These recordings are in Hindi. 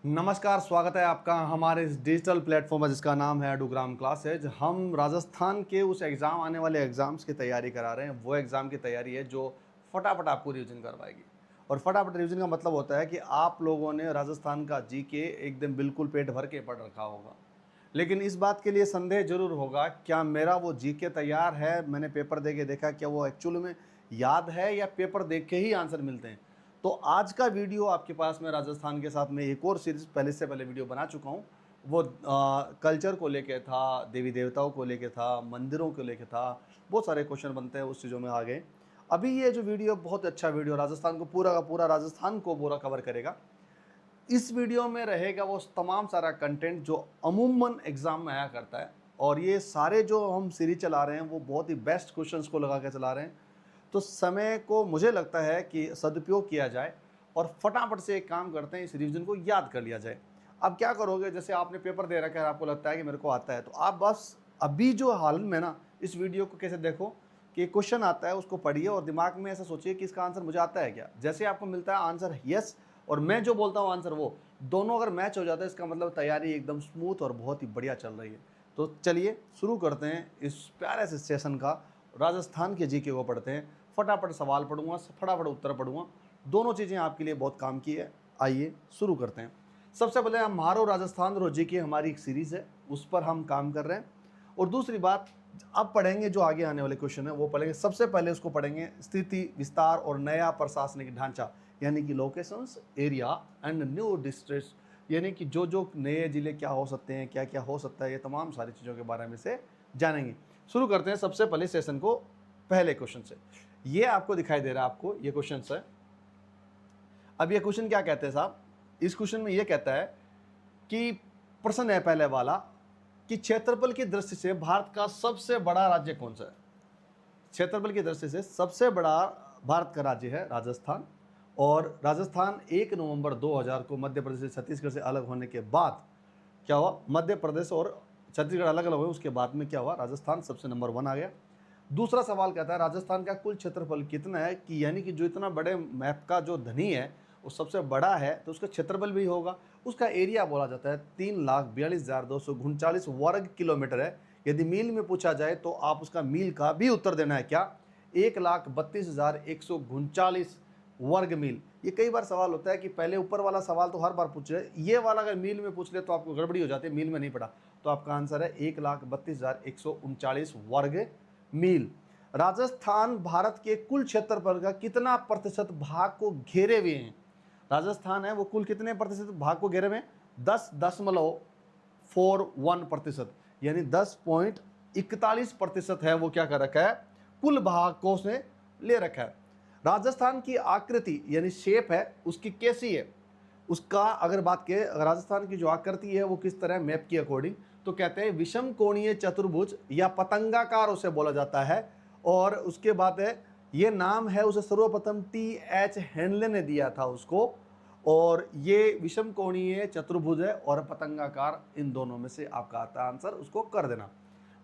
नमस्कार, स्वागत है आपका हमारे इस डिजिटल प्लेटफॉर्म पर जिसका नाम है एडुग्राम क्लासेज। हम राजस्थान के उस एग्ज़ाम आने वाले एग्ज़ाम्स की तैयारी करा रहे हैं। वो एग्ज़ाम की तैयारी है जो फटाफट आपको रिवीजन करवाएगी। और फटाफट रिवीजन का मतलब होता है कि आप लोगों ने राजस्थान का जीके एकदम बिल्कुल पेट भर के पढ़ रखा होगा, लेकिन इस बात के लिए संदेह जरूर होगा, क्या मेरा वो जीके तैयार है, मैंने पेपर दे के देखा, क्या वो एक्चुअल में याद है या पेपर देख के ही आंसर मिलते हैं। तो आज का वीडियो आपके पास में राजस्थान के साथ में एक और सीरीज पहले वीडियो बना चुका हूँ। वो कल्चर को लेके था, देवी देवताओं को लेके था, मंदिरों को लेके था, बहुत सारे क्वेश्चन बनते हैं उस चीज़ों में आगे। अभी ये जो वीडियो बहुत अच्छा वीडियो, राजस्थान को पूरा का पूरा राजस्थान को पूरा कवर करेगा। इस वीडियो में रहेगा वो तमाम सारा कंटेंट जो अमूमन एग्जाम में आया करता है, और ये सारे जो हम सीरीज चला रहे हैं वो बहुत ही बेस्ट क्वेश्चंस को लगा के चला रहे हैं। तो समय को मुझे लगता है कि सदुपयोग किया जाए और फटाफट से एक काम करते हैं, इस रिवीजन को याद कर लिया जाए। अब क्या करोगे, जैसे आपने पेपर दे रखा है, आपको लगता है कि मेरे को आता है, तो आप बस अभी जो हाल में ना इस वीडियो को कैसे देखो कि क्वेश्चन आता है उसको पढ़िए और दिमाग में ऐसा सोचिए कि इसका आंसर मुझे आता है क्या। जैसे आपको मिलता है आंसर यस, और मैं जो बोलता हूँ आंसर वो, दोनों अगर मैच हो जाता है इसका मतलब तैयारी एकदम स्मूथ और बहुत ही बढ़िया चल रही है। तो चलिए शुरू करते हैं इस प्यारे से सेशन का। राजस्थान के जीके को पढ़ते हैं। फटाफट सवाल पढ़ूंगा, फटाफट उत्तर पढ़ूंगा, दोनों चीज़ें आपके लिए बहुत काम की है। आइए शुरू करते हैं। सबसे पहले हमारो राजस्थान रो जीके हमारी एक सीरीज़ है, उस पर हम काम कर रहे हैं। और दूसरी बात, अब पढ़ेंगे जो आगे आने वाले क्वेश्चन है वो पढ़ेंगे। सबसे पहले उसको पढ़ेंगे स्थिति, विस्तार और नया प्रशासनिक ढांचा, यानी कि locations, area and new districts, यानी कि जो जो नए ज़िले क्या हो सकते हैं, क्या क्या हो सकता है, ये तमाम सारी चीज़ों के बारे में से जानेंगे। शुरू करते हैं सबसे पहले सेशन को पहले क्वेश्चन से। ये आपको दिखाई दे रहा है, आपको ये क्वेश्चन है। अब ये क्वेश्चन क्या कहते हैं साहब, इस क्वेश्चन में ये कहता है कि प्रश्न है पहले वाला कि क्षेत्रफल की दृष्टि से भारत का सबसे बड़ा राज्य कौन सा है। क्षेत्रफल की दृष्टि से सबसे बड़ा भारत का राज्य है राजस्थान। और राजस्थान 1 नवंबर 2000 को मध्य प्रदेश से छत्तीसगढ़ से अलग होने के बाद क्या हुआ, मध्य प्रदेश और छत्तीसगढ़ अलग अलग हुए, उसके बाद में क्या हुआ, राजस्थान सबसे नंबर 1 आ गया। दूसरा सवाल कहता है राजस्थान का कुल क्षेत्रफल कितना है, कि यानी कि जो इतना बड़े मैप का जो धनी है वो सबसे बड़ा है, तो उसका क्षेत्रफल भी होगा। उसका एरिया बोला जाता है 3,42,239 वर्ग किलोमीटर है। यदि मील में पूछा जाए तो आप उसका मील का भी उत्तर देना है, क्या, 1,32,139 वर्ग मील। ये कई बार सवाल होता है कि पहले ऊपर वाला सवाल तो हर बार पूछ रहे, ये वाला अगर मील में पूछ ले तो आपको गड़बड़ी हो जाती है, मील में नहीं पड़ा। तो आपका आंसर है 1,32,139 वर्ग मील। राजस्थान भारत के कुल क्षेत्रफल का कितना प्रतिशत भाग को घेरे हुए हैं। राजस्थान है वो कुल कितने प्रतिशत भाग को घेरे हुए हैं, 10.41%, यानी 10.41% है वो क्या कर रखा है, कुल भाग को उसने ले रखा है। राजस्थान की आकृति यानी शेप है उसकी कैसी है, उसका अगर बात करें, राजस्थान की जो आकृति है वो किस तरह मैप की अकॉर्डिंग, तो कहते हैं विषम कोणीय चतुर्भुज या पतंगाकार उसे बोला जाता है। और उसके बाद है, ये नाम है उसे सर्वप्रथम T.H. हेनले ने दिया था उसको। और ये विषम कोणीय चतुर्भुज है और पतंगाकार, इन दोनों में से आपका आता है आंसर, उसको कर देना।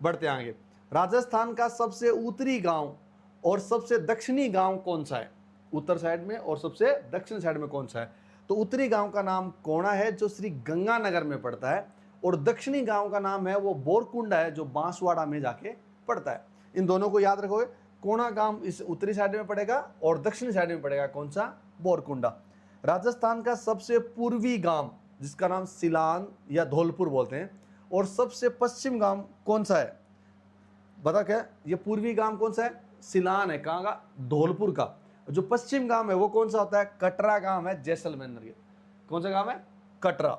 बढ़ते आगे, राजस्थान का सबसे उत्तरी गांव और सबसे दक्षिणी गांव कौन सा है, उत्तर साइड में और सबसे दक्षिण साइड में कौन सा है। तो उत्तरी गांव का नाम कोणा है जो श्री गंगानगर में पड़ता है, और दक्षिणी गांव का नाम है वो बोरकुंडा है जो बांसवाड़ा में जाके पड़ता है। इन दोनों को याद रखोगे, कोणा गांव इस उत्तरी साइड में पड़ेगा और दक्षिणी साइड में पड़ेगा कौन सा, बोरकुंडा। राजस्थान का सबसे पूर्वी गांव जिसका नाम सिलान या धौलपुर बोलते हैं, और सबसे पश्चिम गांव कौन सा है, बता क्या, ये पूर्वी गांव कौन सा है, सिलान है, कहाँ का, धौलपुर का। जो पश्चिम गांव है वो कौन सा होता है, कटरा गांव है जैसलमेर के। कौन सा गांव है, कटरा।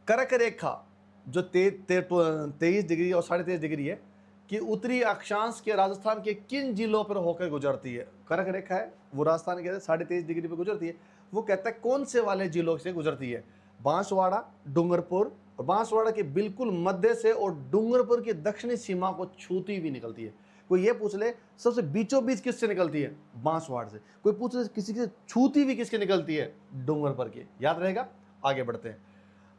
कर्क रेखा जो 23 डिग्री और 23.5 डिग्री है कि उत्तरी अक्षांश के राजस्थान के किन जिलों पर होकर गुजरती है। कर्क रेखा है वो राजस्थान के 23.5 डिग्री पर गुजरती है, वो कहता है कौन से वाले जिलों से गुजरती है, बांसवाड़ा, डूंगरपुर, और बांसवाड़ा के बिल्कुल मध्य से और डूंगरपुर की दक्षिणी सीमा को छूती हुई निकलती है। कोई ये पूछ ले सबसे बीचों बीच किससे निकलती है, बांसवाड़ा से। कोई पूछ ले किसी की छूती हुई किसकी निकलती है, डूंगरपुर की। याद रहेगा। आगे बढ़ते हैं।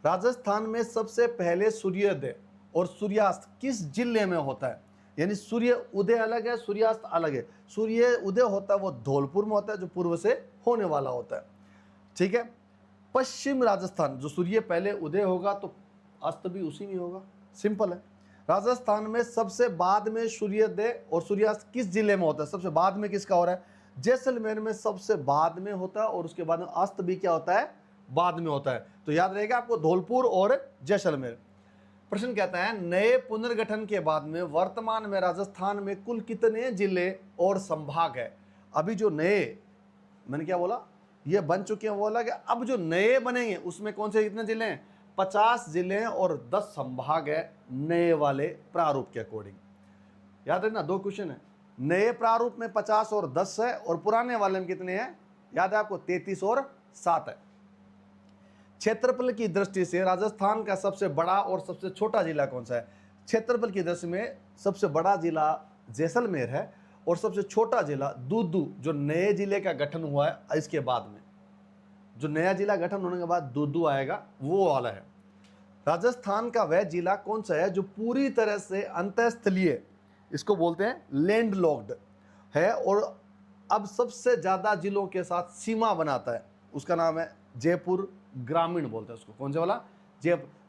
राजस्थान में सबसे पहले सूर्योदय और सूर्यास्त किस जिले में होता है, यानी सूर्य उदय अलग है, सूर्यास्त अलग है। सूर्य उदय होता है वो धौलपुर में होता है जो पूर्व से होने वाला होता है, ठीक है। पश्चिम राजस्थान, जो सूर्य पहले उदय होगा तो अस्त भी उसी में होगा, सिंपल है। राजस्थान में सबसे बाद में सूर्योदय और सूर्यास्त किस जिले में होता है? सबसे बाद में किसका हो रहा है? जैसलमेर में सबसे बाद में होता है, और उसके बाद में अस्त भी क्या होता है? बाद में होता है। तो याद रहेगा आपको धौलपुर और जैसलमेर। प्रश्न कहता है नए पुनर्गठन के बाद में वर्तमान में राजस्थान में कुल कितने जिले और संभाग है? अभी जो नए, मैंने क्या बोला, ये बन चुके हैं, बोला कि अब जो नए बनेंगे उसमें कौन से कितने जिले हैं? 50 जिले हैं और 10 संभाग है नए वाले प्रारूप के अकॉर्डिंग। याद रखना, दो क्वेश्चन है। नए प्रारूप में 50 और 10 है, और पुराने वाले में कितने हैं? याद है आपको, 33 और 7 है। क्षेत्रफल की दृष्टि से राजस्थान का सबसे बड़ा और सबसे छोटा जिला कौन सा है? क्षेत्रफल की दृष्टि में सबसे बड़ा जिला जैसलमेर है, और सबसे छोटा जिला दूदू, जो नए जिले का गठन हुआ है इसके बाद में, जो नया जिला गठन होने के बाद दूदू आएगा, वो वाला है। राजस्थान का वह जिला कौन सा है जो पूरी तरह से अंतःस्थलीय, इसको बोलते हैं लैंड लॉक्ड है, और अब सबसे ज्यादा जिलों के साथ सीमा बनाता है? उसका नाम है जयपुर ग्रामीण, बोलते हैं उसको। कौन सा वाला?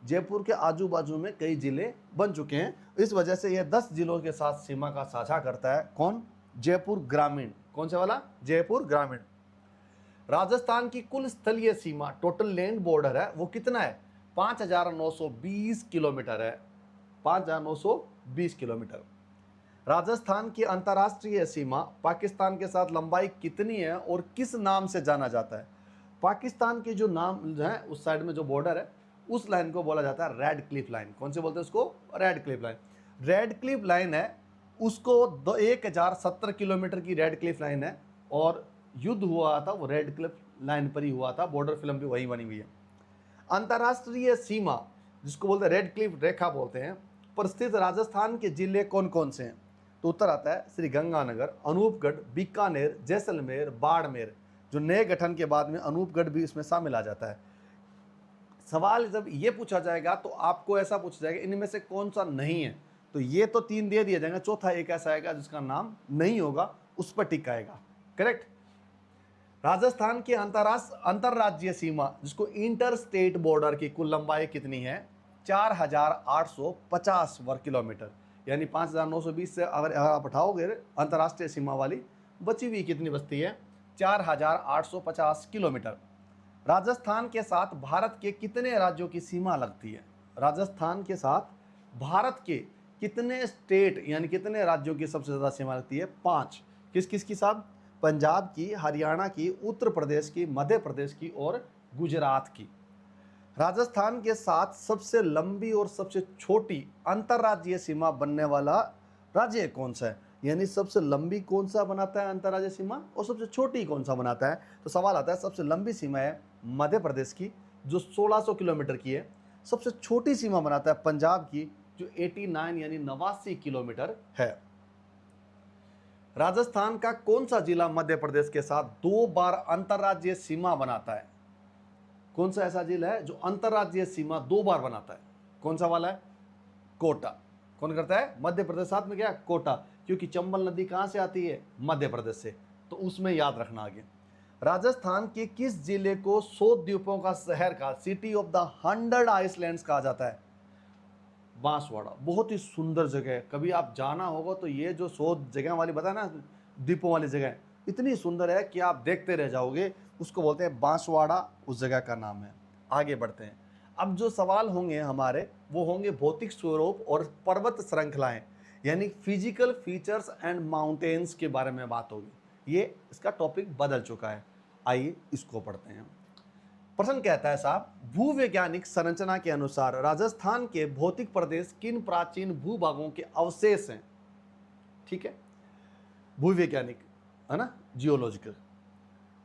जयपुर के आजू बाजू में कई जिले बन चुके हैं, इस वजह से यह 10 जिलों के साथ सीमा का साझा करता है। कौन? जयपुर ग्रामीण। कौन सा वाला? जयपुर ग्रामीण। राजस्थान की कुल स्थलीय सीमा, टोटल लैंड बॉर्डर है, वो कितना है? 5,920 किलोमीटर है। 5,920 किलोमीटर। राजस्थान की अंतर्राष्ट्रीय सीमा पाकिस्तान के साथ लंबाई कितनी है और किस नाम से जाना जाता है? पाकिस्तान के जो नाम है, उस साइड में जो बॉर्डर है, उस लाइन को बोला जाता है रेड क्लिफ लाइन। कौन से बोलते हैं उसको? Red Cliff line. Red Cliff line है, उसको 1070 किलोमीटर की रेड क्लिफ लाइन है, और युद्ध हुआ था वो रेड क्लिफ लाइन पर ही हुआ था, बॉर्डर फिल्म भी वही बनी हुई है। अंतर्राष्ट्रीय सीमा, जिसको बोलते हैं रेड क्लिफ रेखा बोलते हैं, पर स्थित राजस्थान के जिले कौन कौन से हैं? तो उत्तर आता है श्री गंगानगर, अनूपगढ़, बीकानेर, जैसलमेर, बाड़मेर। जो नए गठन के बाद में अनूपगढ़ भी इसमें शामिल आ जाता है। सवाल जब ये पूछा जाएगा तो आपको ऐसा पूछा जाएगा इनमें से कौन सा नहीं है, तो ये तो 3 दे दिया जाएगा, चौथा एक ऐसा आएगा जिसका नाम नहीं होगा, उस पर टिक आएगा। करेक्ट। राजस्थान की अंतरराज्यीय सीमा, जिसको इंटर स्टेट बॉर्डर की कुल लंबाई कितनी है? 4,850 वर्ग किलोमीटर, यानी 5,920 से अगर आप हटाओगे अंतर्राष्ट्रीय सीमा वाली, बची हुई कितनी बचती है? 4,850 किलोमीटर। राजस्थान के साथ भारत के कितने राज्यों की सीमा लगती है? राजस्थान के साथ भारत के कितने स्टेट यानी कितने राज्यों की सबसे ज़्यादा सीमा लगती है? 5। किस किस की साहब? पंजाब की, हरियाणा की, उत्तर प्रदेश की, मध्य प्रदेश की और गुजरात की। राजस्थान के साथ सबसे लंबी और सबसे छोटी अंतर्राज्यीय सीमा बनने वाला राज्य कौन सा है? यानी सबसे लंबी कौन सा बनाता है अंतर्राज्यीय सीमा, और सबसे छोटी कौन सा बनाता है? तो सवाल आता है, सबसे लंबी सीमा है मध्य प्रदेश की, जो 1600 किलोमीटर की है। सबसे छोटी सीमा बनाता है पंजाब की, जो 89 यानी 89 किलोमीटर है। राजस्थान का कौन सा जिला मध्य प्रदेश के साथ 2 बार अंतर्राज्यीय सीमा बनाता है? कौन सा ऐसा जिला है जो अंतर्राज्यीय सीमा 2 बार बनाता है? कौन सा वाला है? कोटा। कौन करता है? मध्य प्रदेश। साथ में क्या? कोटा, क्योंकि चंबल नदी कहां से आती है? मध्य प्रदेश से, तो उसमें याद रखना आगे। राजस्थान के किस जिले को 100 द्वीपों का शहर का, सिटी ऑफ द 100 आइसलैंड्स कहा जाता है? बांसवाड़ा। बहुत ही सुंदर जगह है, कभी आप जाना होगा तो ये जो 100 जगह वाली बताया ना, द्वीपों वाली जगह, इतनी सुंदर है कि आप देखते रह जाओगे। उसको बोलते हैं बांसवाड़ा, उस जगह का नाम है। आगे बढ़ते हैं। अब जो सवाल होंगे हमारे, वो होंगे भौतिक स्वरूप और पर्वत श्रृंखलाएं, यानी फिजिकल फीचर्स एंड माउंटेन्स के बारे में बात होगी। ये इसका टॉपिक बदल चुका है। आइए इसको पढ़ते हैं। प्रश्न कहता है साहब, भूवैज्ञानिक संरचना के अनुसार राजस्थान के भौतिक प्रदेश किन प्राचीन भूभागों के अवशेष हैं? ठीक है, भूवैज्ञानिक है ना, जियोलॉजिकल।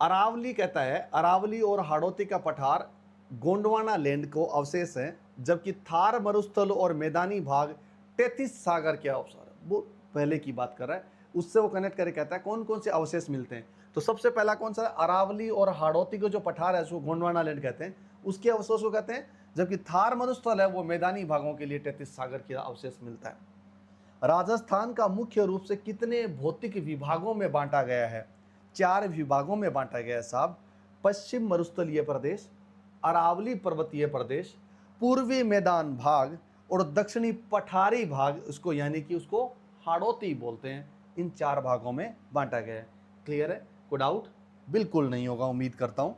अरावली कहता है, अरावली और हाड़ौती का पठार गोंडवाना लैंड को अवशेष हैं, जबकि थार मरुस्थल और मैदानी भाग 33 सागर के अवसर। वो पहले की बात कर रहा है, उससे वो कनेक्ट करके कहता है कौन कौन से अवशेष मिलते हैं। तो सबसे पहला कौन सा? अरावली और हाड़ौती को जो पठार है उसको गोंडवाना लैंड कहते हैं, उसके अवशेष को कहते हैं। जबकि थार मरुस्थल है वो मैदानी भागों के लिए 33 सागर के अवशेष मिलता है। राजस्थान का मुख्य रूप से कितने भौतिक विभागों में बांटा गया है? 4 विभागों में बांटा गया है साहब। पश्चिम मरुस्थलीय प्रदेश, अरावली पर्वतीय प्रदेश, पूर्वी मैदान भाग और दक्षिणी पठारी भाग, उसको यानी कि उसको हाड़ौती बोलते हैं। इन 4 भागों में बांटा गया है। क्लियर है? कोई डाउट? बिल्कुल नहीं होगा, उम्मीद करता हूं।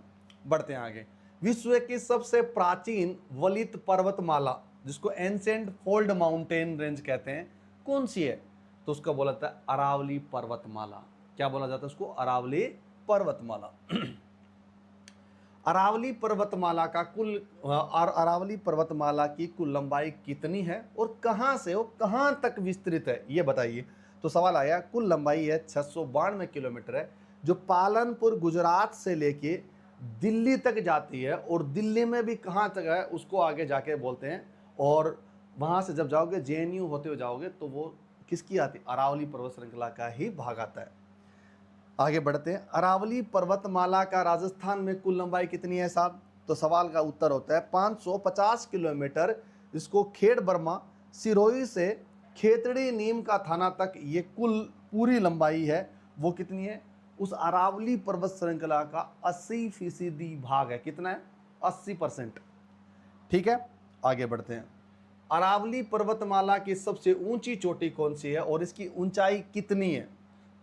बढ़ते हैं आगे। विश्व की सबसे प्राचीन वलित पर्वतमाला, जिसको एंशिएंट फोल्ड माउंटेन रेंज कहते हैं, कौन सी है? तो उसका बोला जाता है अरावली पर्वतमाला। क्या बोला जाता है उसको? अरावली पर्वतमाला। अरावली पर्वतमाला का अरावली पर्वतमाला की कुल लंबाई कितनी है और कहां से और कहां तक विस्तृत है, ये बताइए। तो सवाल आया, कुल लंबाई है 692 किलोमीटर है, जो पालनपुर गुजरात से लेके दिल्ली तक जाती है, और दिल्ली में भी कहां तक है उसको आगे जाके बोलते हैं। और वहां से जब जाओगे जेएनयू होते हुए जाओगे तो वो किसकी आती? अरावली पर्वत श्रृंखला का ही भाग आता है। आगे बढ़ते हैं। अरावली पर्वतमाला का राजस्थान में कुल लंबाई कितनी है साहब? तो सवाल का उत्तर होता है 550 किलोमीटर। इसको खेड़ बर्मा सिरोही से खेतड़ी नीम का थाना तक ये कुल पूरी लंबाई है वो कितनी है? उस अरावली पर्वत श्रृंखला का 80% भाग है। कितना है? 80%। ठीक है, आगे बढ़ते हैं। अरावली पर्वतमाला की सबसे ऊंची चोटी कौन सी है और इसकी ऊंचाई कितनी है?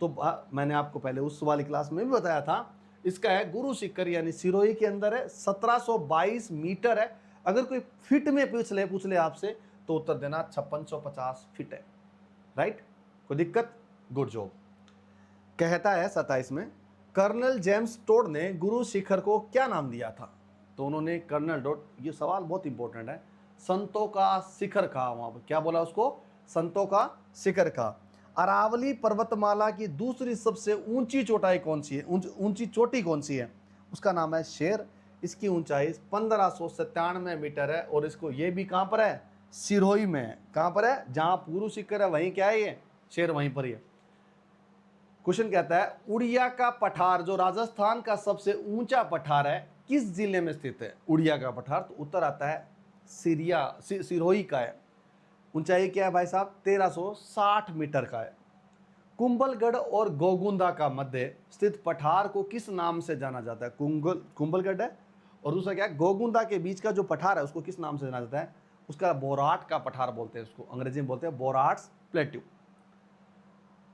तो मैंने आपको पहले उस वाली क्लास में भी बताया था। इसका है गुरु शिखर यानी सिरोही के अंदर है, 1722 मीटर है। अगर कोई फीट में पूछ ले आपसे तो उत्तर देना 5650 फीट है। राइट? कोई दिक्कत? Good job. कहता है 27 में, कर्नल जेम्स टोड ने गुरु शिखर को क्या नाम दिया था? तो उन्होंने कर्नल टोड, ये सवाल बहुत इंपॉर्टेंट है, संतों का शिखर कहा। वहां पर क्या बोला उसको? संतों का शिखर कहा। अरावली पर्वतमाला की दूसरी सबसे ऊंची चोटाई कौन सी है? ऊंची चोटी कौन सी है? उसका नाम है शेर। इसकी ऊंचाई 1597 मीटर है, और इसको ये भी कहां पर है? सिरोही में है। कहां पर है? जहां गुरु शिखर है वहीं क्या है ये? शेर वहीं पर ही है। क्वेश्चन कहता है, उड़िया का पठार, जो राजस्थान का सबसे ऊंचा पठार है, किस जिले में स्थित है? उड़िया का पठार। तो उत्तर आता है सिरोही का है। ऊंचाई क्या है भाई साहब? 1360 मीटर का है। कुंभलगढ़ और गोगुंदा का मध्य स्थित पठार को किस नाम से जाना जाता है? कुंभलगढ़ है और दूसरा क्या है? गोगुंदा के बीच का जो पठार है उसको किस नाम से जाना जाता है? उसका बोराट का पठार बोलते हैं, उसको अंग्रेजी में बोलते हैं बोराट्स प्लेट्यू।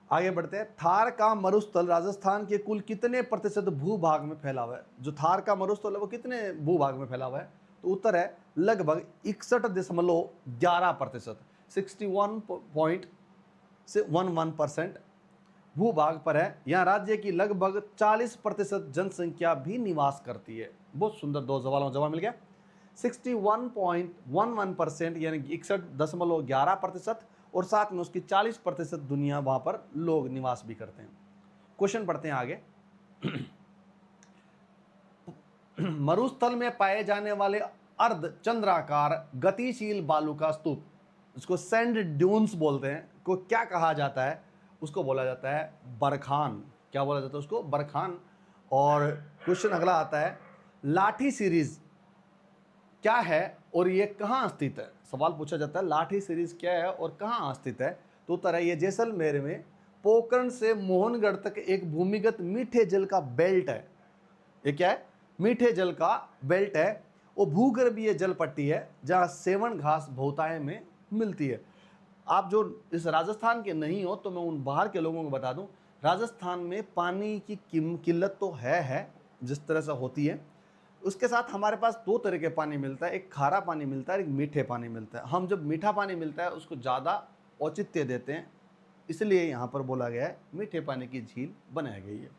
आगे बढ़ते हैं। थार का मरुस्थल राजस्थान के कुल कितने प्रतिशत भूभाग में फैला हुआ है? जो थार का मरुस्थल है वो कितने भूभाग में फैला हुआ है? तो उत्तर है लगभग 61.11%, 61.11% भूभाग पर है। यहाँ राज्य की लगभग 40% जनसंख्या भी निवास करती है। बहुत सुंदर, 2 सवालों का जवाब मिल गया। 61.11% यानी 61.11%, और साथ में उसकी 40% दुनिया वहां पर लोग निवास भी करते हैं। क्वेश्चन पढ़ते हैं आगे। मरुस्थल में पाए जाने वाले अर्ध चंद्राकार गतिशील बालू का स्तूप, उसको सैंड ड्यून्स बोलते हैं, को क्या कहा जाता है? उसको बोला जाता है बरखान। क्या बोला जाता है उसको? बरखान। और क्वेश्चन अगला आता है, लाठी सीरीज क्या है और ये कहाँ स्थित है? सवाल पूछा जाता है लाठी सीरीज क्या है और कहाँ स्थित है? तो उत्तर है ये जैसलमेर में पोखरण से मोहनगढ़ तक एक भूमिगत मीठे जल का बेल्ट है। ये क्या है? मीठे जल का बेल्ट है। वो भूगर्भीय जल पट्टी है जहाँ सेवन घास बहुतायत में मिलती है। आप जो इस राजस्थान के नहीं हो तो मैं उन बाहर के लोगों को बता दूं, राजस्थान में पानी की किल्लत तो है जिस तरह से होती है। उसके साथ हमारे पास 2 तरह के पानी मिलता है, एक खारा पानी मिलता है, एक मीठे पानी मिलता है। हम जब मीठा पानी मिलता है उसको ज़्यादा औचित्य देते हैं, इसलिए यहाँ पर बोला गया है मीठे पानी की झील बनाई गई है।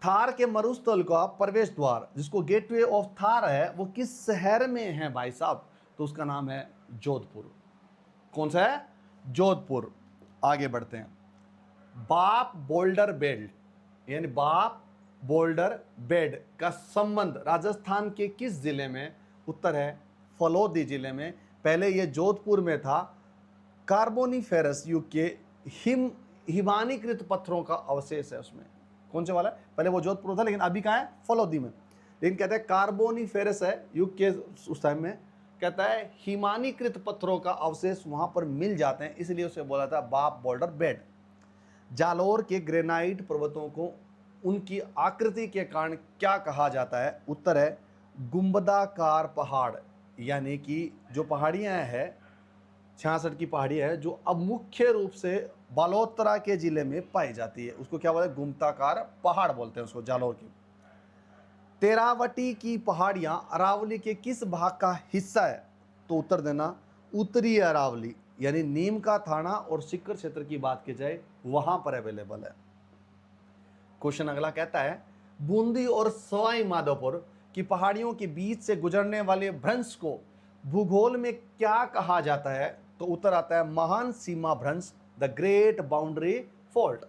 थार के मरुस्थल का प्रवेश द्वार, जिसको गेटवे ऑफ थार है, वो किस शहर में है भाई साहब? तो उसका नाम है जोधपुर। कौन सा है? जोधपुर। आगे बढ़ते हैं। बाप बोल्डर बेल्ट यानी बाप बोल्डर बेड का संबंध राजस्थान के किस जिले में? उत्तर है फलोदी जिले में। पहले यह जोधपुर में था। कार्बोनिफेरस युग के हिमानीकृत पत्थरों का अवशेष है उसमें। कौन से वाला है? पहले वो जोधपुर था लेकिन अभी कहाँ है? फलोदी में। लेकिन कहते हैं कार्बोनिफेरस है युग के उस टाइम में, कहता है हिमानीकृत पत्थरों का अवशेष वहां पर मिल जाते हैं, इसलिए उसे बोला था बाप बोल्डर बेड। जालोर के ग्रेनाइट पर्वतों को उनकी आकृति के कारण क्या कहा जाता है? उत्तर है गुंबदाकार पहाड़, यानी कि जो पहाड़ियाँ हैं 66 की पहाड़ियाँ है जो अब मुख्य रूप से बालोतरा के जिले में पाई जाती है, उसको क्या बोलते हैं, गुंबदाकार पहाड़ बोलते हैं उसको, जालौर की। तेरावटी की पहाड़ियाँ अरावली के किस भाग का हिस्सा है? तो उत्तर देना उत्तरी अरावली, यानी नीम का थाना और सिक्कर क्षेत्र की बात की जाए वहां पर अवेलेबल है। क्वेश्चन अगला कहता है बूंदी और सवाई माधोपुर की पहाड़ियों के बीच से गुजरने वाले भ्रंश को भूगोल में क्या कहा जाता है? तो उत्तर आता है महान सीमा भ्रंश, द ग्रेट बाउंड्री फॉल्ट।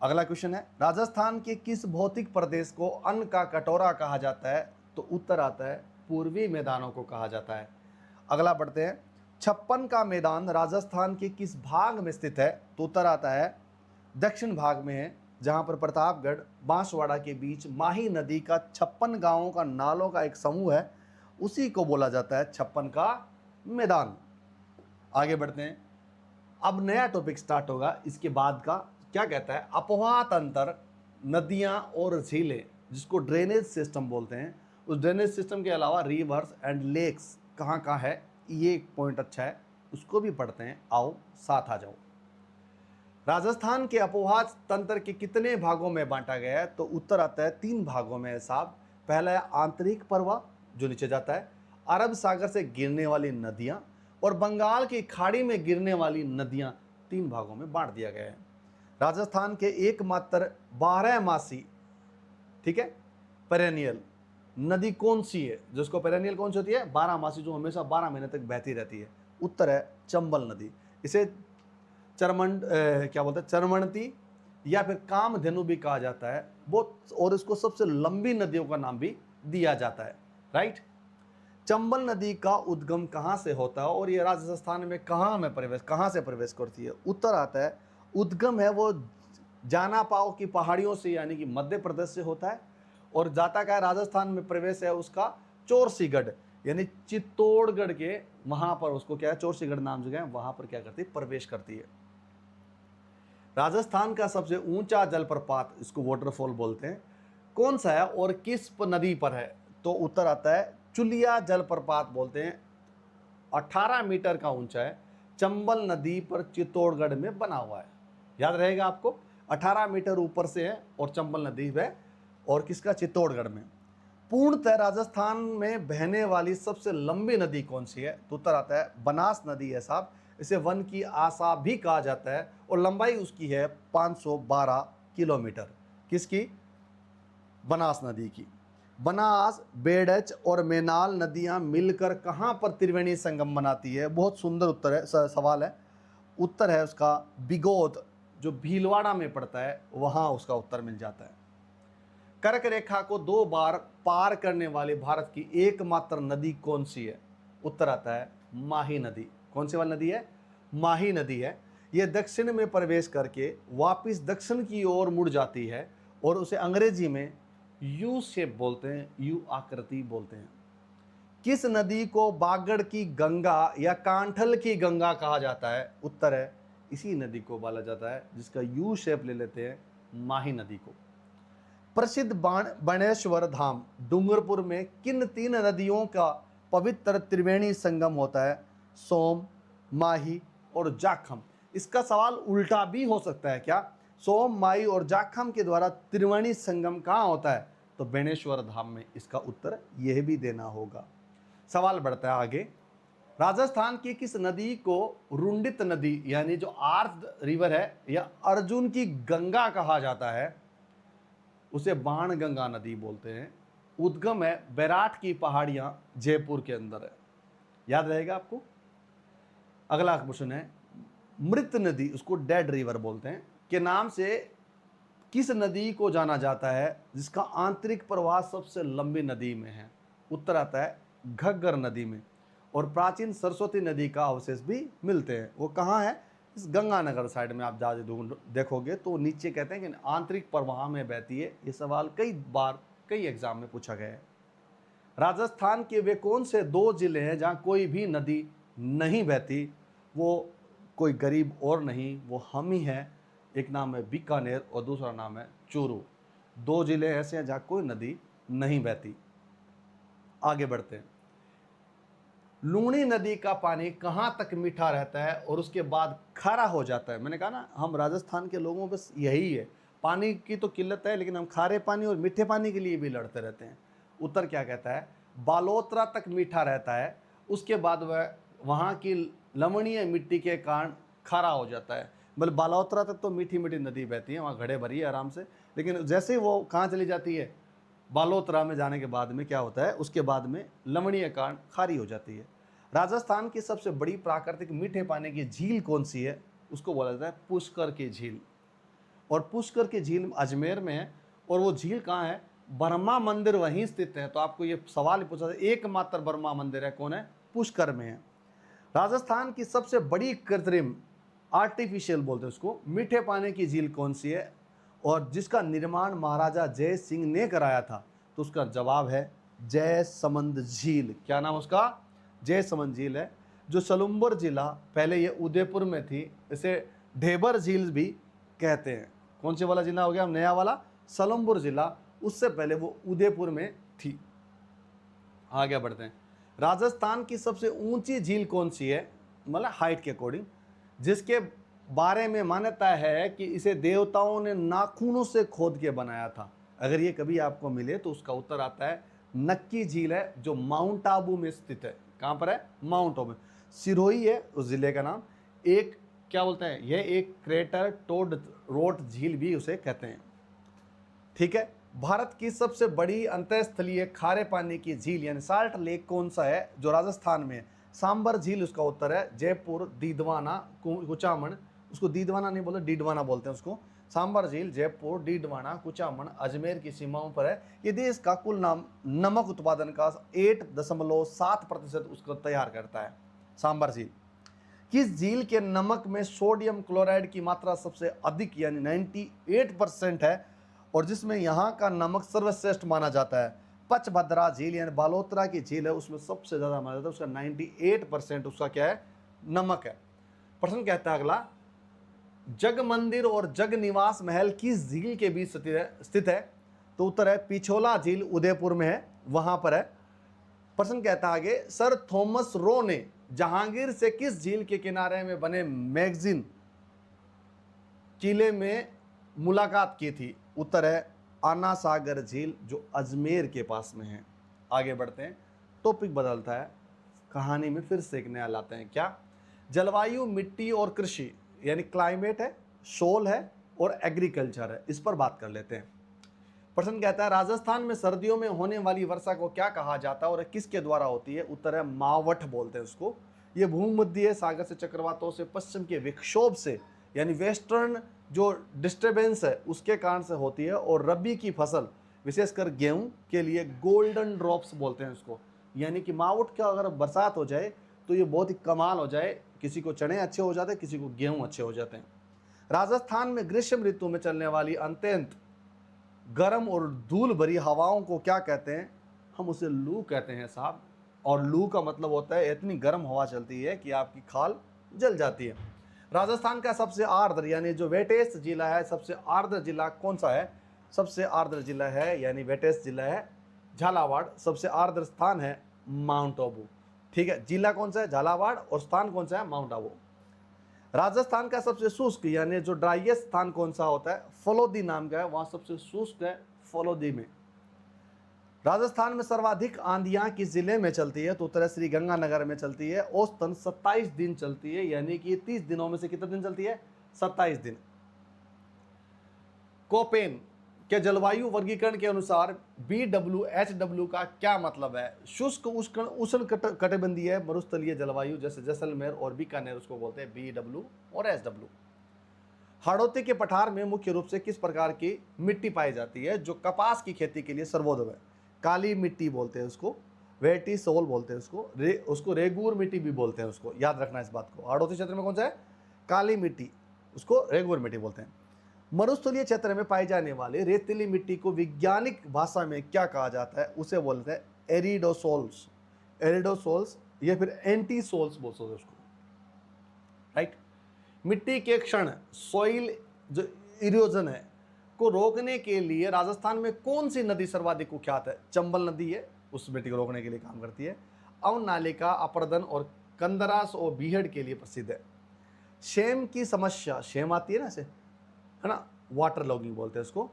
अगला क्वेश्चन है राजस्थान के किस भौतिक प्रदेश को अन्न का कटोरा कहा जाता है? तो उत्तर आता है पूर्वी मैदानों को कहा जाता है। अगला बढ़ते हैं, छप्पन का मैदान राजस्थान के किस भाग में स्थित है? तो उत्तर आता है दक्षिण भाग में है, जहां पर प्रतापगढ़ बांसवाड़ा के बीच माही नदी का 56 गांवों का नालों का एक समूह है, उसी को बोला जाता है छप्पन का मैदान। आगे बढ़ते हैं, अब नया टॉपिक स्टार्ट होगा इसके बाद का। क्या कहता है अपवाह तंत्र, नदियां और झीलें जिसको ड्रेनेज सिस्टम बोलते हैं, उस ड्रेनेज सिस्टम के अलावा रिवर्स एंड लेक्स कहाँ कहाँ है, ये एक पॉइंट अच्छा है, उसको भी पढ़ते हैं। आओ साथ आ जाओ। राजस्थान के अपवाह तंत्र के कितने भागों में बांटा गया है? तो उत्तर आता है 3 भागों में है साहब। पहला है आंतरिक प्रवाह जो नीचे जाता है, अरब सागर से गिरने वाली नदियां और बंगाल की खाड़ी में गिरने वाली नदियां, 3 भागों में बांट दिया गया है। राजस्थान के एकमात्र 12 मासी, ठीक है, पेरेनियल नदी कौन सी है? जिसको पेरेनियल कौन सी होती है? 12 मासी, जो हमेशा 12 महीने तक बहती रहती है। उत्तर है चंबल नदी। इसे क्या बोलते हैं, चरमणती या फिर कामधेनु भी कहा जाता है बहुत, और इसको सबसे लंबी नदियों का नाम भी दिया जाता है। राइट। चंबल नदी का उद्गम कहाँ से होता है और ये राजस्थान में कहाँ से प्रवेश करती है? उत्तर आता है उद्गम है वो जानापाव की पहाड़ियों से, यानी कि मध्य प्रदेश से होता है, और जाता का राजस्थान में प्रवेश है उसका चोरसीगढ़, यानी चित्तौड़गढ़ के वहां पर, उसको क्या है चोरसीगढ़ नाम जगह है, वहां पर क्या करती है, प्रवेश करती है। राजस्थान का सबसे ऊंचा जलप्रपात, इसको वाटरफॉल बोलते हैं, कौन सा है और किस नदी पर है? तो उत्तर आता है चुलिया जलप्रपात बोलते हैं, 18 मीटर का ऊंचा है, चंबल नदी पर चित्तौड़गढ़ में बना हुआ है। याद रहेगा आपको, 18 मीटर ऊपर से है और चंबल नदी है, और किसका? चित्तौड़गढ़ में। पूर्णतः राजस्थान में बहने वाली सबसे लंबी नदी कौन सी है? तो उत्तर आता है बनास नदी है साहब। इसे वन की आशा भी कहा जाता है और लंबाई उसकी है 512 किलोमीटर। किसकी? बनास नदी की। बनास, बेडच और मेनाल नदियां मिलकर कहां पर त्रिवेणी संगम बनाती है? बहुत सुंदर उत्तर है, सवाल है। उत्तर है उसका बिगोद, जो भीलवाड़ा में पड़ता है, वहां उसका उत्तर मिल जाता है। कर्क रेखा को 2 बार पार करने वाली भारत की एकमात्र नदी कौन सी है? उत्तर आता है माही नदी। कौन सी वाली नदी है? माही नदी है। यह दक्षिण में प्रवेश करके वापस दक्षिण की ओर मुड़ जाती है और उसे अंग्रेजी में यू शेप बोलते हैं, यू आकृति बोलते हैं। किस नदी को बागड़ की गंगा या कांठल की गंगा कहा जाता है? उत्तर है इसी नदी को बोला जाता है जिसका यू शेप ले लेते हैं, माही नदी को। प्रसिद्ध बाणेश्वर धाम डूंगरपुर में किन 3 नदियों का पवित्र त्रिवेणी संगम होता है? सोम, माही और जाखम। इसका सवाल उल्टा भी हो सकता है क्या? सोम, माही और जाखम के द्वारा त्रिवेणी संगम कहाँ होता है? तो बेणेश्वर धाम में। इसका उत्तर यह भी देना होगा। सवाल बढ़ता है आगे, राजस्थान की किस नदी को रुंडित नदी, यानी जो आर्थ रिवर है या अर्जुन की गंगा कहा जाता है? उसे बाण गंगा नदी बोलते हैं। उद्गम है बैराट की पहाड़ियां जयपुर के अंदर है। याद रहेगा आपको। अगला क्वेश्चन है मृत नदी, उसको डेड रिवर बोलते हैं, के नाम से किस नदी को जाना जाता है जिसका आंतरिक प्रवाह सबसे लंबी नदी में है? उत्तर आता है घग्गर नदी में। और प्राचीन सरस्वती नदी का अवशेष भी मिलते हैं। वो कहाँ है? इस गंगानगर साइड में आप जाके देखोगे तो नीचे कहते हैं कि आंतरिक प्रवाह में बहती है। ये सवाल कई बार कई एग्जाम में पूछा गया है। राजस्थान के वे कौन से 2 जिले हैं जहाँ कोई भी नदी नहीं बहती? वो कोई गरीब और नहीं, वो हम ही हैं। एक नाम है बीकानेर और दूसरा नाम है चूरू। 2 जिले ऐसे हैं जहाँ कोई नदी नहीं बहती। आगे बढ़ते हैं। लूणी नदी का पानी कहाँ तक मीठा रहता है और उसके बाद खारा हो जाता है? मैंने कहा ना, हम राजस्थान के लोगों बस यही है, पानी की तो किल्लत है लेकिन हम खारे पानी और मीठे पानी के लिए भी लड़ते रहते हैं। उत्तर क्या कहता है? बालोतरा तक मीठा रहता है, उसके बाद वह वहाँ की लवणीय मिट्टी के कारण खारा हो जाता है। मतलब बालोतरा तक तो मीठी मीठी नदी बहती है, वहाँ घड़े भरी है आराम से, लेकिन जैसे ही वो कहाँ चली जाती है, बालोतरा में जाने के बाद में क्या होता है, उसके बाद में लवणीय कारण खारी हो जाती है। राजस्थान की सबसे बड़ी प्राकृतिक मीठे पानी की झील कौन सी है? उसको बोला जाता है पुष्कर की झील। और पुष्कर की झील अजमेर में है। और वो झील कहाँ है? ब्रह्मा मंदिर वहीं स्थित है। तो आपको ये सवाल पूछा था, एकमात्र ब्रह्मा मंदिर है, कौन है? पुष्कर में है। राजस्थान की सबसे बड़ी कृत्रिम, आर्टिफिशियल बोलते हैं उसको, मीठे पानी की झील कौन सी है और जिसका निर्माण महाराजा जय सिंह ने कराया था? तो उसका जवाब है जयसमंद झील। क्या नाम उसका? जयसमंद झील है, जो सलुम्बर जिला, पहले ये उदयपुर में थी, इसे ढेबर झील भी कहते हैं। कौन से वाला जिला हो गया नया वाला? सलुम्बर जिला, उससे पहले वो उदयपुर में थी। आगे बढ़ते हैं। राजस्थान की सबसे ऊंची झील कौन सी है, मतलब हाइट के अकॉर्डिंग, जिसके बारे में मान्यता है कि इसे देवताओं ने नाखूनों से खोद के बनाया था? अगर ये कभी आपको मिले तो उसका उत्तर आता है नक्की झील है, जो माउंट आबू में स्थित है। कहाँ पर है? माउंट आबू में। सिरोही है उस जिले का नाम। एक क्या बोलते हैं, यह एक क्रेटर टोड रोट झील भी उसे कहते हैं। ठीक है। भारत की सबसे बड़ी अंतःस्थलीय खारे पानी की झील यानी साल्ट लेक कौन सा है, जो राजस्थान में है? सांबर झील उसका उत्तर है। जयपुर, दीदवाना, कुचामन, उसको दीदवाना नहीं बोलते, डीडवाना बोलते हैं उसको। सांबर झील जयपुर, डीडवाना, कुचामन, अजमेर की सीमाओं पर है। ये देश का कुल नमक उत्पादन का 8.7% उसको तैयार करता है, सांबर झील। किस झील के नमक में सोडियम क्लोराइड की मात्रा सबसे अधिक यानी 98% है और जिसमें यहाँ का नमक सर्वश्रेष्ठ माना जाता है? पचभद्रा झील यानी बालोतरा की झील है, उसमें सबसे ज्यादा माना जाता है, उसका 98% उसका क्या है? नमक है। प्रश्न कहता है अगला, जग मंदिर और जग निवास महल किस झील के बीच स्थित है? तो उत्तर है पिछोला झील, उदयपुर में है, वहां पर है। प्रश्न कहता है आगे, सर थॉमस रो ने जहांगीर से किस झील के किनारे में बने मैगजीन किले में मुलाकात की थी? उत्तर है आना सागर झील, जो अजमेर के पास में है। आगे बढ़ते हैं, टॉपिक बदलता है, कहानी में फिर से एक नया लाते हैं। क्या? जलवायु, मिट्टी और कृषि यानी क्लाइमेट है, सोल है और एग्रीकल्चर है, इस पर बात कर लेते हैं। प्रश्न कहता है, राजस्थान में सर्दियों में होने वाली वर्षा को क्या कहा जाता है और किसके द्वारा होती है? उत्तर है मावठ बोलते हैं उसको। ये भूमध्य सागर से चक्रवातों से, पश्चिम के विक्षोभ से यानी वेस्टर्न जो डिस्टर्बेंस है उसके कारण से होती है। और रबी की फसल विशेषकर गेहूं के लिए गोल्डन ड्रॉप्स बोलते हैं उसको। यानी कि मावठ का अगर बरसात हो जाए तो ये बहुत ही कमाल हो जाए, किसी को चने अच्छे हो जाते हैं, किसी को गेहूं अच्छे हो जाते हैं। राजस्थान में ग्रीष्म ऋतु में चलने वाली अत्यंत गर्म और धूल भरी हवाओं को क्या कहते हैं? हम उसे लू कहते हैं साहब। और लू का मतलब होता है इतनी गर्म हवा चलती है कि आपकी खाल जल जाती है। राजस्थान का सबसे आर्द्र यानी जो वेटेस्ट जिला है, सबसे आर्द्र जिला कौन सा है? सबसे आर्द्र जिला है यानी वेटेस्ट जिला है झालावाड़। सबसे आर्द्र स्थान है माउंट आबू। ठीक है, जिला कौन सा है? झालावाड़, और स्थान कौन सा है? माउंट आबू। राजस्थान का सबसे शुष्क यानी जो ड्राइएस्ट स्थान कौन सा होता है? फलोदी नाम का है, वहां सबसे शुष्क है फलोदी में। राजस्थान में सर्वाधिक आंधियां किस जिले में चलती है? तो उत्तर है श्री गंगानगर में चलती है। औसतन 27 दिन चलती है, यानी कि 30 दिनों में से कितने दिन चलती है? 27 दिन। कोपेन के जलवायु वर्गीकरण के अनुसार BWHW का क्या मतलब है? शुष्क उष्ण कटिबंधीय मरुस्थलीय जलवायु, जैसे जैसलमेर और बीकानेर, उसको बोलते हैं BW और SW। हाड़ौती के पठार में मुख्य रूप से किस प्रकार की मिट्टी पाई जाती है जो कपास की खेती के लिए सर्वोत्तम है? काली मिट्टी बोलते हैं उसको, वेटी सोल बोलते हैं उसको, उसको रेगूर मिट्टी भी बोलते हैं उसको, याद रखना इस बात को। हाड़ौती क्षेत्र में कौन सा है? काली मिट्टी, उसको रेगूर मिट्टी बोलते हैं। मरुस्थलीय क्षेत्र में पाई जाने वाली रेतीली मिट्टी को वैज्ञानिक भाषा में क्या कहा जाता है? उसे बोलते हैं एरिडोसोल्स। एरिडोसोल्स या फिर एंटीसोल्स बोलते हैं उसको, राइट। मिट्टी के क्षण सॉइल जो इरोजन है को रोकने के लिए राजस्थान में कौन सी नदी सर्वाधिक कुख्यात है? चंबल नदी है, उस मिट्टी को रोकने के लिए काम करती है। अवन नालिका अपर्दन और कंदरास और बीहड़ के लिए प्रसिद्ध है। शेम की समस्या, शेम आती है ना ऐसे, है ना, वाटर लॉगिंग बोलते हैं उसको,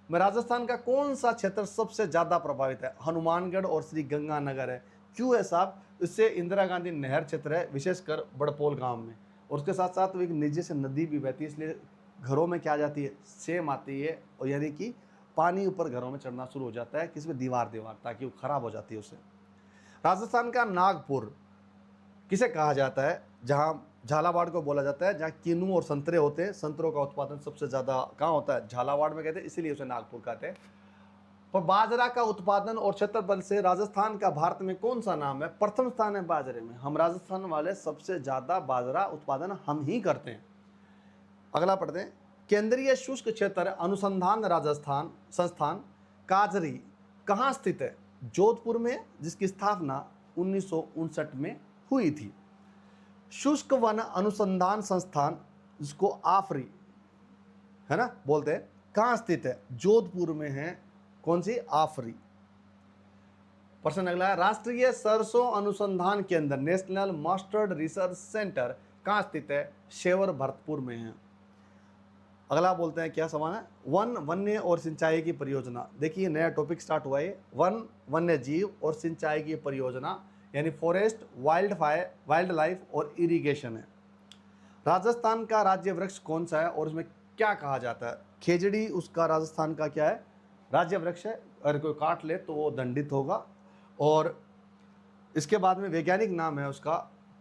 में राजस्थान का कौन सा क्षेत्र सबसे ज़्यादा प्रभावित है? हनुमानगढ़ और श्री गंगानगर है। क्यों है साहब? इससे इंदिरा गांधी नहर क्षेत्र है, विशेषकर बड़पोल गांव में, और उसके साथ साथ एक नीचे से नदी भी बहती है, इसलिए घरों में क्या आ जाती है? सेम आती है, और यानी कि पानी ऊपर घरों में चढ़ना शुरू हो जाता है, किसमें? दीवार, ताकि वो खराब हो जाती है उससे। राजस्थान का नागपुर किसे कहा जाता है? जहाँ झालावाड़ को बोला जाता है, जहाँ किन्नू और संतरे होते हैं। संतरों का उत्पादन सबसे ज़्यादा कहाँ होता है? झालावाड़ में कहते हैं, इसीलिए उसे नागपुर कहते हैं। पर बाजरा का उत्पादन और क्षेत्रफल से राजस्थान का भारत में कौन सा नाम है? प्रथम स्थान है बाजरे में। हम राजस्थान वाले सबसे ज़्यादा बाजरा उत्पादन हम ही करते हैं। अगला पढ़ते हैं। केंद्रीय शुष्क क्षेत्र अनुसंधान राजस्थान संस्थान काजरी कहाँ स्थित है? जोधपुर में, जिसकी स्थापना 1959 में हुई थी। शुष्क वन अनुसंधान संस्थान, जिसको आफरी, है ना, बोलते हैं, कहाँ स्थित है? जोधपुर में है। कौन सी? आफरी। प्रश्न अगला है। राष्ट्रीय सरसों अनुसंधान केंद्र नेशनल मस्टर्ड रिसर्च सेंटर कहाँ स्थित है? शेवर भरतपुर में है। अगला बोलते हैं, क्या सवाल है? वन, वन्य और सिंचाई की परियोजना। देखिए नया टॉपिक स्टार्ट हुआ है, वन, वन्य जीव और सिंचाई की परियोजना, यानी फॉरेस्ट, वाइल्ड लाइफ और इरिगेशन है। राजस्थान का राज्य वृक्ष कौन सा है और उसमें क्या कहा जाता है? खेजड़ी उसका राजस्थान का क्या है? राज्य वृक्ष है। अगर कोई काट ले तो वो दंडित होगा। और इसके बाद में वैज्ञानिक नाम है उसका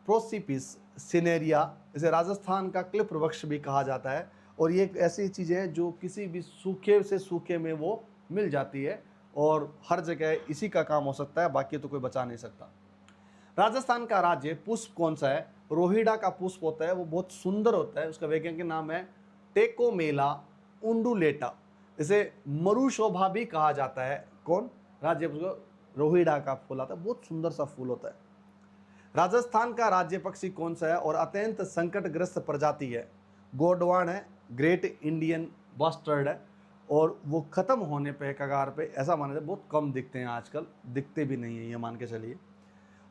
प्रोसिपिस सिनेरिया। इसे राजस्थान का क्लिप वृक्ष भी कहा जाता है। और ये एक ऐसी चीज़ है जो किसी भी सूखे से सूखे में वो मिल जाती है, और हर जगह इसी का काम हो सकता है, बाकी तो कोई बचा नहीं सकता। राजस्थान का राज्य पुष्प कौन सा है? रोहिड़ा का पुष्प होता है, वो बहुत सुंदर होता है। उसका वैज्ञानिक नाम है टेकोमेला उंडुलेटा। इसे मरुशोभा भी कहा जाता है। कौन? राज्य पुष्प रोहिड़ा का फूल आता है, बहुत सुंदर सा फूल होता है। राजस्थान का राज्य पक्षी कौन सा है और अत्यंत संकटग्रस्त प्रजाति है? गोडवान है, ग्रेट इंडियन बस्टर्ड है, और वो खत्म होने पे कगार पे, ऐसा माना जाए। बहुत कम दिखते हैं आजकल, दिखते भी नहीं है, ये मान के चलिए।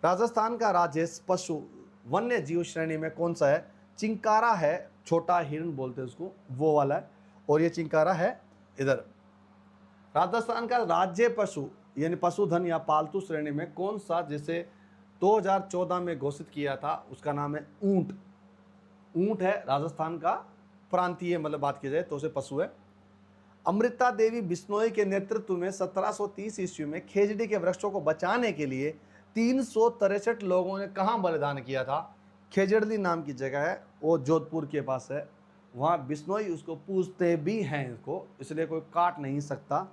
राजस्थान का राज्य पशु वन्य जीव श्रेणी में कौन सा है? चिंकारा है, छोटा हिरण बोलते हैं उसको, वो वाला है, और ये चिंकारा है इधर। राजस्थान का राज्य पशु यानी पशुधन या पालतू श्रेणी में कौन सा, जिसे 2014 में घोषित किया था, उसका नाम है ऊंट। ऊंट है राजस्थान का प्रांतीय, मतलब बात की जाए तो उसे पशु है। अमृता देवी बिश्नोई के नेतृत्व में 1730 ईस्वी में खेजड़ी के वृक्षों को बचाने के लिए 363 लोगों ने कहाँ बलिदान किया था? खेजड़ी नाम की जगह है, वो जोधपुर के पास है। वहाँ बिश्नोई उसको पूजते भी हैं इसको, इसलिए कोई काट नहीं सकता।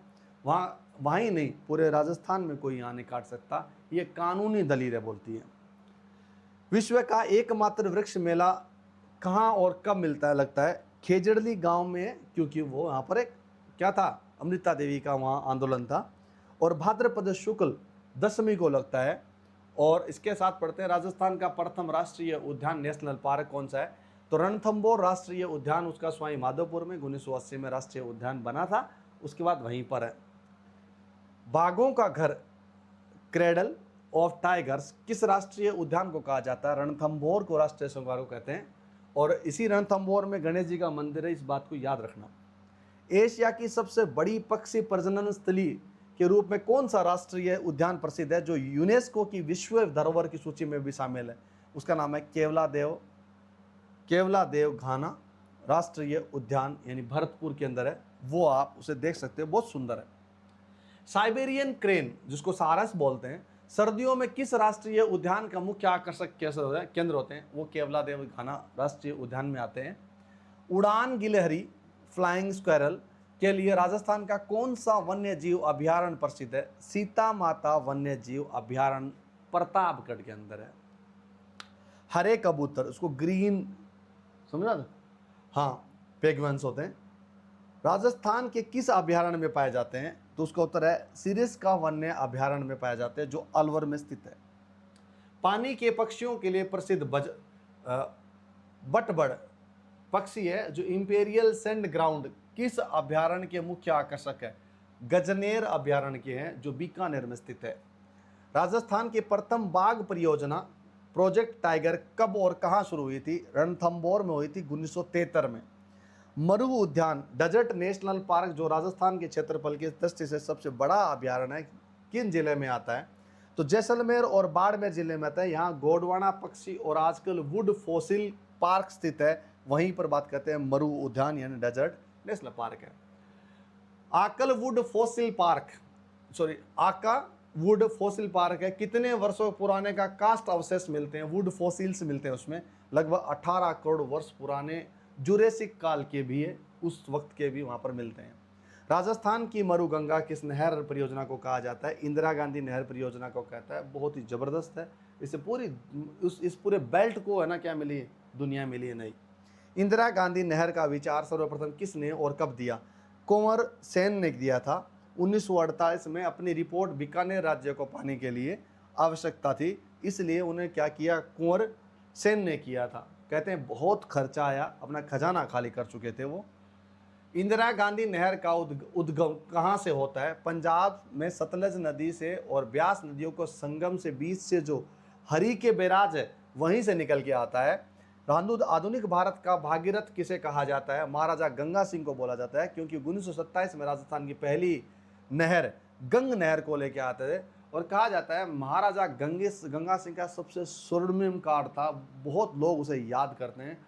वहाँ ही नहीं, पूरे राजस्थान में कोई यहाँ नहीं काट सकता। ये कानूनी दलील है, बोलती है। विश्व का एकमात्र वृक्ष मेला कहाँ और कब मिलता है? लगता है खेजड़ली गांव में, क्योंकि वो वहाँ पर एक क्या था? अमृता देवी का वहाँ आंदोलन था। और भाद्रपद शुक्ल दशमी को लगता है। और इसके साथ पढ़ते हैं, राजस्थान का प्रथम राष्ट्रीय उद्यान नेशनल पार्क कौन सा है? तो रणथंभौर राष्ट्रीय उद्यान, उसका सवाई माधोपुर में 1980 में राष्ट्रीय उद्यान बना था, उसके बाद वहीं पर है। बाघों का घर क्रेडल ऑफ टाइगर्स किस राष्ट्रीय उद्यान को कहा जाता है? रणथंभौर को राष्ट्रीय संग्रहालय को कहते हैं। और इसी रणथंभौर में गणेश जी का मंदिर है, इस बात को याद रखना। एशिया की सबसे बड़ी पक्षी प्रजनन स्थली के रूप में कौन सा राष्ट्रीय उद्यान प्रसिद्ध है, जो यूनेस्को की विश्व धरोहर की सूची में भी शामिल है? उसका नाम है केवलादेव घाना राष्ट्रीय उद्यान, यानी भरतपुर के अंदर है। वो आप उसे देख सकते हो, बहुत सुंदर है। साइबेरियन क्रेन, जिसको सारस बोलते हैं, सर्दियों में किस राष्ट्रीय उद्यान का मुख्य आकर्षक केंद्र होते हैं? वो केवलादेव घाना राष्ट्रीय उद्यान में आते हैं। उड़ान गिलहरी फ्लाइंग स्क्वेरल के लिए राजस्थान का कौन सा वन्य जीव अभ्यारण्य प्रसिद्ध है? सीता माता वन्य जीव अभ्यारण्य प्रतापगढ़ के अंदर है। हरे कबूतर, उसको ग्रीन, समझा ना? हाँ, पेगवेंस होते हैं। राजस्थान के किस अभ्यारण्य में पाए जाते हैं? तो उसका उत्तर है सिरिस्का वन्य अभ्यारण्य में पाए जाते हैं, जो अलवर में स्थित है। पानी के पक्षियों के लिए प्रसिद्ध बटबड़ पक्षी है, जो इंपेरियल सैंड ग्राउंड किस अभ्यारण्य के मुख्य आकर्षक है? गजनेर अभ्यारण्य के हैं, जो बीकानेर में स्थित है। राजस्थान की प्रथम बाघ परियोजना प्रोजेक्ट टाइगर कब और कहां शुरू हुई थी? रणथंभौर में हुई थी 1973 में। मरु उद्यान डेजर्ट नेशनल पार्क जो राजस्थान के क्षेत्रफल की दृष्टि से सबसे बड़ा अभ्यारण्य है, किन जिले में आता है? तो जैसलमेर और बाड़मेर जिले में आता है। यहाँ गोंडवाना पक्षी और आजकल वुड फॉसिल पार्क स्थित है, वहीं पर बात करते हैं मरु उद्यान यानी डेजर्ट नेशनल पार्क है। आका वुड फॉसिल पार्क है, कितने वर्षों पुराने का कास्ट अवशेष मिलते हैं, वुड फॉसिल्स मिलते हैं उसमें? लगभग 18 करोड़ वर्ष पुराने जुरेसिक काल के भी है, उस वक्त के भी वहाँ पर मिलते हैं। राजस्थान की मरुगंगा किस नहर परियोजना को कहा जाता है? इंदिरा गांधी नहर परियोजना को कहता है। बहुत ही ज़बरदस्त है, इससे पूरी इस पूरे बेल्ट को है ना क्या मिली, दुनिया मिली है नहीं। इंदिरा गांधी नहर का विचार सर्वप्रथम किसने और कब दिया? कुंवर सेन ने दिया था 1948 में। अपनी रिपोर्ट बीकानेर राज्य को पाने के लिए आवश्यकता थी, इसलिए उन्हें क्या किया, कुंवर सेन ने किया था। कहते हैं बहुत खर्चा आया, अपना खजाना खाली कर चुके थे वो। इंदिरा गांधी नहर का उद्गम कहाँ से होता है? पंजाब में सतलज नदी से और ब्यास नदियों को संगम से बीच से जो हरी के बैराज है वहीं से निकल के आता है। आधुनिक भारत का भागीरथ किसे कहा जाता है? महाराजा गंगा सिंह को बोला जाता है, क्योंकि 1927 में राजस्थान की पहली नहर गंग नहर को लेके आते थे। और कहा जाता है महाराजा गंगा सिंह का सबसे स्वर्णिम काल था, बहुत लोग उसे याद करते हैं।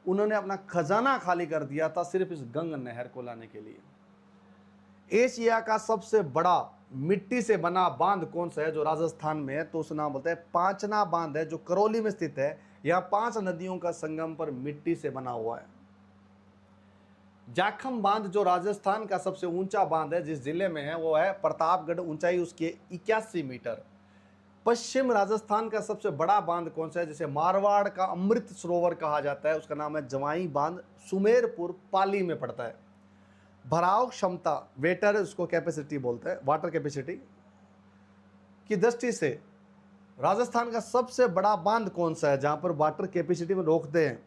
उन्होंने अपना खजाना खाली कर दिया था सिर्फ इस गंग नहर को लाने के लिए। एशिया का सबसे बड़ा मिट्टी से बना बांध कौन सा है जो राजस्थान में है? तो उसका नाम बोलते हैं पांचना बांध है, जो करौली में स्थित है। यहाँ 5 नदियों का संगम पर मिट्टी से बना हुआ है। जाखम बांध जो राजस्थान का सबसे ऊंचा बांध है, जिस जिले में है वो है प्रतापगढ़, ऊंचाई उसकी 81 मीटर। पश्चिम राजस्थान का सबसे बड़ा बांध कौन सा है जिसे मारवाड़ का अमृत सरोवर कहा जाता है? उसका नाम है जवाई बांध, सुमेरपुर पाली में पड़ता है। भराव क्षमता वेटर, उसको कैपेसिटी बोलते हैं, वाटर कैपेसिटी की दृष्टि से राजस्थान का सबसे बड़ा बांध कौन सा है जहां पर वाटर कैपेसिटी में रोकते हैं?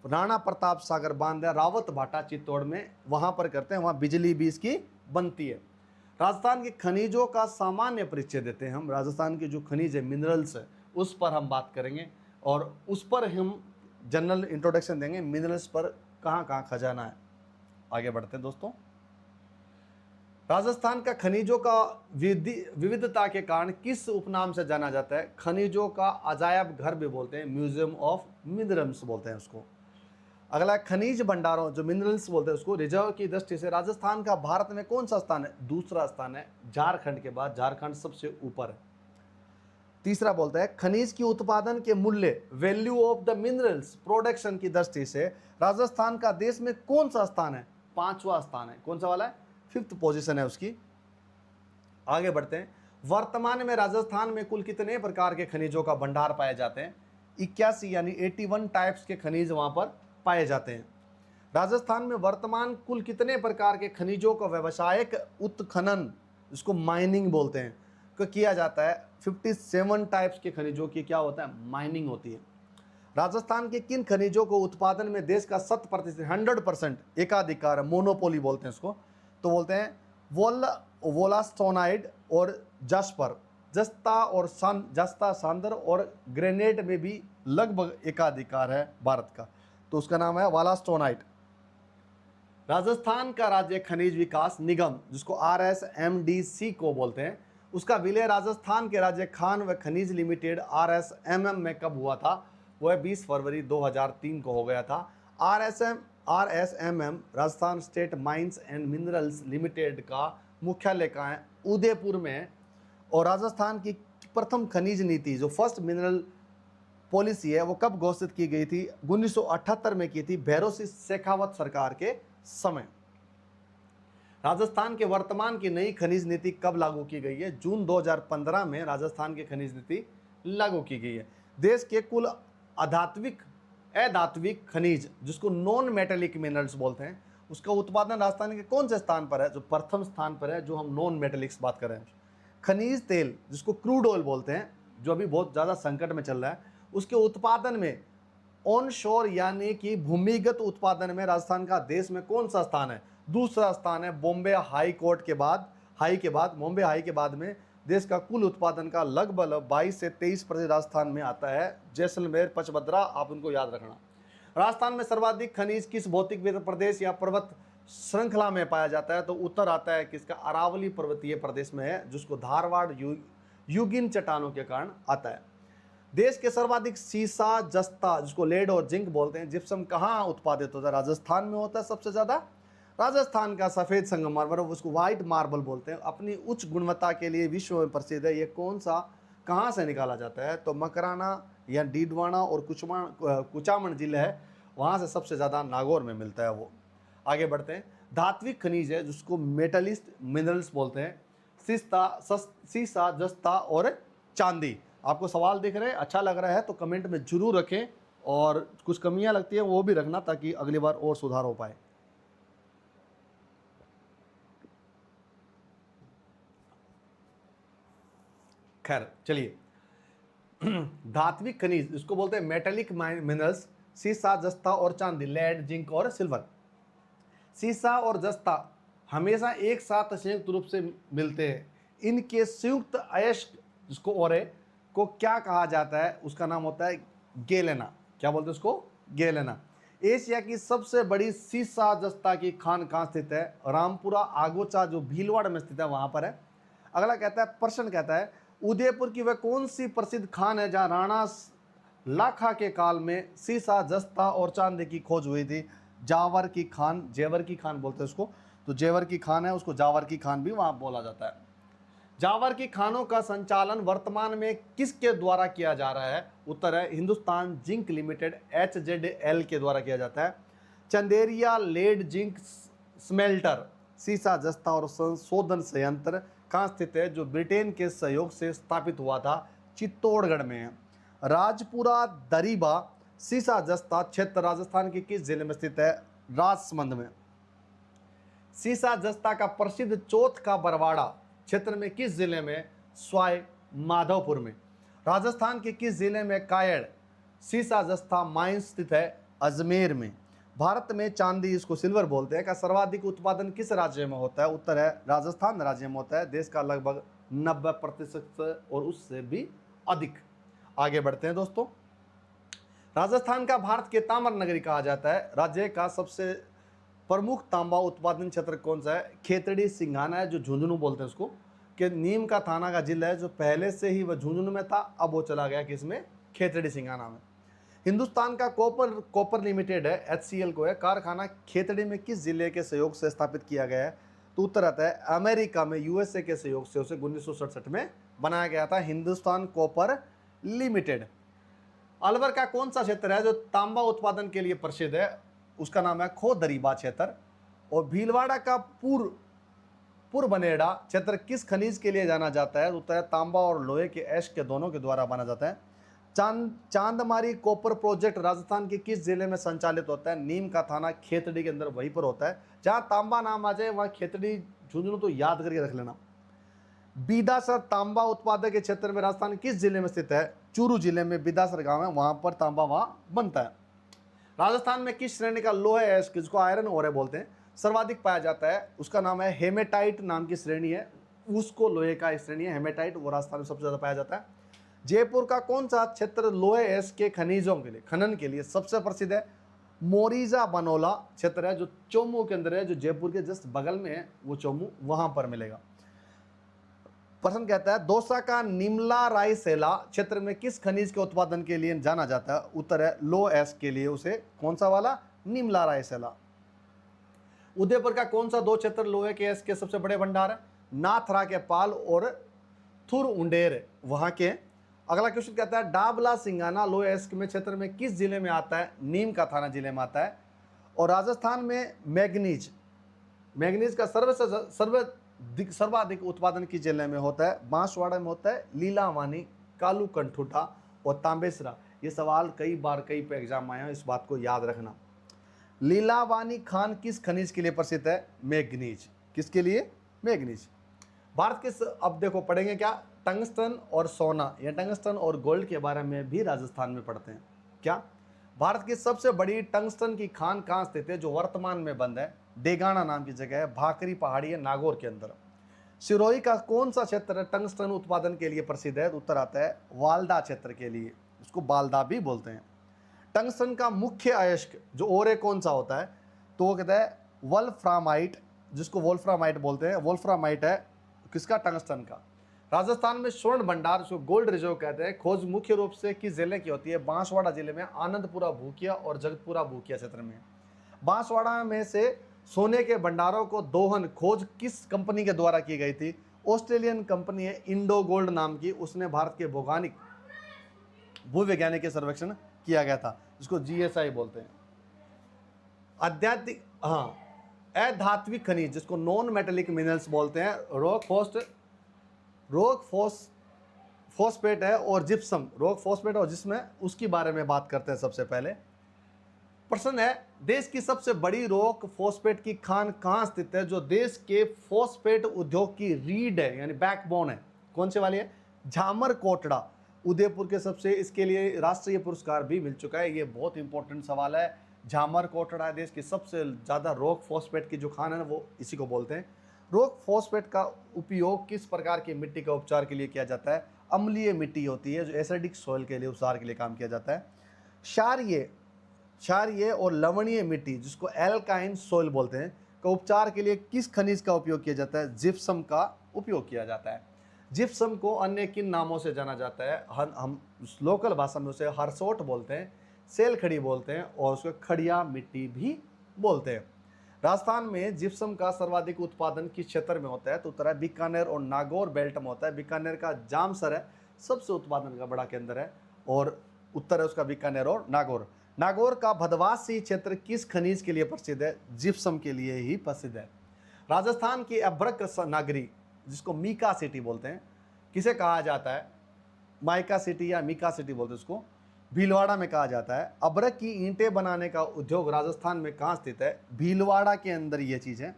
राणा प्रताप सागर बांध है, रावत भाटा चित्तौड़ में, वहां पर करते हैं, वहां बिजली भी इसकी बनती है। राजस्थान के खनिजों का सामान्य परिचय देते हैं हम। राजस्थान के जो खनिज है, मिनरल्स है, उस पर हम बात करेंगे और उस पर हम जनरल इंट्रोडक्शन देंगे, मिनरल्स पर कहाँ कहाँ खजाना है। आगे बढ़ते हैं दोस्तों। राजस्थान का खनिजों का विविधता के कारण किस उपनाम से जाना जाता है? खनिजों का अजायब घर भी बोलते हैं, म्यूजियम ऑफ मिनरल्स बोलते हैं उसको। अगला खनिज भंडारों जो मिनरल्स बोलते हैं उसको। रिजर्व की दृष्टि से राजस्थान का भारत में कौन सा स्थान है? दूसरा स्थान है, झारखंड के बाद झारखंड सबसे ऊपर है। तीसरा बोलता है खनिज की उत्पादन के मूल्य, value of the minerals production की दृष्टि से राजस्थान का देश में कौन सा स्थान है? 5वां स्थान है। कौन सा वाला है? 5th पोजीशन है उसकी। आगे बढ़ते हैं। वर्तमान में राजस्थान में कुल कितने प्रकार के खनिजों का भंडार पाए जाते हैं? 81 यानी 81 टाइप्स के खनिज वहां पर पाए जाते हैं। राजस्थान में वर्तमान कुल कितने प्रकार के खनिजों का व्यावसायिक उत्खनन, इसको माइनिंग बोलते हैं, को किया जाता है? 57 टाइप्स के खनिजों की क्या होता है? माइनिंग होती है। राजस्थान के किन खनिजों को उत्पादन में देश का 100% एकाधिकार, मोनोपोली बोलते हैं इसको? तो बोलते हैं वोलास्टोनाइड और जस्पर, जस्ता सांदर और ग्रेनेड में भी लगभग एकाधिकार है भारत का, तो उसका नाम है वालास्टोनाइट। राजस्थान का राज्य खनिज विकास निगम, जिसको RSMDC को बोलते हैं, उसका विलय राजस्थान के राज्य खान व खनिज लिमिटेड RSMM में कब हुआ था? वो है 20 फरवरी 2003 को हो गया था। RSMM Rajasthan state mines and minerals limited का मुख्यालय कहाँ है? उदयपुर में है। और राजस्थान की प्रथम खनिज नीति जो फर्स्ट मिनरल पॉलिसी है वो कब घोषित की गई थी? 1978 में की थी, भैरों सिंह शेखावत सरकार के समय। राजस्थान के वर्तमान की नई खनिज नीति कब लागू की गई है? जून 2015 में राजस्थान की खनिज नीति लागू की गई है। देश के कुल अधात्विक खनिज, जिसको नॉन मेटेलिक मिनरल्स बोलते हैं, उसका उत्पादन राजस्थान के कौन से स्थान पर है? जो प्रथम स्थान पर है, जो हम नॉन मेटेलिक्स बात कर रहे हैं। खनिज तेल, जिसको क्रूड ऑयल बोलते हैं, जो अभी बहुत ज़्यादा संकट में चल रहा है, उसके उत्पादन में ऑन शोर यानी कि भूमिगत उत्पादन में राजस्थान का देश में कौन सा स्थान है? दूसरा स्थान है। बॉम्बे हाई के बाद बॉम्बे हाई के बाद में देश का कुल उत्पादन का लगभग 22 से 23% राजस्थान में आता है। जैसलमेर, पचभद्रा, आप उनको याद रखना। राजस्थान में सर्वाधिक खनिज किस भौतिक प्रदेश या पर्वत श्रृंखला में पाया जाता है? तो उत्तर आता है किसका? अरावली पर्वतीय प्रदेश में है, जिसको धारवाड़ युगिन चट्टानों के कारण आता है। देश के सर्वाधिक सीसा, जस्ता, जिसको लेड और जिंक बोलते हैं, जिप्सम कहाँ उत्पादित होता है? राजस्थान में होता है सबसे ज्यादा। राजस्थान का सफेद संगमरमर, उसको व्हाइट मार्बल बोलते हैं, अपनी उच्च गुणवत्ता के लिए विश्व में प्रसिद्ध है। ये कौन सा, कहाँ से निकाला जाता है? तो मकराना या डीडवाना और कुचामन जिले है, वहाँ से सबसे ज़्यादा नागौर में मिलता है वो। आगे बढ़ते हैं। धात्विक खनिज है जिसको मेटलिस्ट मिनरल्स बोलते हैं, सीसा, जस्ता और चांदी। आपको सवाल दिख रहे हैं, अच्छा लग रहा है तो कमेंट में जरूर रखें, और कुछ कमियां लगती है वो भी रखना, ताकि अगली बार और सुधार हो पाए। खैर चलिए, धात्विक खनिज इसको बोलते हैं मेटेलिक मिनरल्स, सीसा, जस्ता और चांदी, लेड, जिंक और सिल्वर। सीसा और जस्ता हमेशा एक साथ संयुक्त रूप से मिलते हैं। इनके संयुक्त अयस्क, जिसको ओरे को क्या कहा जाता है? उसका नाम होता है गेलेना। क्या बोलते हैं उसको? गेलेना। एशिया की सबसे बड़ी सीसा जस्ता की खान कहाँ स्थित है? रामपुरा आगोचा, जो भीलवाड़ा में स्थित है, वहां पर है। अगला कहता है, प्रश्न कहता है, उदयपुर की वह कौन सी प्रसिद्ध खान है जहां राणा लाखा के काल में सीसा, जस्ता और चांदी की खोज हुई थी? जावर की खान, जेवर की खान बोलते हैं उसको, तो जेवर की खान है, उसको जावर की खान भी वहां बोला जाता है। जावर की खानों का संचालन वर्तमान में किसके द्वारा किया जा रहा है? उत्तर है हिंदुस्तान जिंक लिमिटेड, HZL के द्वारा किया जाता है। चंदेरिया लेड जिंक स्मेल्टर, सीसा, जस्ता और संशोधन संयंत्र कहाँ स्थित है? जो ब्रिटेन के सहयोग से स्थापित हुआ था, चित्तौड़गढ़ में है। राजपुरा दरीबा सीसा जस्ता क्षेत्र राजस्थान के किस जिले में स्थित है? राजसमंद में। सीसा जस्ता का प्रसिद्ध चौथ का बरवाड़ा क्षेत्र में किस जिले में? स्वाई माधवपुर में। राजस्थान के किस जिले में कायड़ सीसा जस्ता माइंस स्थित है? अजमेर में। भारत में चांदी, इसको सिल्वर बोलते हैं, का सर्वाधिक उत्पादन किस राज्य में होता है? उत्तर है राजस्थान राज्य में होता है। देश का लगभग 90% और उससे भी अधिक। आगे बढ़ते हैं दोस्तों। राजस्थान का भारत के ताम्र नगरी कहा जाता है। राज्य का सबसे प्रमुख तांबा उत्पादन क्षेत्र कौन सा है? खेतड़ी सिंघाना है, जो झुंझुनू बोलते हैं उसको, कि नीम का थाना का जिला है, जो पहले से ही वह झुंझुनू में था, अब वो चला गया किसमें? खेतड़ी सिंघाना में। हिंदुस्तान का कॉपर लिमिटेड है, HCL को है, कारखाना खेतड़ी में किस जिले के सहयोग से स्थापित किया गया है? तो उत्तर आता है अमेरिका में, USA के सहयोग से उसे 1967 में बनाया गया था, हिंदुस्तान कॉपर लिमिटेड। अलवर का कौन सा क्षेत्र है जो तांबा उत्पादन के लिए प्रसिद्ध है? उसका नाम है खोदरीबा क्षेत्र। और भीलवाड़ा का पुरबनेड़ा क्षेत्र किस खनिज के लिए जाना जाता है? उत्तर है तांबा और लोहे के एश के दोनों के द्वारा बना जाता है। चांदमारी कॉपर प्रोजेक्ट राजस्थान के किस जिले में संचालित होता है? नीम का थाना खेतड़ी के अंदर वहीं पर होता है। जहां तांबा नाम आ जाए वहां खेतड़ी झुंझुनू तो याद करके रख लेना। बिदासर तांबा उत्पादक के क्षेत्र में राजस्थान किस जिले में स्थित है? चूरू जिले में बिदासर गांव है, वहां पर तांबा वहां बनता है। राजस्थान में किस श्रेणी का लोहा है, जिसको आयरन ओरे बोलते हैं, सर्वाधिक पाया जाता है? उसका नाम है हेमेटाइट नाम की श्रेणी है, उसको लोहे का श्रेणी है हेमेटाइट, वो राजस्थान में सबसे ज्यादा पाया जाता है। जयपुर का कौन सा क्षेत्र लोहे एस के खनिजों के लिए, खनन के लिए सबसे प्रसिद्ध है? मोरीजा बनोला क्षेत्र है, जो चोमू के अंदर है, जो जयपुर के जस्ट बगल में है, वो चोमू वहां पर मिलेगा। प्रश्न कहता है दौसा का निमला रायसेला क्षेत्र में किस खनिज के उत्पादन के लिए जाना जाता है? उत्तर है लो एस के लिए, उसे कौन सा वाला? निमला रायसेला। उदयपुर का कौन सा दो क्षेत्र लोहे के एस के सबसे बड़े भंडार है? नाथरा के पाल और थुर उंडेर वहां के। अगला क्वेश्चन कहता है डाबला सिंगाना लोहे एस में क्षेत्र में किस जिले में आता है? नीम का थाना जिले में आता है। और राजस्थान में मैग्नीज का सर्वाधिक उत्पादन किस जिले में होता है? बांसवाड़ा में होता है, लीलावानी, कालू कंठूटा और तांबेसरा। ये सवाल कई पे एग्जाम आए हैं, इस बात को याद रखना। लीलावानी खान किस खनिज के लिए प्रसिद्ध है? मैग्नीज। किसके लिए? मैग्नीज। भारत के अब देखो पढ़ेंगे क्या? टंगस्टन और सोना या टंगस्टन और गोल्ड के बारे में भी राजस्थान में पढ़ते हैं क्या? भारत की सबसे बड़ी टंगस्टन की खान कहाँ स्थित है, जो वर्तमान में बंद है? डेगाना नाम की जगह है, भाकरी पहाड़ी है, नागौर के अंदर। सिरोही का कौन सा क्षेत्र टंगस्टन उत्पादन के लिए प्रसिद्ध है? तो उत्तर आता है वाल्दा क्षेत्र के लिए, इसको बाल्दा भी बोलते हैं। टंगस्टन का मुख्य अयस्क जो ओरे कौन सा होता है? तो वो कहता है वोल्फ्रामाइट, जिसको वोल्फ्रामाइट बोलते हैं। वोल्फ्रामाइट है किसका? टंगस्टन का। राजस्थान में स्वर्ण भंडार, जो गोल्ड रिजर्व कहते हैं, खोज मुख्य रूप से किस जिले की होती है? बांसवाड़ा जिले में, आनंदपुरा भूकिया और जगतपुरा भूकिया क्षेत्र में। बांसवाड़ा में से सोने के भंडारों को दोहन खोज किस कंपनी के द्वारा की गई थी? ऑस्ट्रेलियन कंपनी है इंडो गोल्ड नाम की, उसने भारत के भौगोलिक भूवैज्ञानिक सर्वेक्षण किया गया था, जिसको जीएसआई बोलते हैं। आध्यात्मिक, हाँ, अधात्विक खनिज जिसको नॉन मेटेलिक मिनरल्स बोलते हैं, रॉक फॉस्फेट है और जिप्सम, रॉक फॉस्फेट और जिसमें उसके बारे में बात करते हैं। सबसे पहले प्रश्न है, देश की सबसे बड़ी रॉक फॉस्फेट की खान कहाँ स्थित है? जो देश के फॉस्फेट उद्योग की रीढ़ है, यानी बैकबोन है, कौन से वाली है? झामर कोटड़ा, उदयपुर के सबसे, इसके लिए राष्ट्रीय पुरस्कार भी मिल चुका है। ये बहुत इंपॉर्टेंट सवाल है। झामर कोटड़ा देश की सबसे ज़्यादा रॉक फॉस्फेट की जो खान है ना, वो इसी को बोलते हैं। रॉक फॉस्फेट का उपयोग किस प्रकार की मिट्टी का उपचार के लिए किया जाता है? अम्लीय मिट्टी होती है जो एसिडिक सॉइल के लिए उपचार के लिए काम किया जाता है। क्षारीय और लवणीय मिट्टी जिसको एल्काइन सॉइल बोलते हैं का उपचार के लिए किस खनिज का उपयोग किया जाता है? जिप्सम का उपयोग किया जाता है। जिप्सम को अन्य किन नामों से जाना जाता है? हम लोकल भाषा में उसे हरसोट बोलते हैं, सेल खड़ी बोलते हैं और उसको खड़िया मिट्टी भी बोलते हैं। राजस्थान में जिप्सम का सर्वाधिक उत्पादन किस क्षेत्र में होता है? तो उत्तर है बीकानेर और नागौर बेल्ट में होता है। बीकानेर का जामसर है सबसे उत्पादन का बड़ा केंद्र है, और उत्तर है उसका बीकानेर और नागौर। नागौर का भदवासी क्षेत्र किस खनिज के लिए प्रसिद्ध है? जिप्सम के लिए ही प्रसिद्ध है। राजस्थान की अभ्रक नगरी जिसको मीका सिटी बोलते हैं, किसे कहा जाता है? माइका सिटी या मीका सिटी बोलते हैं उसको, भीलवाड़ा में कहा जाता है। अभ्रक की ईंटें बनाने का उद्योग राजस्थान में कहाँ स्थित है? भीलवाड़ा के अंदर ये चीज है।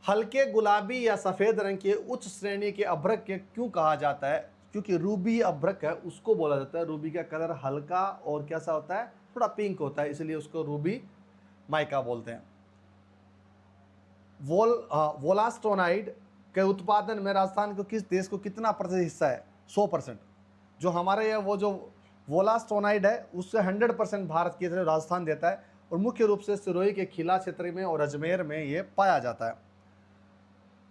हल्के गुलाबी या सफेद रंग के उच्च श्रेणी के अभ्रक के क्यों कहा जाता है? क्योंकि रूबी अभ्रक है उसको बोला जाता है। रूबी का कलर हल्का और कैसा होता है? थोड़ा पिंक होता है, इसलिए उसको रूबी माइका बोलते हैं। वोलास्टोनाइड के उत्पादन में राजस्थान को किस देश को कितना प्रतिशत हिस्सा है? 100%। जो हमारे यहाँ वो जो वोलास्टोनाइड है उससे 100% भारत की तरफ राजस्थान देता है, और मुख्य रूप से सिरोही के खिला क्षेत्र में और अजमेर में ये पाया जाता है।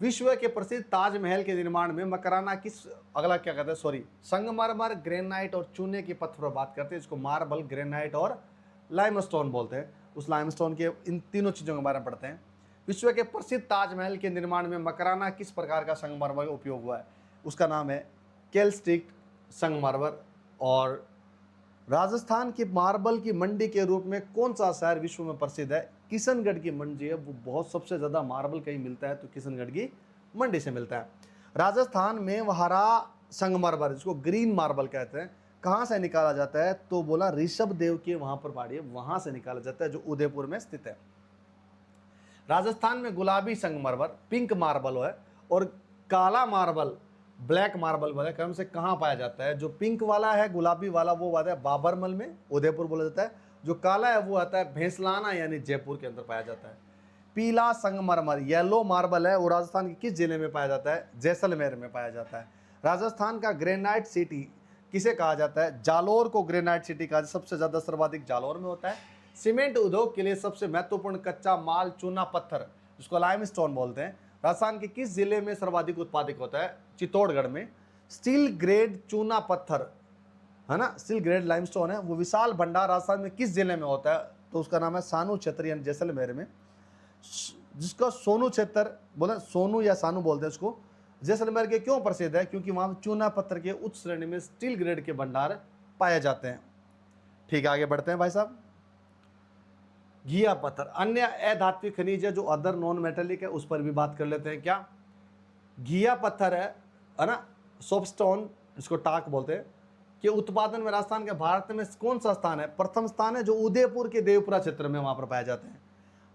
विश्व के प्रसिद्ध ताजमहल के निर्माण में मकराना किस, अगला क्या कहते हैं, संगमरमर, ग्रेनाइट और चूने के पत्थर पर बात करते हैं, इसको मार्बल, ग्रेनाइट और लाइमस्टोन बोलते हैं। उस लाइमस्टोन के इन तीनों चीज़ों के बारे में पढ़ते हैं। विश्व के प्रसिद्ध ताजमहल के निर्माण में मकराना किस प्रकार का संगमरमर का उपयोग हुआ है? उसका नाम है कैल्स्टिक संगमरमर। और राजस्थान की मार्बल की मंडी के रूप में कौन सा शहर विश्व में प्रसिद्ध है? किशनगढ़ की मंडी है, वो बहुत सबसे ज़्यादा मार्बल कहीं मिलता है तो किशनगढ़ की मंडी से मिलता है। राजस्थान में हरा संगमरमर जिसको ग्रीन मार्बल कहते हैं कहाँ से निकाला जाता है? तो बोला ऋषभ देव के वहाँ पर पहाड़ी है, वहाँ से निकाला जाता है जो उदयपुर में स्थित है। राजस्थान में गुलाबी संगमरमर, पिंक मार्बल है, और काला मार्बल, ब्लैक मार्बल वाला क्रम से कहाँ पाया जाता है? जो पिंक वाला है, गुलाबी वाला, वो आता है बाबरमल में, उदयपुर बोला जाता है। जो काला है वो आता है भैंसलाना यानी जयपुर के अंदर पाया जाता है। पीला संगमरमर, येलो मार्बल है, वो राजस्थान के किस जिले में पाया जाता है? जैसलमेर में पाया जाता है। राजस्थान का ग्रेनाइट सिटी किसे कहा जाता है? जालोर को ग्रेनाइट सिटी कहा, सबसे ज़्यादा सर्वाधिक जालोर में होता है। सीमेंट उद्योग के लिए सबसे महत्वपूर्ण कच्चा माल चूना पत्थर जिसको लाइमस्टोन बोलते हैं, राजस्थान के किस जिले में सर्वाधिक उत्पादित होता है? चित्तौड़गढ़ में। स्टील ग्रेड चूना पत्थर है ना, स्टील ग्रेड लाइमस्टोन है, वो विशाल भंडार राजस्थान में किस जिले में होता है? तो उसका नाम है सानू क्षेत्र यानी जैसलमेर में। जिसका सोनू क्षेत्र बोले, सोनू या सानू बोलते हैं उसको, जैसलमेर के क्यों प्रसिद्ध है? क्योंकि वहाँ चूना पत्थर के उच्च श्रेणी में स्टील ग्रेड के भंडार पाए जाते हैं। ठीक है, आगे बढ़ते हैं भाई साहब। घिया पत्थर अन्य अधात्विक खनिज है जो अदर नॉन मेटेलिक है, उस पर भी बात कर लेते हैं। क्या घिया पत्थर है ना, सोपस्टोन इसको टाक बोलते हैं, कि उत्पादन में राजस्थान के भारत में कौन सा स्थान है? प्रथम स्थान है, जो उदयपुर के देवपुरा क्षेत्र में वहां पर पाए जाते हैं।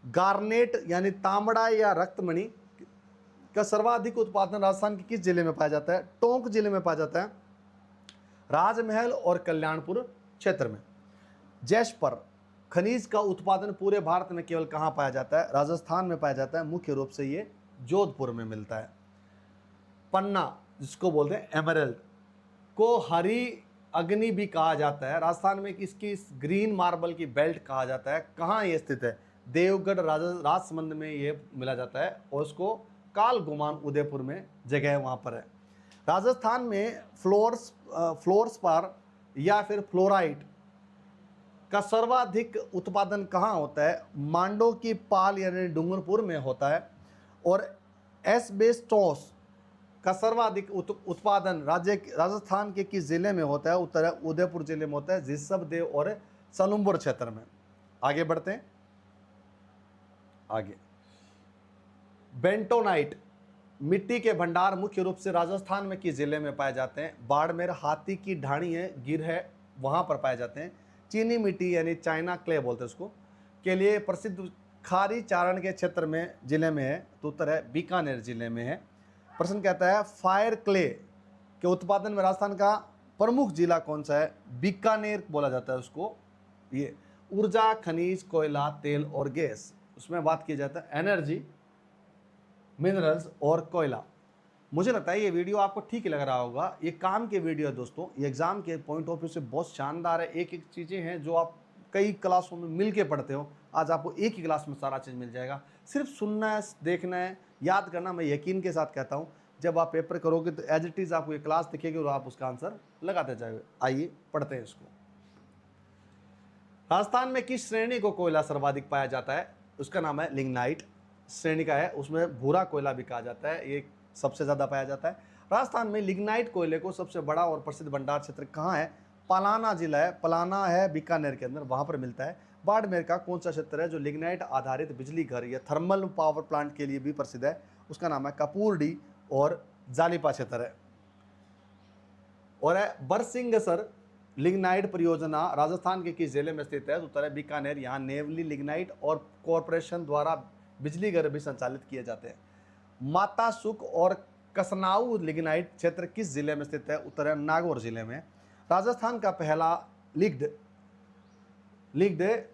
गार्नेट यानी तांबड़ा या रक्तमणि का सर्वाधिक उत्पादन राजस्थान के किस जिले में पाया जाता है? टोंक जिले में पाया जाता है, राजमहल और कल्याणपुर क्षेत्र में। जैस्पर खनिज का उत्पादन पूरे भारत में केवल कहाँ पाया जाता है? राजस्थान में पाया जाता है, मुख्य रूप से ये जोधपुर में मिलता है। पन्ना जिसको बोलते हैं एमरल्ड को हरी अग्नि भी कहा जाता है। राजस्थान में इसकी ग्रीन मार्बल की बेल्ट कहा जाता है। कहाँ ये स्थित है? देवगढ़ राजसमंद में ये मिला जाता है और उसको काल गुमान उदयपुर में जगह वहाँ पर है। राजस्थान में फ्लोर्स पर या फिर फ्लोराइट का सर्वाधिक उत्पादन कहाँ होता है? मांडो की पाल यानी डूंगरपुर में होता है। और एस्बेस्टोस का सर्वाधिक उत्पादन राजस्थान के किस जिले में होता है? उत्तर उदयपुर जिले में होता है, ऋषभदेव और सलुम्बुर क्षेत्र में। आगे बढ़ते हैं। आगे बेंटोनाइट मिट्टी के भंडार मुख्य रूप से राजस्थान में किस जिले में पाए जाते हैं? बाड़मेर, हाथी की ढाणी है, गिर है, वहां पर पाए जाते हैं। चीनी मिट्टी यानी चाइना क्ले बोलते हैं उसको, के लिए प्रसिद्ध खारी चारण के क्षेत्र में जिले में है, तो उत्तर है बीकानेर जिले में है। प्रश्न कहता है फायर क्ले के उत्पादन में राजस्थान का प्रमुख जिला कौन सा है? बीकानेर बोला जाता है उसको। ये ऊर्जा, खनिज, कोयला, तेल और गैस, उसमें बात की जाता है एनर्जी, मिनरल्स और कोयला। मुझे लगता है ये वीडियो आपको ठीक लग रहा होगा। ये काम के वीडियो है दोस्तों, ये एग्जाम के पॉइंट ऑफ व्यू से बहुत शानदार है। एक एक चीज़ें हैं जो आप कई क्लासों में मिल के पढ़ते हो, आज आपको एक ही क्लास में सारा चीज़ मिल जाएगा। सिर्फ सुनना है, देखना है, याद करना। मैं यकीन के साथ कहता हूँ जब आप पेपर करोगे तो एज इट इज़ आपको ये क्लास दिखेगी और आप उसका आंसर लगाते जाओगे। आइए पढ़ते हैं इसको। राजस्थान में किस श्रेणी को कोयला सर्वाधिक पाया जाता है? उसका नाम है लिग्नाइट श्रेणी का है, उसमें भूरा कोयला भी कहा जाता है, ये सबसे ज़्यादा पाया जाता है। राजस्थान में लिग्नाइट कोयले को सबसे बड़ा और प्रसिद्ध भंडार क्षेत्र कहाँ है? पलाना जिला है, पलाना है बीकानेर के अंदर, वहाँ पर मिलता है। बाड़मेर का कौन सा क्षेत्र है जो लिग्नाइट आधारित बिजली घर या थर्मल पावर प्लांट के लिए भी प्रसिद्ध है? उसका नाम है कपूरडी और जालिपा क्षेत्र है। और है बरसिंगसर लिग्नाइट परियोजना राजस्थान के किस जिले में स्थित है? उत्तर है बीकानेर। यहाँ नेवली लिग्नाइट और कॉरपोरेशन द्वारा बिजली घर भी संचालित किए जाते हैं। माता सुख और कसनाऊ लिग्नाइट क्षेत्र किस जिले में स्थित है? उत्तर है नागौर जिले में। राजस्थान का पहला लिग्ड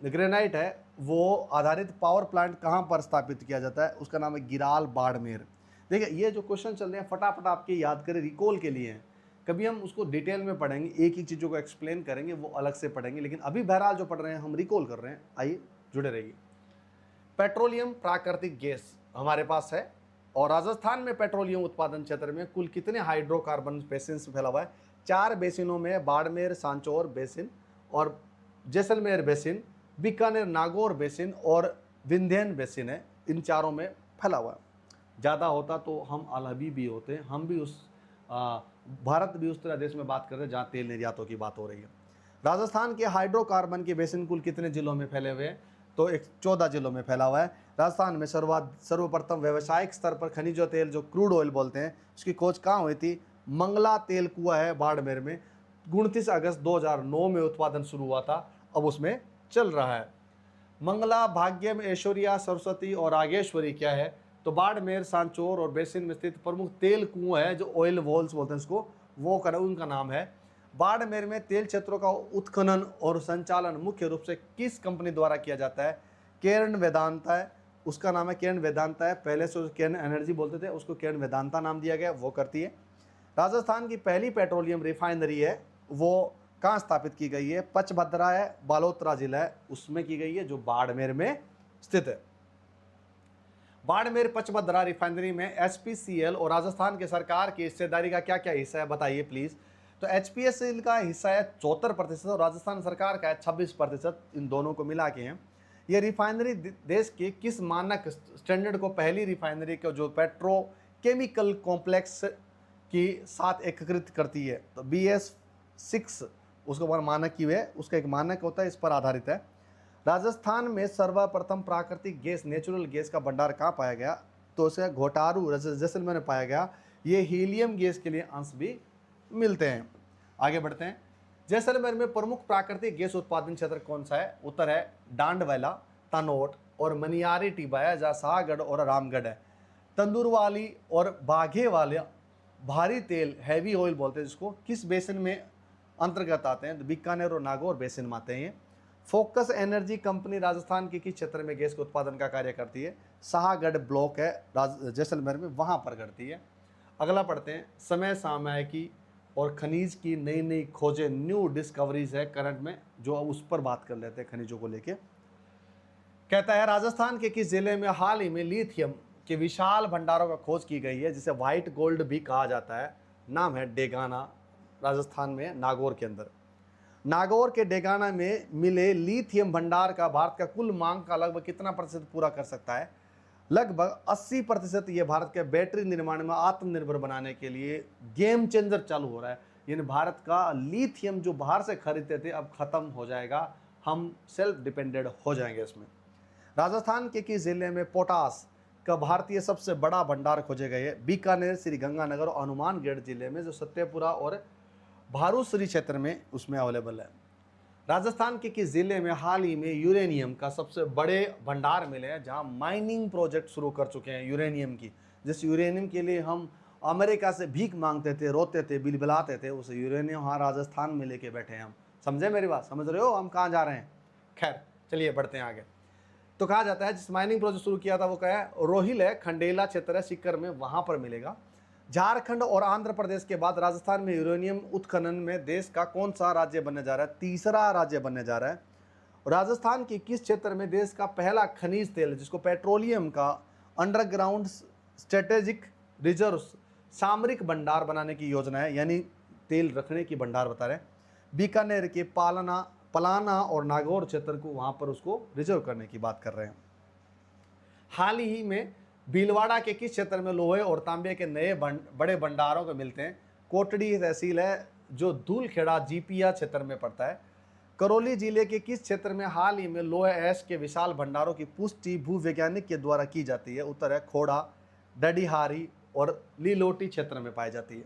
ग्रेनाइट है वो आधारित पावर प्लांट कहाँ पर स्थापित किया जाता है? उसका नाम है गिराल बाड़मेर। देखिए ये जो क्वेश्चन चल रहे हैं फटाफट आपके याद करें, रिकॉल के लिए हैं। कभी हम उसको डिटेल में पढ़ेंगे, एक एक चीज़ों को एक्सप्लेन करेंगे, वो अलग से पढ़ेंगे, लेकिन अभी बहरहाल जो पढ़ रहे हैं हम रिकॉल कर रहे हैं। आइए जुड़े रहिए। पेट्रोलियम प्राकृतिक गैस हमारे पास है और राजस्थान में पेट्रोलियम उत्पादन क्षेत्र में कुल कितने हाइड्रोकार्बन बेसिन फैला हुआ है? 4 बेसिनों में बाड़मेर सांचौर बेसिन और जैसलमेर बेसिन, बीकानेर नागौर बेसिन और विंध्यन बेसिन है, इन चारों में फैला हुआ है। ज़्यादा होता तो हम अलहबी भी होते हैं, हम भी उस भारत भी उस तरह देश में बात कर रहे हैं जहाँ तेल निर्यातों की बात हो रही है। राजस्थान के हाइड्रोकार्बन के बेसिन कुल कितने जिलों में फैले हुए हैं? तो 14 जिलों में फैला हुआ है। राजस्थान में सर्वप्रथम व्यावसायिक स्तर पर खनिज तेल जो क्रूड ऑयल बोलते हैं उसकी खोज कहाँ हुई थी? मंगला तेल कुआं है बाड़मेर में। 29 अगस्त 2009 में उत्पादन शुरू हुआ था, अब उसमें चल रहा है। मंगला, भाग्यम, ऐश्वर्या, सरस्वती और आगेश्वरी क्या है? तो बाड़मेर, सांचौर और बेसिन में स्थित प्रमुख तेल कुआं है जो ऑयल वॉल्स बोलते हैं उसको, वो उनका नाम है। बाड़मेर में तेल क्षेत्रों का उत्खनन और संचालन मुख्य रूप से किस कंपनी द्वारा किया जाता है? केरन वेदांता है, उसका नाम है केरन वेदांता है। पहले से केरन एनर्जी बोलते थे, उसको केरन वेदांता नाम दिया गया, वो करती है। राजस्थान की पहली पेट्रोलियम रिफाइनरी है वो कहाँ स्थापित की गई है? पचभद्रा है, बालोतरा जिला है, उसमें की गई है जो बाड़मेर में स्थित है। बाड़मेर पचभद्रा रिफाइनरी में एचपीसीएल और राजस्थान के सरकार की हिस्सेदारी का क्या क्या हिस्सा है बताइए प्लीज। तो एचपीसीएल का हिस्सा है 74% और राजस्थान सरकार का है 26%, इन दोनों को मिला के हैं। ये रिफाइनरी देश के किस मानक स्टैंडर्ड को पहली रिफाइनरी को जो पेट्रोकेमिकल कॉम्प्लेक्स की साथ एकीकृत करती है? तो BS6 उसको मानक की हुई है, उसका एक मानक होता है, इस पर आधारित है। राजस्थान में सर्वप्रथम प्राकृतिक गैस नेचुरल गैस का भंडार कहाँ पाया गया? तो उसे घोटारू जैसलमेर में पाया गया। ये हीलियम गैस के लिए अंश भी मिलते हैं। आगे बढ़ते हैं। जैसलमेर में प्रमुख प्राकृतिक गैस उत्पादन क्षेत्र कौन सा है? उत्तर है डांडवाला, तनोट और मनियारी टिब्बा है, जहाँ शाहगढ़ और रामगढ़ है। तंदूरवाली और बाघे वाले भारी तेल हैवी ऑयल बोलते हैं जिसको, किस बेसिन में अंतर्गत आते हैं? तो बीकानेर और नागौर बेसिन में आते हैं। फोकस एनर्जी कंपनी राजस्थान के किस क्षेत्र में गैस के उत्पादन का कार्य करती है? शाहगढ़ ब्लॉक है जैसलमेर में, वहाँ पर करती है। अगला पढ़ते हैं, समय सामयिकी और खनिज की नई नई खोजें, न्यू डिस्कवरीज है करंट में, जो उस पर बात कर लेते हैं खनिजों को लेके। कहता है राजस्थान के किस जिले में हाल ही में लिथियम के विशाल भंडारों का खोज की गई है, जिसे व्हाइट गोल्ड भी कहा जाता है? नाम है डेगाना, राजस्थान में नागौर के अंदर। नागौर के डेगाना में मिले लिथियम भंडार का भारत का कुल मांग का लगभग कितना प्रतिशत पूरा कर सकता है? लगभग 80%। ये भारत के बैटरी निर्माण में आत्मनिर्भर बनाने के लिए गेम चेंजर चालू हो रहा है। यानी भारत का लिथियम जो बाहर से खरीदते थे अब खत्म हो जाएगा, हम सेल्फ डिपेंडेंट हो जाएंगे इसमें। राजस्थान के किस जिले में पोटास का भारतीय सबसे बड़ा भंडार खोजे गए? बीकानेर, श्री गंगानगर और हनुमानगढ़ जिले में, जो सत्यपुरा और भारूसरी क्षेत्र में उसमें अवेलेबल है। राजस्थान के किस जिले में हाल ही में यूरेनियम का सबसे बड़े भंडार मिले हैं, जहां माइनिंग प्रोजेक्ट शुरू कर चुके हैं यूरेनियम की? जिस यूरेनियम के लिए हम अमेरिका से भीख मांगते थे, रोते थे, बिलबिलाते थे, उस यूरेनियम वहाँ राजस्थान में लेके बैठे हैं हम। समझे मेरी बात? समझ रहे हो हम कहाँ जा रहे हैं? खैर चलिए बढ़ते हैं आगे। तो कहा जाता है जिस माइनिंग प्रोजेक्ट शुरू किया था वो क्या है? रोहिल है, खंडेला क्षेत्र है, सीकर में, वहाँ पर मिलेगा। झारखंड और आंध्र प्रदेश के बाद राजस्थान में यूरेनियम उत्खनन में देश का कौन सा राज्य बनने जा रहा है? तीसरा राज्य बनने जा रहा है। राजस्थान के किस क्षेत्र में देश का पहला खनिज तेल, जिसको पेट्रोलियम का अंडरग्राउंड स्ट्रेटेजिक रिजर्व सामरिक भंडार बनाने की योजना है? यानी तेल रखने की भंडार बता रहे हैं। बीकानेर के पलाना और नागौर क्षेत्र को वहाँ पर उसको रिजर्व करने की बात कर रहे हैं। हाल ही में भीलवाड़ा के किस क्षेत्र में लोहे और तांबे के नए बड़े भंडारों को मिलते हैं? कोटड़ी तहसील है, जो धूलखेड़ा जीपिया क्षेत्र में पड़ता है। करौली जिले के किस क्षेत्र में हाल ही में लोहे ऐश के विशाल भंडारों की पुष्टि भूवैज्ञानिक के द्वारा की जाती है? उत्तर है खोड़ा, डडीहारी और लीलोटी क्षेत्र में पाई जाती है।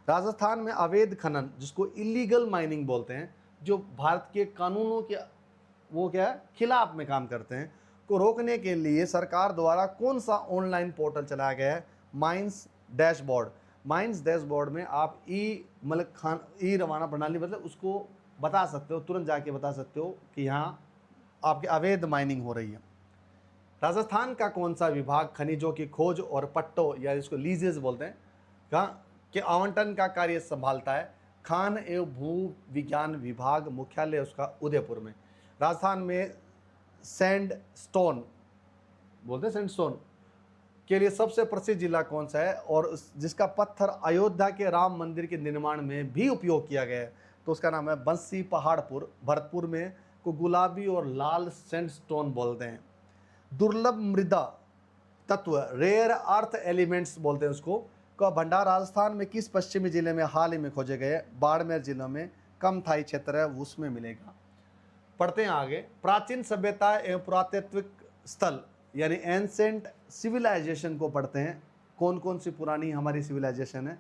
राजस्थान में अवैध खनन, जिसको इलीगल माइनिंग बोलते हैं, जो भारत के कानूनों के वो क्या है खिलाफ में काम करते हैं, को रोकने के लिए सरकार द्वारा कौन सा ऑनलाइन पोर्टल चलाया गया है? Mines dashboard. माइंस डैशबोर्ड में आप ई रवाना प्रणाली मतलब उसको बता सकते हो, तुरंत जाके बता सकते हो कि यहाँ आपके अवैध माइनिंग हो रही है। राजस्थान का कौन सा विभाग खनिजों की खोज और पट्टों या इसको लीजेस बोलते हैं कहाँ के आवंटन का कार्य संभालता है? खान एवं भू विज्ञान विभाग, मुख्यालय उसका उदयपुर में। राजस्थान में सैंडस्टोन बोलते हैं, सैंडस्टोन के लिए सबसे प्रसिद्ध जिला कौन सा है और जिसका पत्थर अयोध्या के राम मंदिर के निर्माण में भी उपयोग किया गया है? तो उसका नाम है बंसी पहाड़पुर। भरतपुर में को गुलाबी और लाल सैंडस्टोन बोलते हैं। दुर्लभ मृदा तत्व, रेयर अर्थ एलिमेंट्स बोलते हैं उसको, का भंडार राजस्थान में किस पश्चिमी जिले में हाल ही में खोजे गए? बाड़मेर जिले में कमथाई क्षेत्र है, उसमें मिलेगा। पढ़ते हैं आगे। प्राचीन सभ्यता एवं पुरातात्विक स्थल यानी एंसेंट सिविलाइजेशन को पढ़ते हैं। कौन कौन सी पुरानी हमारी सिविलाइजेशन है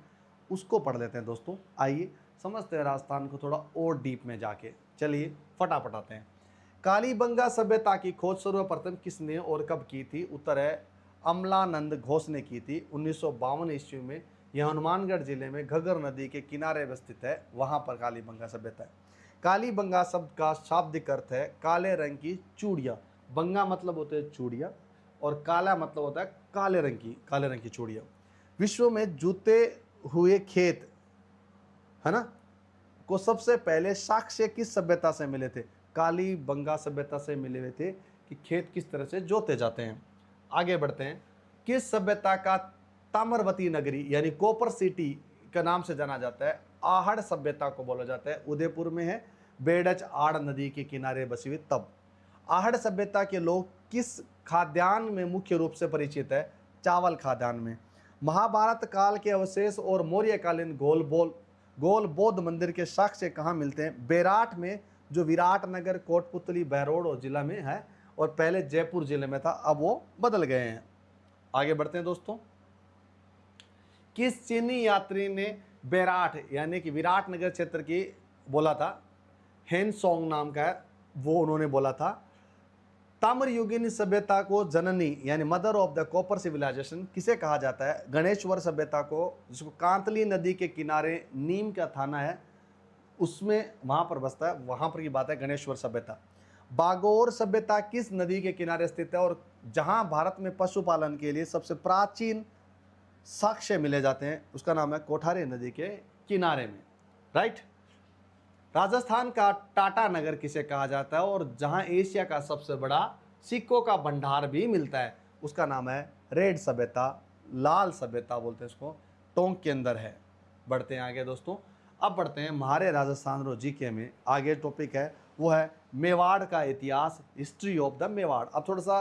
उसको पढ़ लेते हैं दोस्तों। आइए समझते हैं राजस्थान को थोड़ा और डीप में जाके। चलिए फटाफट आते हैं। कालीबंगा सभ्यता की खोज सर्वप्रथम किसने और कब की थी? उत्तर है अमलानंद घोष ने की थी 1952 ईस्वी में। यह हनुमानगढ़ जिले में घग्गर नदी के किनारे स्थित है, वहाँ पर कालीबंगा सभ्यता है। कालीबंगा शब्द का शाब्दिक अर्थ है काले रंग की चूड़ियाँ। बंगा मतलब होते हैं चूड़ियाँ और काला मतलब होता है काले रंग की चूड़ियाँ। विश्व में जूते हुए खेत है ना को सबसे पहले साक्ष्य किस सभ्यता से मिले थे? कालीबंगा सभ्यता से मिले हुए थे कि खेत किस तरह से जोते जाते हैं। आगे बढ़ते हैं। किस सभ्यता का ताम्रवती नगरी यानी कॉपर सिटी का नाम से जाना जाता है? आहड़ सभ्यता को बोला जाता है, उदयपुर में है, बेडच आड़ नदी के किनारे बसी हुई। तब आहड़ सभ्यता के लोग किस खाद्यान्न में मुख्य रूप से परिचित है? चावल खाद्यान्न में। महाभारत काल के अवशेष और मौर्यकालीन गोल बौद्ध मंदिर के साक्ष्य कहाँ मिलते हैं? बेराट में, जो विराट नगर कोटपुतली बहरोड जिला में है और पहले जयपुर जिले में था, अब वो बदल गए हैं। आगे बढ़ते हैं दोस्तों। किस चीनी यात्री ने बेराट यानी कि विराट नगर क्षेत्र की बोला था? हेनसोंग नाम का है, वो उन्होंने बोला था। ताम्रयुगीन सभ्यता को जननी यानी mother of the copper civilisation किसे कहा जाता है? गणेश्वर सभ्यता को, जिसको कांतली नदी के किनारे नीम का थाना है उसमें वहाँ पर बसता है, वहाँ पर की बात है गणेश्वर सभ्यता। बागोर सभ्यता किस नदी के किनारे स्थित है और जहां भारत में पशुपालन के लिए सबसे प्राचीन साक्ष्य मिले जाते हैं, उसका नाम है कोठारी नदी के किनारे में। राइट। राजस्थान का टाटा नगर किसे कहा जाता है और जहां एशिया का सबसे बड़ा सिक्कों का भंडार भी मिलता है, उसका नाम है रेड सभ्यता, लाल सभ्यता बोलते हैं इसको, टोंक के अंदर है। बढ़ते हैं आगे दोस्तों। अब बढ़ते हैं हमारे राजस्थान रो जीके में। आगे टॉपिक है वो है मेवाड़ का इतिहास, हिस्ट्री ऑफ द मेवाड़। अब थोड़ा सा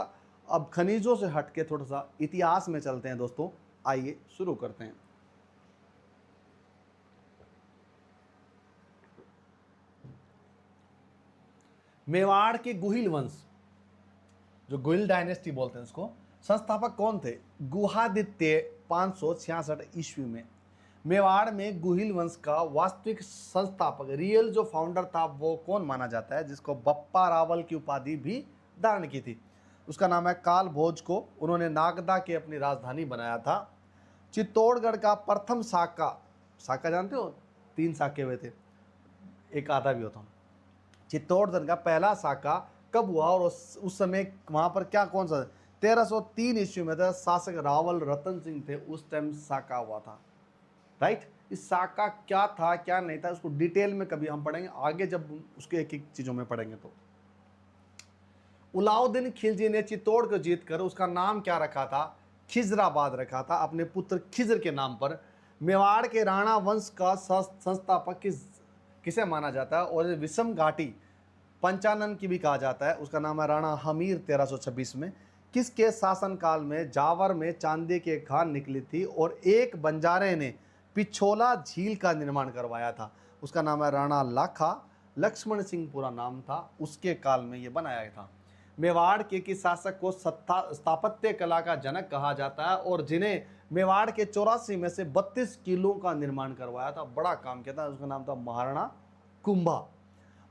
अब खनिजों से हट के थोड़ा सा इतिहास में चलते हैं दोस्तों। आइए शुरू करते हैं। मेवाड़ के गुहिल वंश, जो गुहिल डायनेस्टी बोलते हैं उसको, संस्थापक कौन थे? गुहादित्य 566 ईस्वी में। मेवाड़ में गुहिल वंश का वास्तविक संस्थापक, रियल जो फाउंडर था, वो कौन माना जाता है, जिसको बप्पा रावल की उपाधि भी धारण की थी? उसका नाम है काल भोज को। उन्होंने नागदा के अपनी राजधानी बनाया था। चित्तौड़गढ़ का प्रथम साका, साका जानते हो 3 साके हुए थे, एक आधा भी होता। चित्तौड़गढ़ का पहला साका कब हुआ और उस समय वहां पर क्या कौन सा 1303 ईस्वी में था, शासक रावल रतन सिंह थे, उस टाइम साका हुआ था। राइट। इस साका क्या था क्या नहीं था उसको डिटेल में कभी हम पढ़ेंगे आगे, जब उसके एक एक चीजों में पढ़ेंगे। तो अलाउद्दीन खिलजी ने चित्तौड़ को जीत कर उसका नाम क्या रखा था? खिजराबाद रखा था, अपने पुत्र खिजर के नाम पर। मेवाड़ के राणा वंश का संस्थापक किसे माना जाता है? और विषम घाटी पंचानन की भी कहा जाता है, उसका नाम है राणा हमीर 1326 में। किसके शासनकाल में जावर में चांदी की खान निकली थी और एक बंजारे ने पिछोला झील का निर्माण करवाया था? उसका नाम है राणा लाखा, लक्ष्मण सिंह पूरा नाम था, उसके काल में ये बनाया था। मेवाड़ के किस शासक को स्थापत्य कला का जनक कहा जाता है और जिन्हें मेवाड़ के 84 में से 32 किलों का निर्माण करवाया था, बड़ा काम किया था? उसका नाम था महाराणा कुंभा।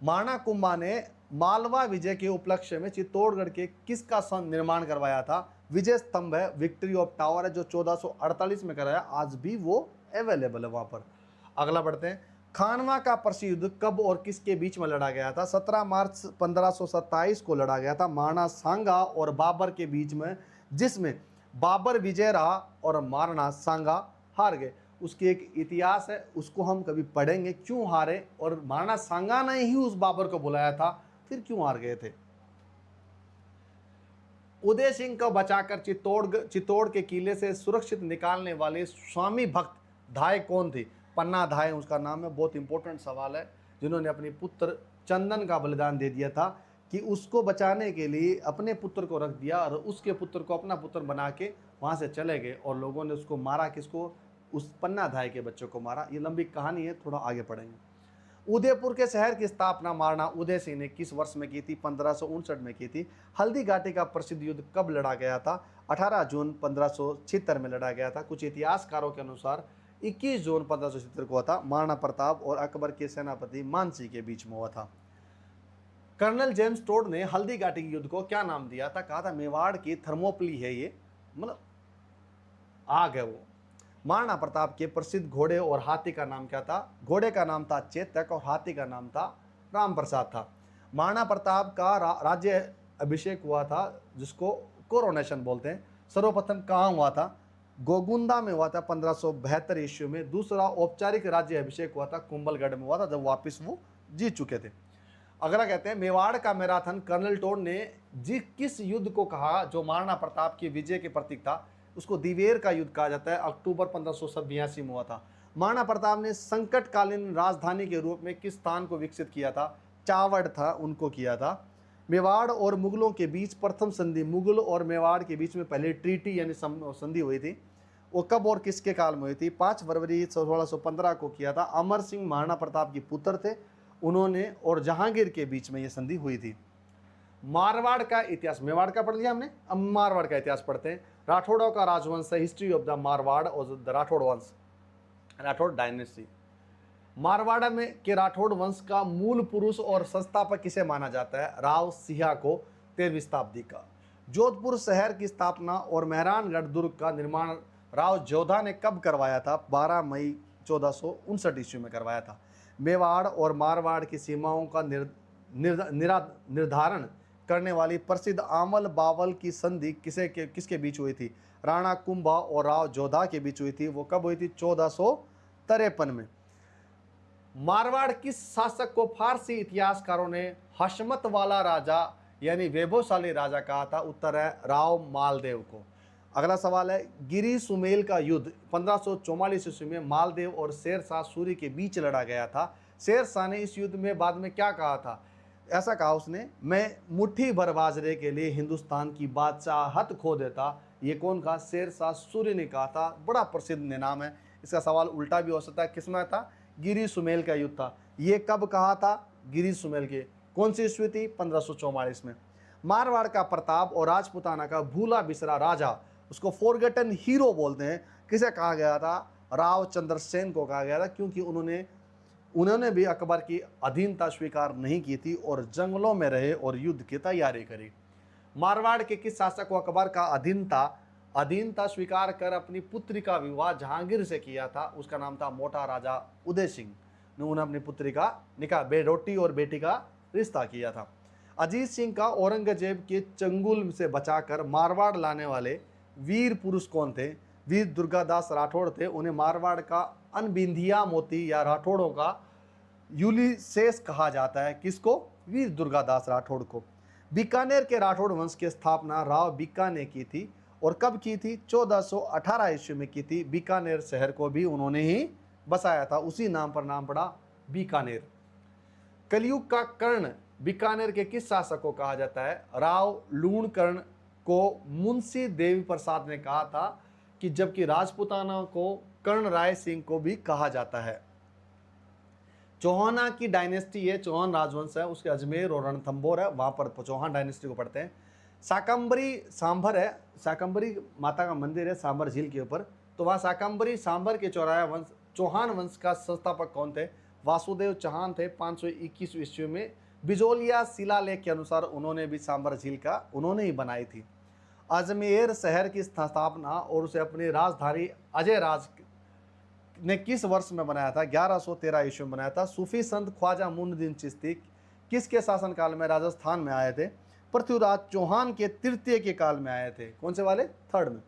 महाराणा कुंभा ने मालवा विजय के उपलक्ष्य में चित्तौड़गढ़ के किसका निर्माण करवाया था? विजय स्तंभ है, विक्ट्री ऑफ टावर है, जो 1448 में कराया, आज भी वो अवेलेबल है वहां पर। अगला बढ़ते हैं। खानवा का प्रसिद्ध युद्ध कब और किसके बीच में लड़ा गया था? 17 मार्च 1527 को लड़ा गया था महाराणा सांगा और बाबर के बीच में, जिसमें बाबर विजय रहा और महाराणा सांगा हार गए। उसकी एक इतिहास है, उसको हम कभी पढ़ेंगे, क्यों हारे और महाराणा सांगा ने ही उस बाबर को बुलाया था, फिर क्यों हार गए थे। उदय सिंह को बचाकर चित्तौड़ के किले से सुरक्षित निकालने वाले स्वामी भक्त धाय कौन थे? पन्ना धाय उसका नाम है। बहुत इंपॉर्टेंट सवाल है, जिन्होंने अपने पुत्र चंदन का बलिदान दे दिया था कि उसको बचाने के लिए अपने पुत्र को रख दिया और उसके पुत्र को अपना पुत्र बना के वहां से चले गए और लोगों ने उसको मारा। किसको? उस पन्ना धाय के बच्चों को मारा। ये लंबी कहानी है, थोड़ा आगे पढ़ेंगे। उदयपुर के शहर की स्थापना महाराणा उदय सिंह ने किस वर्ष में की थी? 1559 में की थी। हल्दी घाटी का प्रसिद्ध युद्ध कब लड़ा गया था? 18 जून 1576 में लड़ा गया था। कुछ इतिहासकारों के अनुसार 21 जून 1576 को हुआ था। महाराणा प्रताप और अकबर के सेनापति मानसिंह के बीच में हुआ था। कर्नल जेम्स टोड ने हल्दी घाटी के युद्ध को क्या नाम दिया था? कहा था मेवाड़ की थर्मोपली है ये, मतलब आग है वो। महाराणा प्रताप के प्रसिद्ध घोड़े और हाथी का नाम क्या था? घोड़े का नाम था चेतक और हाथी का नाम था राम प्रसाद था। महाराणा प्रताप का राज्य अभिषेक हुआ था, जिसको कोरोनेशन बोलते हैं, सर्वप्रथम कहाँ हुआ था? गोगुंदा में हुआ था 1572 ईस्वी में। दूसरा औपचारिक राज्य अभिषेक हुआ था कुंभलगढ़ में हुआ था, जब वापस वो जीत चुके थे। अगला कहते हैं मेवाड़ का मैराथन कर्नल टोड ने किस युद्ध को कहा जो महाराणा प्रताप की विजय के प्रतीक था? उसको दिवेर का युद्ध कहा जाता है, अक्टूबर 1582 में हुआ था। महाराणा प्रताप ने संकटकालीन राजधानी के रूप में किस स्थान को विकसित किया था? चावड़ था, उनको किया था। मेवाड़ और मुगलों के बीच प्रथम संधि, मुगल और मेवाड़ के बीच में पहले ट्रीटी यानी संधि हुई थी, वो कब और किसके काल में हुई थी? 5 फरवरी 1615 को किया था। अमर सिंह महाराणा प्रताप के पुत्र थे, उन्होंने और जहांगीर के बीच में ये संधि हुई थी। मारवाड़ का इतिहास, मेवाड़ का पढ़ लिया हमने, अब मारवाड़ का इतिहास पढ़ते हैं। राठौड़ों का राजवंश है, हिस्ट्री ऑफ द मारवाड़ और द राठौड़ वंश, राठौड़ डायनेस्टी। मारवाड़ में के राठौड़ वंश का मूल पुरुष और संस्थापक किसे माना जाता है? राव सिंह को, 13वीं शताब्दी का। जोधपुर शहर की स्थापना और मेहरानगढ़ दुर्ग का निर्माण राव जोधा ने कब करवाया था? 12 मई 1459 ईस्वी में करवाया था। मेवाड़ और मारवाड़ की सीमाओं का निर्धारण करने वाली प्रसिद्ध आमल बावल की संधि किसके बीच हुई थी? राणा कुंभा और राव जोधा के बीच हुई थी। वो कब हुई थी? 1453 में। मारवाड़ किस शासक को फारसी इतिहासकारों ने हशमत वाला राजा यानी वैभवशाली राजा कहा था? उत्तर है राव मालदेव को। अगला सवाल है, गिरी सुमेल का युद्ध 1544 ईस्वी में मालदेव और शेरशाह सूरी के बीच लड़ा गया था। शेरशाह ने इस युद्ध में बाद में क्या कहा था? ऐसा कहा उसने, मैं मुट्ठी भर बाजरे के लिए हिंदुस्तान की बादशाहत खो देता। ये कौन कहा? शेरशाह सूरी ने कहा था। बड़ा प्रसिद्ध नाम है। इसका सवाल उल्टा भी हो सकता है, किसमें था? गिरी सुमेल का युद्ध था। ये कब कहा था? गिरी सुमेल के। कौन सी ईस्वी थी? 1544 में। मारवाड़ का प्रताप और राजपुताना का भूला बिसरा राजा, उसको फॉरगेटन हीरो बोलते हैं, किसे कहा गया था? राव चंद्रसेन को कहा गया था, क्योंकि उन्होंने भी अकबर की अधीनता स्वीकार नहीं की थी और जंगलों में रहे और युद्ध की तैयारी करी। मारवाड़ के किस शासक को अकबर का अधीनता स्वीकार कर अपनी पुत्री का विवाह जहांगीर से किया था? उसका नाम था मोटा राजा उदय सिंह ने। उन्होंने अपनी पुत्री का निकाह बेटी और बेटी का रिश्ता किया था। अजीत सिंह का औरंगजेब के चंगुल से बचाकर मारवाड़ लाने वाले वीर पुरुष कौन थे? वीर दुर्गादास राठौड़ थे। उन्हें मारवाड़ का अनबिंधिया मोती या राठौड़ों का यूलिसेस कहा जाता है। किसको? वीर दुर्गादास राठौड़ को। बीकानेर के राठौड़ वंश की स्थापना राव बीका ने की थी और कब की थी? 1418 ईस्वी में की थी। बीकानेर शहर को भी उन्होंने ही बसाया था, उसी नाम पर नाम पड़ा बीकानेर। कलयुग का कर्ण बीकानेर के किस शासक को कहा जाता है? राव लूणकर्ण को मुंशी देवी प्रसाद ने कहा था कि जबकि राजपुताना को कर्ण राय सिंह को भी कहा जाता है। चौहाना की डायनेस्टी है, चौहान राजवंश है, उसके अजमेर और रणथंभौर है, वहां पर चौहान डायनेस्टी को पढ़ते हैं। शाकंभरी सांभर है, शाकंभरी माता का मंदिर है सांभर झील के ऊपर, तो वहाँ शाकंभरी सांभर के चौहान वंश का संस्थापक कौन थे? वासुदेव चौहान थे। 521 ईस्वी में बिजोलिया शिलालेख के अनुसार उन्होंने भी सांभर झील का उन्होंने ही बनाई थी। अजमेर शहर की स्थापना और उसे अपनी राजधानी अजय राज ने किस वर्ष में बनाया था? 1113 ईस्वी में बनाया था। सूफी संत ख्वाजा मुइनुद्दीन चिश्ती किसके शासनकाल में राजस्थान में आए थे? पृथ्वीराज चौहान के तृतीय के काल में आए थे। कौन से वाले? थर्ड में।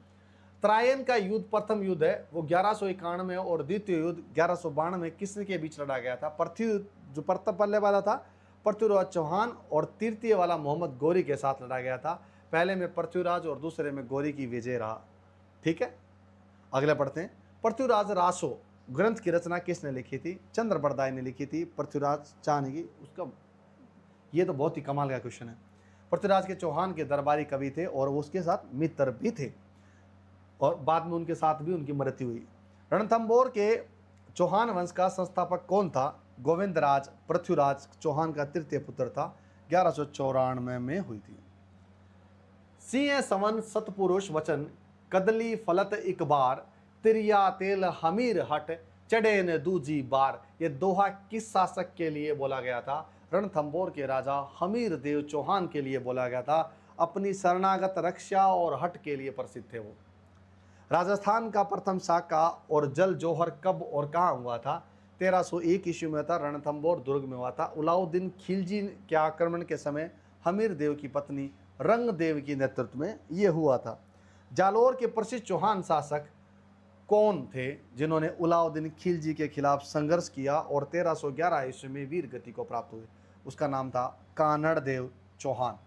त्रायन का युद्ध प्रथम युद्ध है, वो 1191 और द्वितीय युद्ध 1192 में किसके बीच लड़ा गया था? जो प्रथम पहले वाला था पृथ्वीराज चौहान और तृतीय वाला मोहम्मद गौरी के साथ लड़ा गया था। पहले में पृथ्वीराज और दूसरे में गौरी की विजय रहा। ठीक है, अगले पढ़ते हैं। पृथ्वीराज रासो ग्रंथ की रचना किसने लिखी थी? चंद्र बरदाई ने लिखी थी। पृथ्वीराज चाहने की उसका, ये तो बहुत ही कमाल का क्वेश्चन है। पृथ्वीराज के चौहान के दरबारी कवि थे और वो उसके साथ मित्र भी थे और बाद में उनके साथ भी उनकी मृत्यु हुई। रणथंभौर के चौहान वंश का संस्थापक कौन था? गोविंदराज। पृथ्वीराज चौहान का तृतीय पुत्र था। 1194 में हुई थी। सिंह सवन सतपुरुष वचन कदली फलत एक बार, तिरिया तेल हमीर हट चढ़े न दूजी बार। ये दोहा किस शासक के लिए बोला गया था? रणथंभौर के राजा हमीर देव चौहान के लिए बोला गया था। अपनी शरणागत रक्षा और हट के लिए प्रसिद्ध थे वो। राजस्थान का प्रथम साका और जल जौहर कब और कहाँ हुआ था? 1301 ईस्वी में था। रणथंभौर दुर्ग में हुआ था। अलाउद्दीन खिलजी के आक्रमण के समय हमीर देव की पत्नी रंग देव के नेतृत्व में यह हुआ था। जालोर के प्रसिद्ध चौहान शासक कौन थे जिन्होंने अलाउद्दीन खिलजी के खिलाफ संघर्ष किया और 1311 ईस्वी में वीर गति को प्राप्त हुए? उसका नाम था कानड़ देव चौहान।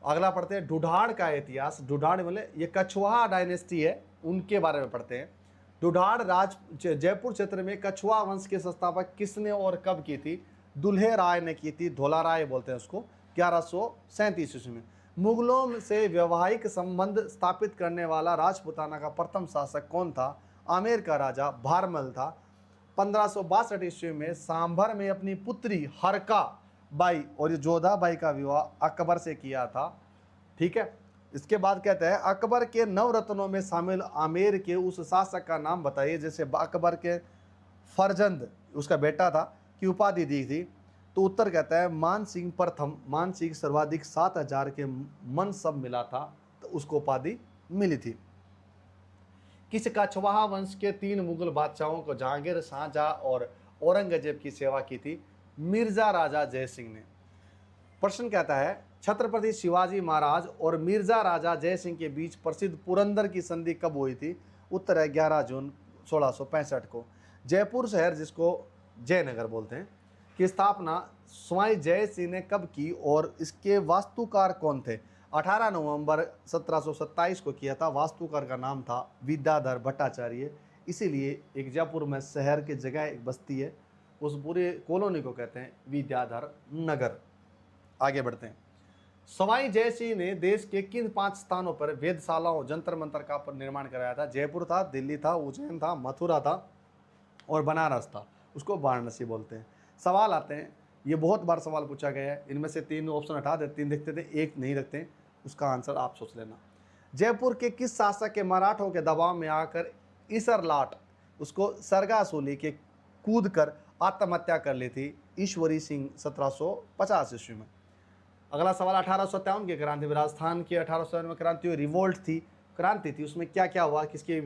अगला पढ़ते हैं ढूढ़ाड़ का इतिहास। ढूढ़ाड़ मतलब ये कछवाहा डायनेस्टी है, उनके बारे में पढ़ते हैं। ढूढ़ाड़ जयपुर क्षेत्र में कछवाहा वंश के संस्थापक किसने और कब की थी? दुल्हे राय ने की थी। धोला राय बोलते हैं उसको। 1137 ईस्वी में। मुगलों से वैवाहिक संबंध स्थापित करने वाला राजपुताना का प्रथम शासक कौन था? आमेर का राजा भारमल था। 1562 ईस्वी में सांभर में अपनी पुत्री हरका बाई और जोधा बाई का विवाह अकबर से किया था। ठीक है, इसके बाद कहते हैं अकबर के नवरत्नों में शामिल आमेर के उस शासक का नाम बताइए जैसे अकबर के फरजंद उसका बेटा था की उपाधि दी थी। तो उत्तर कहता है मान सिंह प्रथम। मान सिंह सर्वाधिक 7000 के मन सब मिला था तो उसको उपाधि मिली थी। किस कछवाहा वंश के 3 मुगल बादशाहों को जहांगीर, शाहजहां और औरंगजेब की सेवा की थी? मिर्जा राजा जय सिंह ने। प्रश्न कहता है छत्रपति शिवाजी महाराज और मिर्जा राजा जय सिंह के बीच प्रसिद्ध पुरंदर की संधि कब हुई थी? उत्तर है 11 जून 1665 को। जयपुर शहर, जिसको जयनगर बोलते हैं, की स्थापना स्वाई जय सिंह ने कब की और इसके वास्तुकार कौन थे? 18 नवंबर 1727 को किया था। वास्तुकार का नाम था विद्याधर भट्टाचार्य। इसीलिए एक जयपुर में शहर की जगह एक बस्ती है, उस पूरे कॉलोनी को कहते हैं विद्याधर नगर। आगे बढ़ते हैं। सवाई जय सिंह ने देश के किन 5 स्थानों पर वेधशालाओं, जंतर मंतर का निर्माण कराया था? जयपुर था, दिल्ली था, उज्जैन था, मथुरा था और बनारस था। उसको वाराणसी बोलते हैं। सवाल आते हैं, ये बहुत बार सवाल पूछा गया है। इनमें से 3 ऑप्शन हटा देते, 3 देखते थे, एक नहीं रखते। उसका आंसर आप सोच लेना। जयपुर के किस शासक के मराठों के दबाव में आकर ईसरलाट, उसको सरगासुली के कूद कर आत्महत्या कर ली थी? ईश्वरी सिंह 1750 ईस्वी में। अगला सवाल 1857 की क्रांति में, राजस्थान की 1857 में क्रांति हुई, रिवोल्ट थी, क्रांति थी, उसमें क्या क्या हुआ, किसकी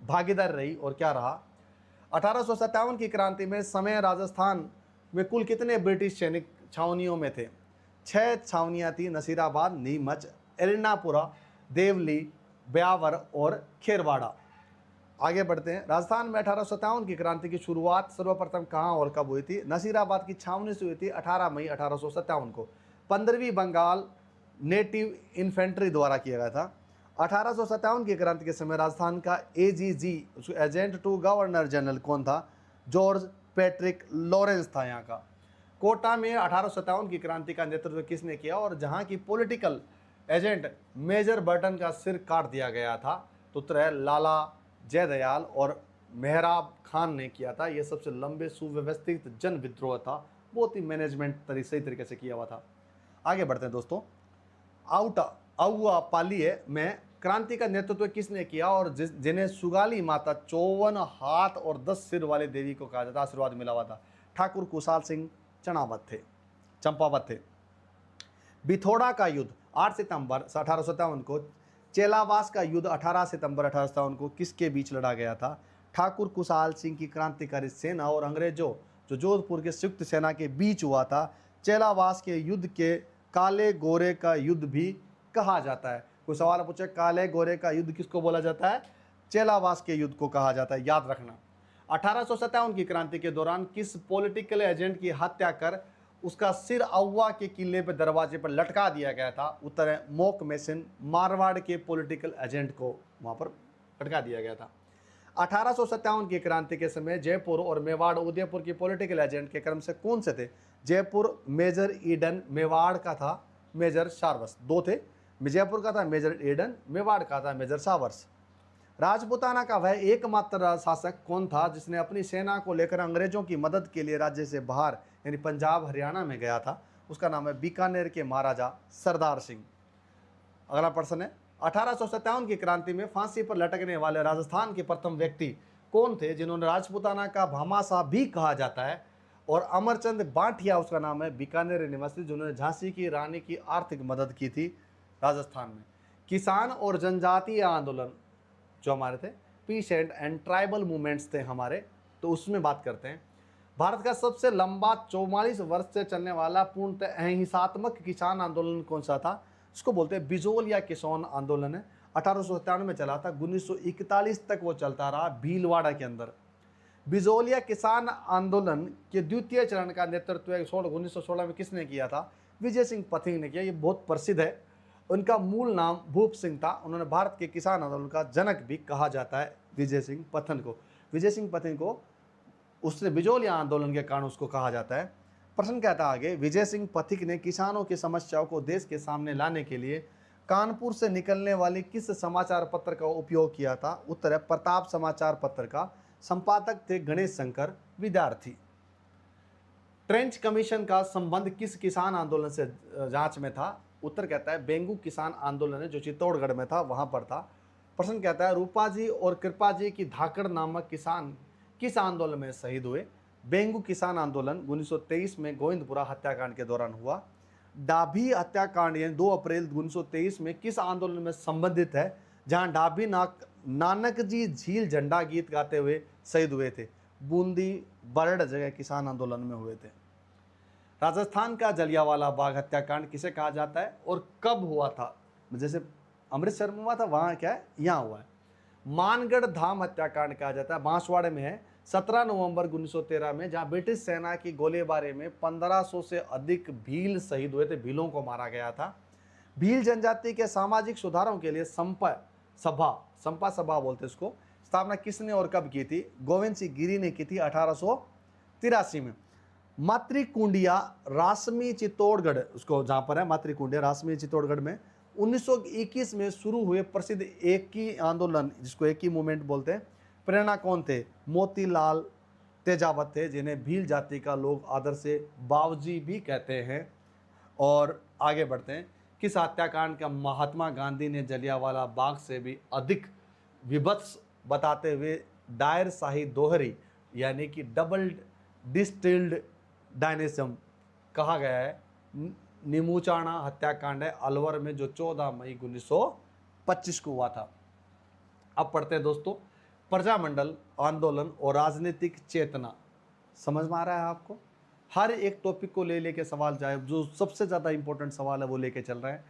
भागीदार रही और क्या रहा? 1857 की क्रांति में समय राजस्थान में कुल कितने ब्रिटिश सैनिक छावनियों में थे? 6 छावनियाँ थी, नसीराबाद, नीमच, एर्नापुरा, देवली, ब्यावर और खेरवाड़ा। आगे बढ़ते हैं। राजस्थान में 1857 की क्रांति की शुरुआत सर्वप्रथम कहाँ और कब हुई थी? नसीराबाद की छावनी से हुई थी 18 मई 1857 को। 15वीं बंगाल नेटिव इन्फेंट्री द्वारा किया गया था। 1857 की क्रांति के समय राजस्थान का AGG, agent to governor general, कौन था? जॉर्ज पैट्रिक लॉरेंस था यहाँ का। कोटा में 1857 की क्रांति का नेतृत्व किसने किया और जहाँ की पॉलिटिकल एजेंट मेजर बर्टन का सिर काट दिया गया था? तो उत्तर है लाला जयदयाल और मेहराब खान ने किया था। यह सबसे लंबे सुव्यवस्थित जन विद्रोह था, बहुत ही मैनेजमेंट सही तरीके से किया हुआ था। आगे बढ़ते हैं दोस्तों। आउआ पालिये में क्रांति का नेतृत्व किसने किया और जिन्हें सुगाली माता, 54 हाथ और 10 सिर वाली देवी को कहा जाता, आशीर्वाद मिला हुआ था? ठाकुर कुशाल सिंह चंपावत थे। बिथोड़ा का युद्ध 8 सितंबर 1857 को, चेलावास का युद्ध 18 सितंबर 1857 को किसके बीच लड़ा गया था? ठाकुर कुशाल सिंह की क्रांतिकारी सेना और अंग्रेजों जो जोधपुर के संयुक्त सेना के बीच हुआ था। चेलावास के युद्ध के काले गोरे का युद्ध भी कहा जाता है। कोई सवाल पूछे काले गोरे का युद्ध किसको बोला जाता है? चेलावास के युद्ध को कहा जाता है, याद रखना। 1857 की क्रांति के दौरान किस पॉलिटिकल एजेंट की हत्या कर उसका सिर आउवा के किले पर दरवाजे पर लटका दिया गया था? उत्तर है मोक मेसन, मारवाड़ के पॉलिटिकल एजेंट को वहां पर लटका दिया गया था। 1857 की क्रांति के समय जयपुर और मेवाड़ उदयपुर के पॉलिटिकल एजेंट के क्रम से कौन से थे? जयपुर मेजर ईडन, मेवाड़ का था मेजर शावर्स। 2 थे, जयपुर का था मेजर ईडन, मेवाड़ का था मेजर शावर्स। राजपूताना का वह एकमात्र शासक कौन था जिसने अपनी सेना को लेकर अंग्रेजों की मदद के लिए राज्य से बाहर यानी पंजाब हरियाणा में गया था? उसका नाम है बीकानेर के महाराजा सरदार सिंह। अगला प्रश्न है 1857 की क्रांति में फांसी पर लटकने वाले राजस्थान के प्रथम व्यक्ति कौन थे जिन्होंने राजपूताना का भामाशाह भी कहा जाता है? और अमरचंद बांटिया उसका नाम है, बीकानेर निवासी, जिन्होंने झांसी की रानी की आर्थिक मदद की थी राजस्थान में। किसान और जनजातीय आंदोलन जो हमारे थे, पीस एंड ट्राइबल मूवमेंट्स थे हमारे, तो उसमें बात करते हैं। भारत का सबसे लंबा 44 वर्ष से चलने वाला पूर्णतः अहिंसात्मक किसान आंदोलन कौन सा था? इसको बोलते हैं बिजोलिया किसान आंदोलन है। 1897 में चला था, 1941 तक वो चलता रहा भीलवाड़ा के अंदर। बिजोलिया किसान आंदोलन के द्वितीय चरण का नेतृत्व 1916 में किसने किया था? विजय सिंह पथिक ने किया। ये बहुत प्रसिद्ध है। उनका मूल नाम भूप सिंह था। उन्होंने भारत के किसान आंदोलन का जनक भी कहा जाता है विजय सिंह पथिक को। विजय सिंह पथिक को उसने बिजोलिया आंदोलन के कारण उसको कहा जाता है। प्रश्न कहता है आगे, विजय सिंह पथिक ने किसानों की समस्याओं को देश के सामने लाने के लिए कानपुर से निकलने वाले किस समाचार पत्र का उपयोग किया था? उत्तर है प्रताप समाचार पत्र का। संपादक थे गणेश शंकर विद्यार्थी। ट्रेंच कमीशन का संबंध किस किसान आंदोलन से जांच में था? उत्तर कहता है बेंगू किसान आंदोलन है जो चित्तौड़गढ़ में था, वहां पर था। प्रश्न कहता है रूपाजी और कृपाजी की धाकड़ नामक किसान किस आंदोलन में शहीद हुए? बेंगू किसान आंदोलन 1923 में गोविंदपुरा हत्याकांड के दौरान हुआ। डाभी हत्याकांड यानी 2 अप्रैल 1923 में किस आंदोलन में संबंधित है जहां डाभी नानक जी झील झंडा गीत गाते हुए शहीद हुए थे? बूंदी बरड़ जगह किसान आंदोलन में हुए थे। राजस्थान का जलियांवाला बाग हत्याकांड किसे कहा जाता है और कब हुआ था? जैसे अमृतसर में हुआ था, वहाँ क्या है, यहाँ हुआ है। मानगढ़ धाम हत्याकांड कहा जाता है, बांसवाड़े में है, 17 नवंबर 1913 में, जहाँ ब्रिटिश सेना की गोलीबारी में 1500 से अधिक भील शहीद हुए थे, भीलों को मारा गया था। भील जनजाति के सामाजिक सुधारों के लिए संपा सभा बोलते इसको, स्थापना किसने और कब की थी? गोविंद सिंह गिरी ने की थी 1883 में। मातृकुंडिया रासमी चित्तौड़गढ़, उसको जहाँ पर है मातृकुंडिया रासमी चित्तौड़गढ़ में 1921 में शुरू हुए प्रसिद्ध एकी आंदोलन, जिसको एकी मूवमेंट बोलते हैं, प्रेरणा कौन थे? मोतीलाल तेजावत थे, जिन्हें भील जाति का लोग आदर से बावजी भी कहते हैं। और आगे बढ़ते हैं, किस हत्याकांड का महात्मा गांधी ने जलियांवाला बाग से भी अधिक विभत्स बताते हुए डायर शाही दोहरी यानी कि डबल डिस्टिल्ड डायनेसम कहा गया है? निमूचाना हत्याकांड है अलवर में, जो 14 मई 1925 को हुआ था। अब पढ़ते हैं दोस्तों, प्रजामंडल आंदोलन और राजनीतिक चेतना। समझ में आ रहा है आपको? हर एक टॉपिक को ले लेके सवाल जाए, जो सबसे ज़्यादा इंपॉर्टेंट सवाल है वो लेके चल रहे हैं।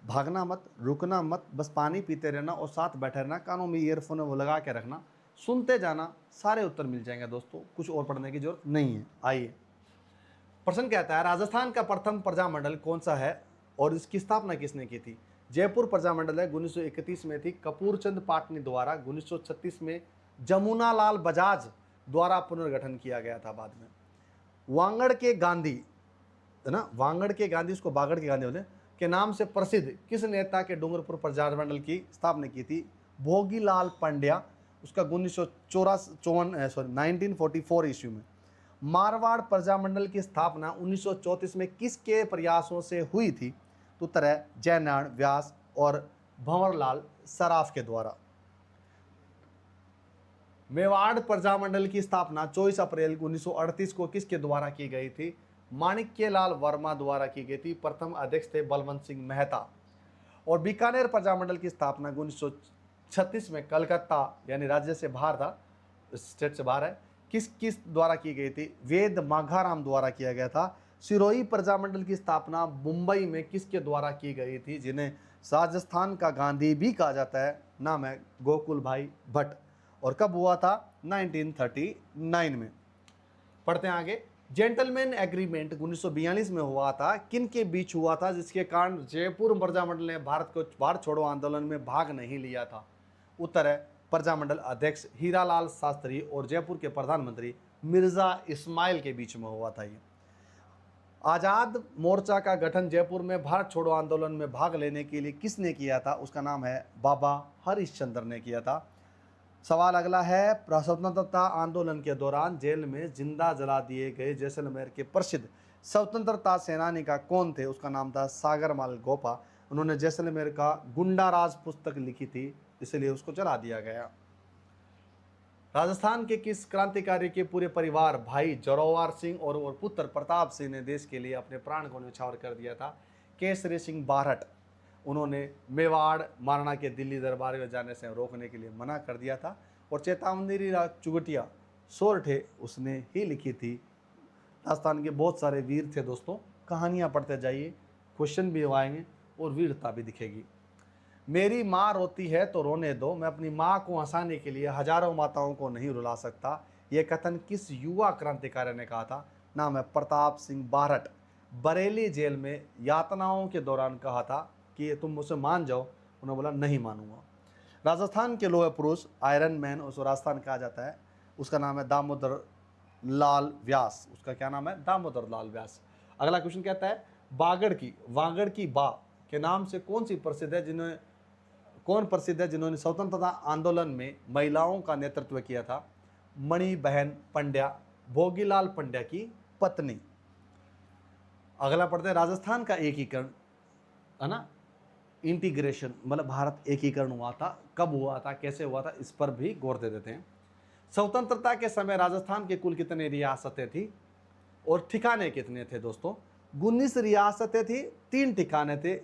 भागना मत, रुकना मत, बस पानी पीते रहना और साथ बैठे रहना, कानों में ईयरफोन वो लगा के रखना, सुनते जाना, सारे उत्तर मिल जाएंगे दोस्तों, कुछ और पढ़ने की जरूरत नहीं है। आइए, प्रश्न कहता है राजस्थान का प्रथम प्रजामंडल कौन सा है और इसकी स्थापना किसने की थी? जयपुर प्रजामंडल है, 1931 में थी, कपूरचंद पाटनी द्वारा। 1936 में जमुनालाल बजाज द्वारा पुनर्गठन किया गया था बाद में। वांगड़ के गांधी, है ना, वांगड़ के गांधी, उसको बागड़ के गांधी बोले, के नाम से प्रसिद्ध किस नेता के डूंगरपुर प्रजामंडल की स्थापना की थी? भोगीलाल पंड्या, उसका 1944 ईस्वी में। मारवाड़ प्रजामंडल की स्थापना 1934 में किसके प्रयासों से हुई थी? तो उत्तर है जयनारायण व्यास और भंवरलाल सराफ के द्वारा। मेवाड़ प्रजामंडल की स्थापना 24 अप्रैल 1938 को किसके द्वारा की गई थी? माणिक्यलाल वर्मा द्वारा की गई थी। प्रथम अध्यक्ष थे बलवंत सिंह मेहता। और बीकानेर प्रजामंडल की स्थापना 1936 में कलकत्ता यानी राज्य से बाहर था, स्टेट से बाहर है, किस द्वारा की गई थी? वेद माघाराम द्वारा किया गया था। सिरोही प्रजामंडल की स्थापना मुंबई में किसके द्वारा की गई थी, जिन्हें राजस्थान का गांधी भी कहा जाता है? नाम है गोकुल भाई भट्ट। और कब हुआ था? 1939 में। पढ़ते हैं आगे। जेंटलमैन एग्रीमेंट 1942 में हुआ था, किन के बीच हुआ था, जिसके कारण जयपुर प्रजामंडल ने भारत छोड़ो आंदोलन में भाग नहीं लिया था? उत्तर है प्रजामंडल अध्यक्ष हीरालाल शास्त्री और जयपुर के प्रधानमंत्री मिर्जा इस्माइल के बीच में हुआ था। ये आज़ाद मोर्चा का गठन जयपुर में भारत छोड़ो आंदोलन में भाग लेने के लिए किसने किया था? उसका नाम है बाबा हरिश्चंद्र ने किया था। सवाल अगला है, स्वतंत्रता आंदोलन के दौरान जेल में जिंदा जला दिए गए जैसलमेर के प्रसिद्ध स्वतंत्रता सेनानी का कौन थे? उसका नाम था सागरमाल गोपा। उन्होंने जैसलमेर का गुंडा राज पुस्तक लिखी थी, इसलिए उसको जला दिया गया। राजस्थान के किस क्रांतिकारी के पूरे परिवार भाई जोरावर सिंह और पुत्र प्रताप सिंह ने देश के लिए अपने प्राण को न्यौछावर कर दिया था? केसरी सिंह बारहट। उन्होंने मेवाड़ महाराणा के दिल्ली दरबार में जाने से रोकने के लिए मना कर दिया था। और चेतावनी चुगटिया सोरठे उसने ही लिखी थी। राजस्थान के बहुत सारे वीर थे दोस्तों, कहानियाँ पढ़ते जाइए, क्वेश्चन भी आएंगे और वीरता भी दिखेगी। मेरी माँ रोती है तो रोने दो, मैं अपनी माँ को हंसाने के लिए हजारों माताओं को नहीं रुला सकता। यह कथन किस युवा क्रांतिकारी ने कहा था? नाम है प्रताप सिंह बारहट। बरेली जेल में यातनाओं के दौरान कहा था कि तुम मुझसे मान जाओ, उन्होंने बोला नहीं मानूंगा। राजस्थान के लोह पुरुष आयरन मैन उसको राजस्थान कहा जाता है, उसका नाम है दामोदर लाल व्यास। उसका क्या नाम है? दामोदर लाल व्यास। अगला क्वेश्चन कहता है वागड़ की बा के नाम से कौन प्रसिद्ध है जिन्होंने स्वतंत्रता आंदोलन में महिलाओं का नेतृत्व किया था? मणि बहन पंड्या, भोगीलाल पंड्या की पत्नी। अगला पढ़ते हैं, राजस्थान का एकीकरण, है ना, इंटीग्रेशन, मतलब भारत एकीकरण हुआ था, कब हुआ था, कैसे हुआ था, इस पर भी गौर दे देते हैं। स्वतंत्रता के समय राजस्थान के कुल कितने रियासतें थी और ठिकाने कितने थे दोस्तों? 19 रियासतें थी, 3 ठिकाने थे,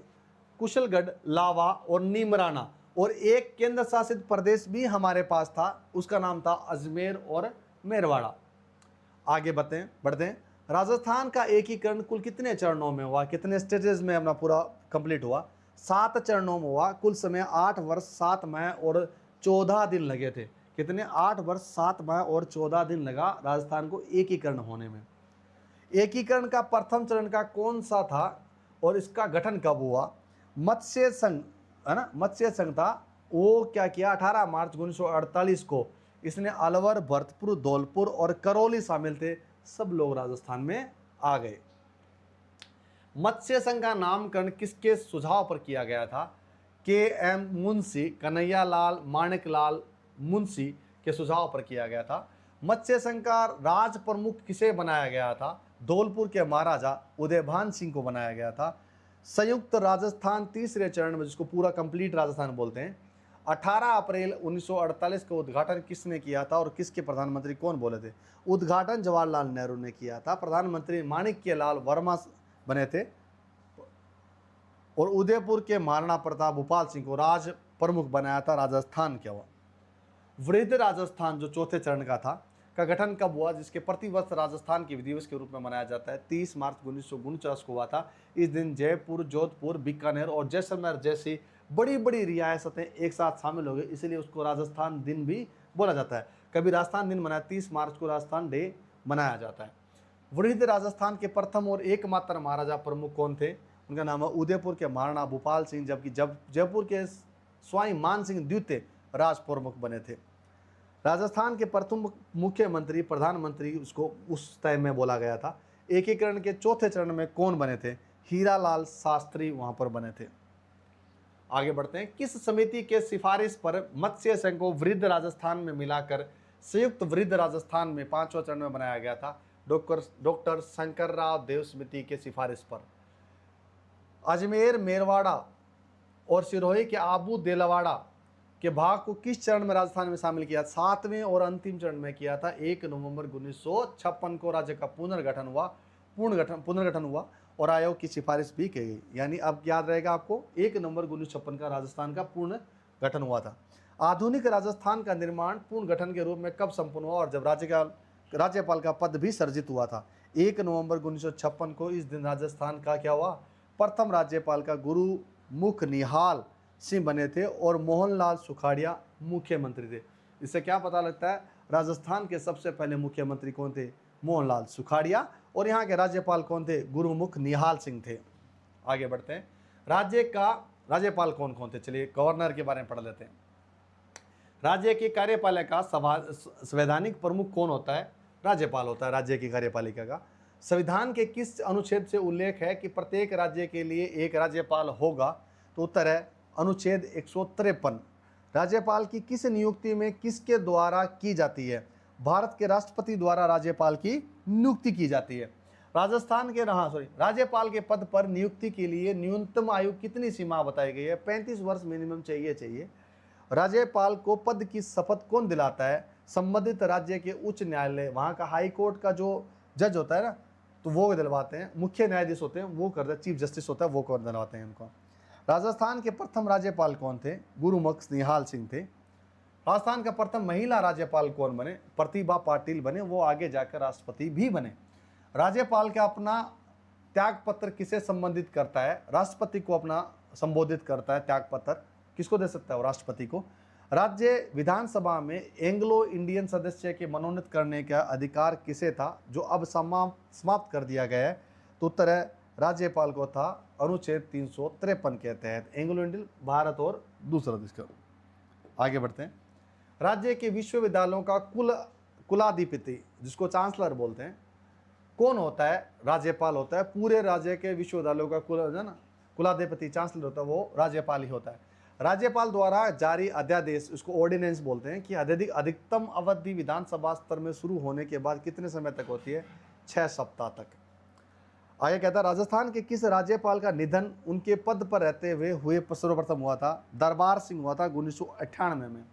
कुशलगढ़, लावा और नीमराना, और एक केंद्र शासित प्रदेश भी हमारे पास था, उसका नाम था अजमेर और मेरवाड़ा। आगे बढ़ते हैं। राजस्थान का एकीकरण कुल कितने चरणों में हुआ, कितने स्टेजेस में अपना पूरा कंप्लीट हुआ? 7 चरणों में हुआ। कुल समय 8 वर्ष 7 माह और 14 दिन लगे थे। कितने? 8 वर्ष 7 माह और 14 दिन लगा राजस्थान को एकीकरण होने में। एकीकरण का प्रथम चरण का कौन सा था और इसका गठन कब हुआ? मत्स्य संघ, है ना, मत्स्य संघ था। वो क्या किया? 18 मार्च 1948 को इसने अलवर, भरतपुर, धौलपुर और करौली शामिल थे, सब लोग राजस्थान में आ गए। मत्स्य संघ का नामकरण किसके सुझाव पर किया गया था? के एम मुंशी, कन्हैया लाल, माणिक लाल मुंशी के सुझाव पर किया गया था। मत्स्य संघ का राज प्रमुख किसे बनाया गया था? धौलपुर के महाराजा उदयभान सिंह को बनाया गया था। संयुक्त राजस्थान तीसरे चरण में, जिसको पूरा कंप्लीट राजस्थान बोलते हैं, 18 अप्रैल 1948 का उद्घाटन किसने किया था और किसके प्रधानमंत्री कौन बोले थे? उद्घाटन जवाहरलाल नेहरू ने किया था। प्रधानमंत्री माणिक्य लाल वर्मा बने थे और उदयपुर के महाराणा प्रताप भूपाल सिंह को राज प्रमुख बनाया था राजस्थान के। वृद्ध राजस्थान जो चौथे चरण का था, का गठन कब हुआ, जिसके प्रतिवर्ष राजस्थान के विधि दिवस के रूप में मनाया जाता है? 30 मार्च 1949 को हुआ था। इस दिन जयपुर, जोधपुर, बीकानेर और जैसलमेर जैसी बड़ी बड़ी रियासतें एक साथ शामिल हो गई, इसलिए उसको राजस्थान दिन भी बोला जाता है। कभी राजस्थान दिन मनाया, 30 मार्च को राजस्थान डे मनाया जाता है। वृद्ध राजस्थान के प्रथम और एकमात्र महाराजा प्रमुख कौन थे? उनका नाम है उदयपुर के महाराणा भूपाल सिंह, जबकि जयपुर के स्वाई मान सिंह द्वितीय राज प्रमुख बने थे। राजस्थान के प्रथम मुख्यमंत्री, प्रधानमंत्री, उसको उस टाइम में बोला गया था। एकीकरण के चौथे चरण में कौन बने थे? हीरालाल शास्त्री वहां पर बने थे। आगे बढ़ते हैं। किस समिति के सिफारिश पर मत्स्य संघ को वृद्ध राजस्थान में मिलाकर संयुक्त वृद्ध राजस्थान में 5वां चरण में बनाया गया था? डॉक्टर शंकरराव देव समिति के सिफारिश पर। अजमेर, मेरवाड़ा और सिरोही के आबू देलवाड़ा के भाग को किस चरण में राजस्थान में शामिल किया? 7वें और अंतिम चरण में किया था। 1 नवंबर 1956 को राज्य का पुनर्गठन हुआ और आयोग की सिफारिश भी की गई। यानी अब याद रहेगा आपको, 1 नवंबर 1956 का राजस्थान का पूर्ण गठन हुआ था। आधुनिक राजस्थान का निर्माण पूर्ण गठन के रूप में कब संपन्न हुआ और जब राज्यपाल का पद भी सर्जित हुआ था? 1 नवंबर 1956 को। इस दिन राजस्थान का क्या हुआ? प्रथम राज्यपाल का गुरुमुख निहाल सिंह बने थे और मोहनलाल सुखाड़िया मुख्यमंत्री थे। इससे क्या पता लगता है? राजस्थान के सबसे पहले मुख्यमंत्री कौन थे? मोहनलाल सुखाड़िया। और यहाँ के राज्यपाल कौन थे? गुरुमुख निहाल सिंह थे। आगे बढ़ते हैं। राज्य का राज्यपाल कौन कौन थे? चलिए गवर्नर के बारे में पढ़ लेते हैं। राज्य की कार्यपालिका संवैधानिक प्रमुख कौन होता है? राज्यपाल होता है राज्य की कार्यपालिका का। संविधान के किस अनुच्छेद से उल्लेख है कि प्रत्येक राज्य के लिए एक राज्यपाल होगा? तो उत्तर है अनुच्छेद 153। राज्यपाल की किस नियुक्ति में किसके द्वारा की जाती है? भारत के राष्ट्रपति द्वारा राज्यपाल की नियुक्ति की जाती है। राज्यपाल के पद पर नियुक्ति के लिए न्यूनतम आयु कितनी सीमा बताई गई है? 35 वर्ष मिनिमम चाहिए। राज्यपाल को पद की शपथ कौन दिलाता है? संबंधित राज्य के उच्च न्यायालय, वहाँ का हाई कोर्ट का जो जज होता है ना, तो वो दिलवाते हैं। मुख्य न्यायाधीश होते हैं वो करते हैं, चीफ जस्टिस होता है वो कर दिलवाते हैं उनको। राजस्थान के प्रथम राज्यपाल कौन थे? गुरुमुख निहाल सिंह थे। राजस्थान का प्रथम महिला राज्यपाल कौन बने? प्रतिभा पाटिल बने, वो आगे जाकर राष्ट्रपति भी बने। राज्यपाल का अपना त्याग पत्र किसे संबंधित करता है? राष्ट्रपति को अपना संबोधित करता है त्याग पत्र। किसको दे सकता है? वो राष्ट्रपति को। राज्य विधानसभा में एंग्लो इंडियन सदस्य के मनोनीत करने का अधिकार किसे था, जो अब समाप्त कर दिया गया है? तो उत्तर है राज्यपाल को था, अनुच्छेद 353 के तहत। एंग्लो इंडियन भारत और दूसरा देश का। आगे बढ़ते हैं। राज्य के विश्वविद्यालयों का कुलाधिपति, जिसको चांसलर बोलते हैं, कौन होता है? राज्यपाल होता है। पूरे राज्य के विश्वविद्यालयों का कुलाधिपति चांसलर होता है, वो राज्यपाल ही होता है। राज्यपाल द्वारा जारी अध्यादेश, उसको ऑर्डिनेंस बोलते हैं, कि अधिकतम अवधि विधानसभा स्तर में शुरू होने के बाद कितने समय तक होती है? 6 सप्ताह तक। आगे कहता है राजस्थान के किस राज्यपाल का निधन उनके पद पर रहते हुए सर्वप्रथम हुआ था? दरबार सिंह हुआ था 1998 में।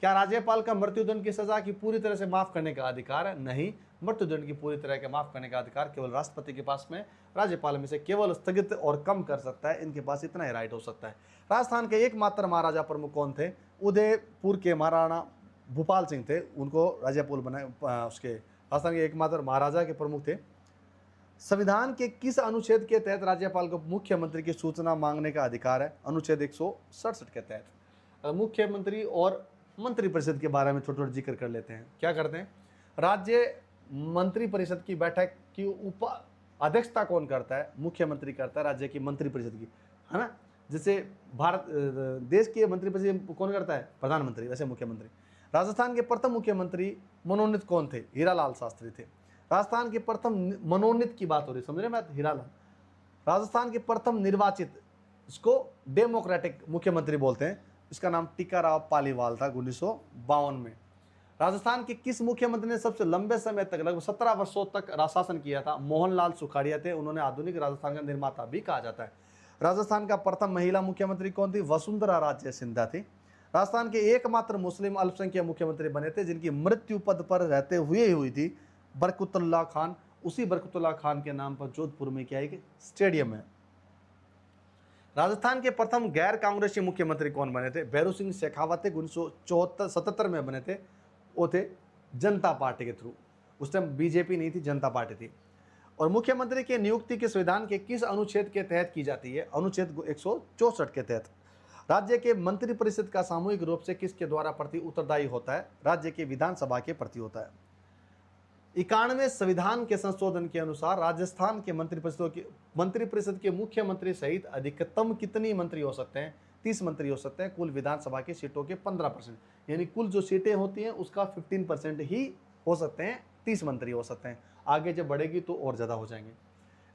क्या राज्यपाल का मृत्युदंड की सजा की पूरी तरह से माफ करने का अधिकार है? नहीं, मृत्युदंड की पूरी तरह के माफ करने का अधिकार केवल राष्ट्रपति के पास में। राज्यपाल में से केवल स्थगित और कम कर सकता है, इनके पास इतना ही राइट हो सकता है। राजस्थान के एकमात्र महाराजा प्रमुख कौन थे? उदयपुर के महाराणा भूपाल सिंह थे, उनको राज्यपाल बनाए। उसके राजस्थान के एकमात्र महाराजा के प्रमुख थे संविधान के किस अनुच्छेद के तहत राज्यपाल को मुख्यमंत्री की सूचना मांगने का अधिकार है? अनुच्छेद 167 के तहत। मुख्यमंत्री और मंत्रिपरिषद के बारे में छोटा छोटा जिक्र कर लेते हैं। क्या करते हैं? राज्य मंत्रिपरिषद की बैठक की अध्यक्षता कौन करता है? मुख्यमंत्री करता है, राज्य की मंत्रिपरिषद की, है ना। जैसे भारत देश की मंत्रिपरिषद कौन करता है? प्रधानमंत्री, वैसे मुख्यमंत्री। राजस्थान के प्रथम मुख्यमंत्री मनोनीत कौन थे? हीरालाल शास्त्री थे। राजस्थान के प्रथम मनोनीत की बात हो रही, समझ रहे बात? हीरालाल। राजस्थान के प्रथम निर्वाचित, इसको डेमोक्रेटिक मुख्यमंत्री बोलते हैं, इसका नाम टीकाराव पालीवाल था 1952 में। राजस्थान के किस मुख्यमंत्री ने सबसे लंबे समय तक, लगभग 17 वर्षों तक शासन किया था? मोहनलाल सुखाड़िया थे। उन्होंने आधुनिक राजस्थान का निर्माता भी कहा जाता है। राजस्थान का प्रथम महिला मुख्यमंत्री कौन थी? वसुंधरा राजे सिंधिया थी। राजस्थान के एकमात्र मुस्लिम अल्पसंख्यक मुख्यमंत्री बने थे जिनकी मृत्यु पद पर रहते हुए हुई थी, बरकतुल्लाह खान। उसी बरकतुल्लाह खान के नाम पर जोधपुर में क्या एक स्टेडियम है। राजस्थान के प्रथम गैर कांग्रेसी मुख्यमंत्री कौन बने थे? भैरू सिंह शेखावत 1977 में बने थे। वो थे जनता पार्टी के थ्रू, उस टाइम बीजेपी नहीं थी, जनता पार्टी थी। और मुख्यमंत्री की नियुक्ति के संविधान के किस अनुच्छेद के तहत की जाती है? अनुच्छेद 164 के तहत। राज्य के मंत्रिपरिषद का सामूहिक रूप से किसके द्वारा प्रति उत्तरदायी होता है? राज्य के विधानसभा के प्रति होता है। 91वें संविधान के संशोधन के अनुसार राजस्थान के मंत्रिपरिषद के मुख्यमंत्री सहित अधिकतम कितनी मंत्री हो सकते हैं? 30 मंत्री हो सकते हैं, कुल विधानसभा की सीटों के 15%, यानी कुल जो सीटें होती हैं उसका 15% ही हो सकते हैं, 30 मंत्री हो सकते हैं। आगे जब बढ़ेगी तो और ज़्यादा हो जाएंगे।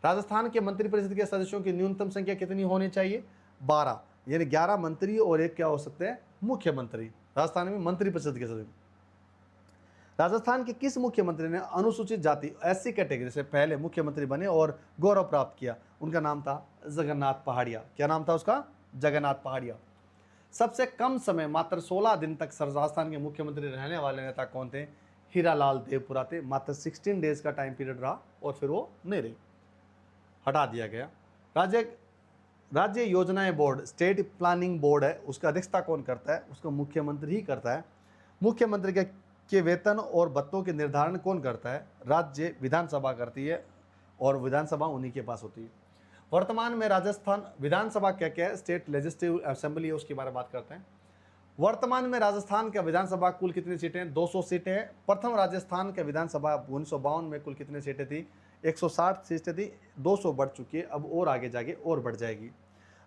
राजस्थान के मंत्रिपरिषद के सदस्यों की न्यूनतम संख्या कितनी होनी चाहिए? 12, यानी 11 मंत्री और एक क्या हो सकते हैं? मुख्यमंत्री। राजस्थान में मंत्रिपरिषद के सदस्य। राजस्थान के किस मुख्यमंत्री ने अनुसूचित जाति SC कैटेगरी से पहले मुख्यमंत्री बने और गौरव प्राप्त किया? उनका नाम था जगन्नाथ पहाड़िया। क्या नाम था उसका? जगन्नाथ पहाड़िया। सबसे कम समय, मात्र 16 दिन तक राजस्थान के मुख्यमंत्री रहने वाले नेता कौन थे? हीरालाल देवपुरा थे। मात्र 16 डेज का टाइम पीरियड रहा और फिर वो नहीं रहे, हटा दिया गया। राज्य योजनाएं बोर्ड, स्टेट प्लानिंग बोर्ड है, उसका अध्यक्षता कौन करता है? उसको मुख्यमंत्री ही करता है। मुख्यमंत्री के वेतन और भत्तों के निर्धारण कौन करता है? राज्य विधानसभा करती है और विधानसभा उन्हीं के पास होती है। वर्तमान में राजस्थान विधानसभा क्या क्या है? स्टेट लेजिस्लेटिव असेंबली है, उसके बारे में बात करते हैं। वर्तमान में राजस्थान का विधानसभा कुल कितनी सीटें हैं? 200 सीटें हैं। प्रथम राजस्थान का विधानसभा 1952 में कुल कितनी सीटें थी? 160 सीटें थी, 200 बढ़ चुकी है, अब और आगे जाके और बढ़ जाएगी।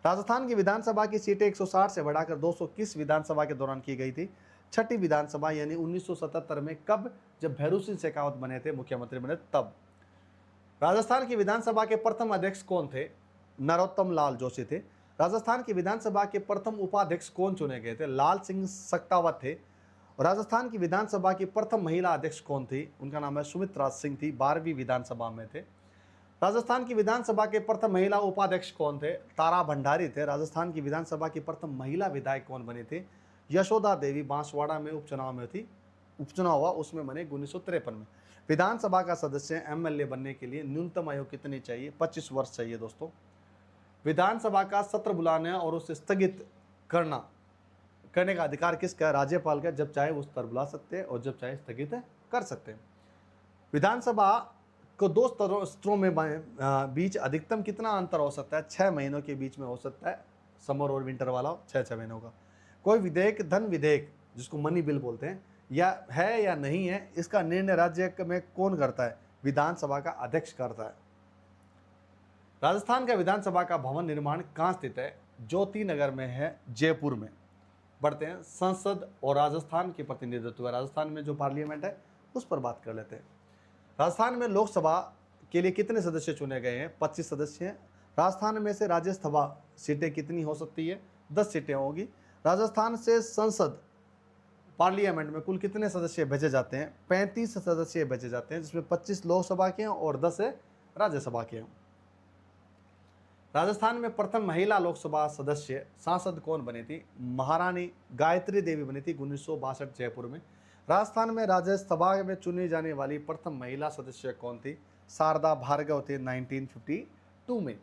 राजस्थान की विधानसभा की सीटें 160 से बढ़ाकर 200 किस विधानसभा के दौरान की गई थी? छठी विधानसभा, यानी 1977 में। कब? जब भैरू सिंह शेखावत बने थे, मुख्यमंत्री बने तब। राजस्थान की विधानसभा के प्रथम अध्यक्ष कौन थे? नरोत्तम लाल जोशी थे। राजस्थान की विधानसभा के प्रथम उपाध्यक्ष कौन चुने गए थे? लाल सिंह सक्तावत थे। राजस्थान की विधानसभा की प्रथम महिला अध्यक्ष कौन थी? उनका नाम है सुमित्रा सिंह थी, 12वीं विधानसभा में थे। राजस्थान की विधानसभा के प्रथम महिला उपाध्यक्ष कौन थे? तारा भंडारी थे। राजस्थान की विधानसभा की प्रथम महिला विधायक कौन बनी थी? यशोदा देवी, बांसवाड़ा में उपचुनाव में थी, उपचुनाव हुआ, उसमें बने 1953 में। विधानसभा का सदस्य MLA बनने के लिए न्यूनतम आयु कितनी चाहिए? 25 वर्ष चाहिए दोस्तों। विधानसभा का सत्र बुलाने और उसे स्थगित करने का अधिकार किसका है? राज्यपाल का। जब चाहे उस पर बुला सकते हैं और जब चाहे स्थगित कर सकते हैं। विधानसभा को 2 स्तरों में बीच अधिकतम कितना अंतर हो सकता है? 6 महीनों के बीच में हो सकता है, समर और विंटर वाला 6 महीनों का। कोई विधेयक, धन विधेयक, जिसको मनी बिल बोलते हैं, या नहीं है, इसका निर्णय राज्य में कौन करता है? विधानसभा का अध्यक्ष करता है। राजस्थान का विधानसभा का भवन निर्माण कहाँ स्थित है? ज्योति नगर में है, जयपुर में। बढ़ते हैं संसद और राजस्थान के प्रतिनिधित्व। राजस्थान में जो पार्लियामेंट है उस पर बात कर लेते हैं। राजस्थान में लोकसभा के लिए कितने सदस्य चुने गए हैं? 25 सदस्य हैं। राजस्थान में से राज्यसभा सीटें कितनी हो सकती है? 10 सीटें होंगी। राजस्थान से संसद पार्लियामेंट में कुल कितने सदस्य भेजे जाते हैं? 35 सदस्य भेजे जाते हैं, जिसमें 25 लोकसभा के हैं और 10 राज्यसभा के हैं। राजस्थान में प्रथम महिला लोकसभा सदस्य सांसद कौन बनी थी? महारानी गायत्री देवी बनी थी 1962 जयपुर में। राजस्थान में राज्यसभा में चुनी जाने वाली प्रथम महिला सदस्य कौन थी? शारदा भार्गव थे 1952 में।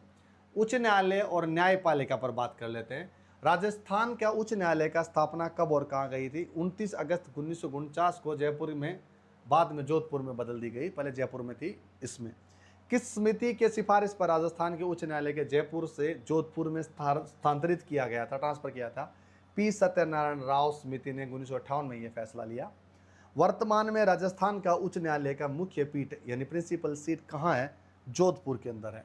उच्च न्यायालय और न्यायपालिका पर बात कर लेते हैं। राजस्थान का उच्च न्यायालय का स्थापना कब और कहाँ गई थी? 29 अगस्त 1949 को जयपुर में, बाद में जोधपुर में बदल दी गई, पहले जयपुर में थी। इसमें किस समिति के सिफारिश पर राजस्थान के उच्च न्यायालय के जयपुर से जोधपुर में स्थानांतरित किया गया था, ट्रांसफर किया था? पी सत्यनारायण राव समिति ने 1958 में यह फैसला लिया। वर्तमान में राजस्थान का उच्च न्यायालय का मुख्य पीठ यानी प्रिंसिपल सीट कहाँ है? जोधपुर के अंदर है,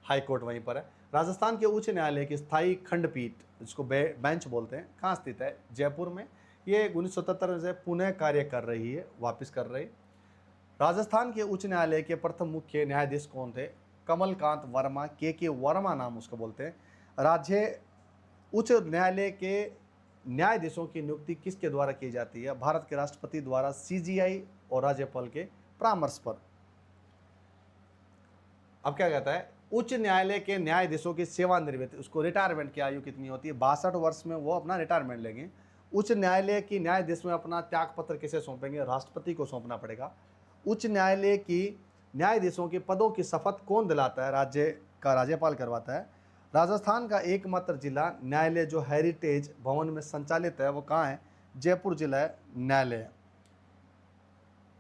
हाई कोर्ट वहीं पर है। राजस्थान के उच्च न्यायालय की स्थायी खंडपीठ, जिसको बेंच बोलते हैं, कहाँ स्थित है? जयपुर में। ये 1977 से पुनः कार्य कर रही है, वापस कर रही। राजस्थान के उच्च न्यायालय के प्रथम मुख्य न्यायाधीश कौन थे? कमलकांत वर्मा, के वर्मा नाम उसको बोलते हैं। राज्य उच्च न्यायालय के न्यायाधीशों की नियुक्ति किसके द्वारा की जाती है? भारत के राष्ट्रपति द्वारा, सीजीआई और राज्यपाल के परामर्श पर। अब क्या कहता है? उच्च न्यायालय के न्यायाधीशों की सेवानिवृत्ति, उसको रिटायरमेंट की आयु कितनी होती है? 62 वर्ष में वो अपना रिटायरमेंट लेंगे। उच्च न्यायालय की न्यायाधीश में अपना त्याग पत्र किसे सौंपेंगे? राष्ट्रपति को सौंपना पड़ेगा। उच्च न्यायालय की न्यायाधीशों के पदों की शपथ कौन दिलाता है? राज्य का राज्यपाल करवाता है। राजस्थान का एकमात्र जिला न्यायालय जो हेरिटेज भवन में संचालित है वो कहाँ है? जयपुर जिला न्यायालय है।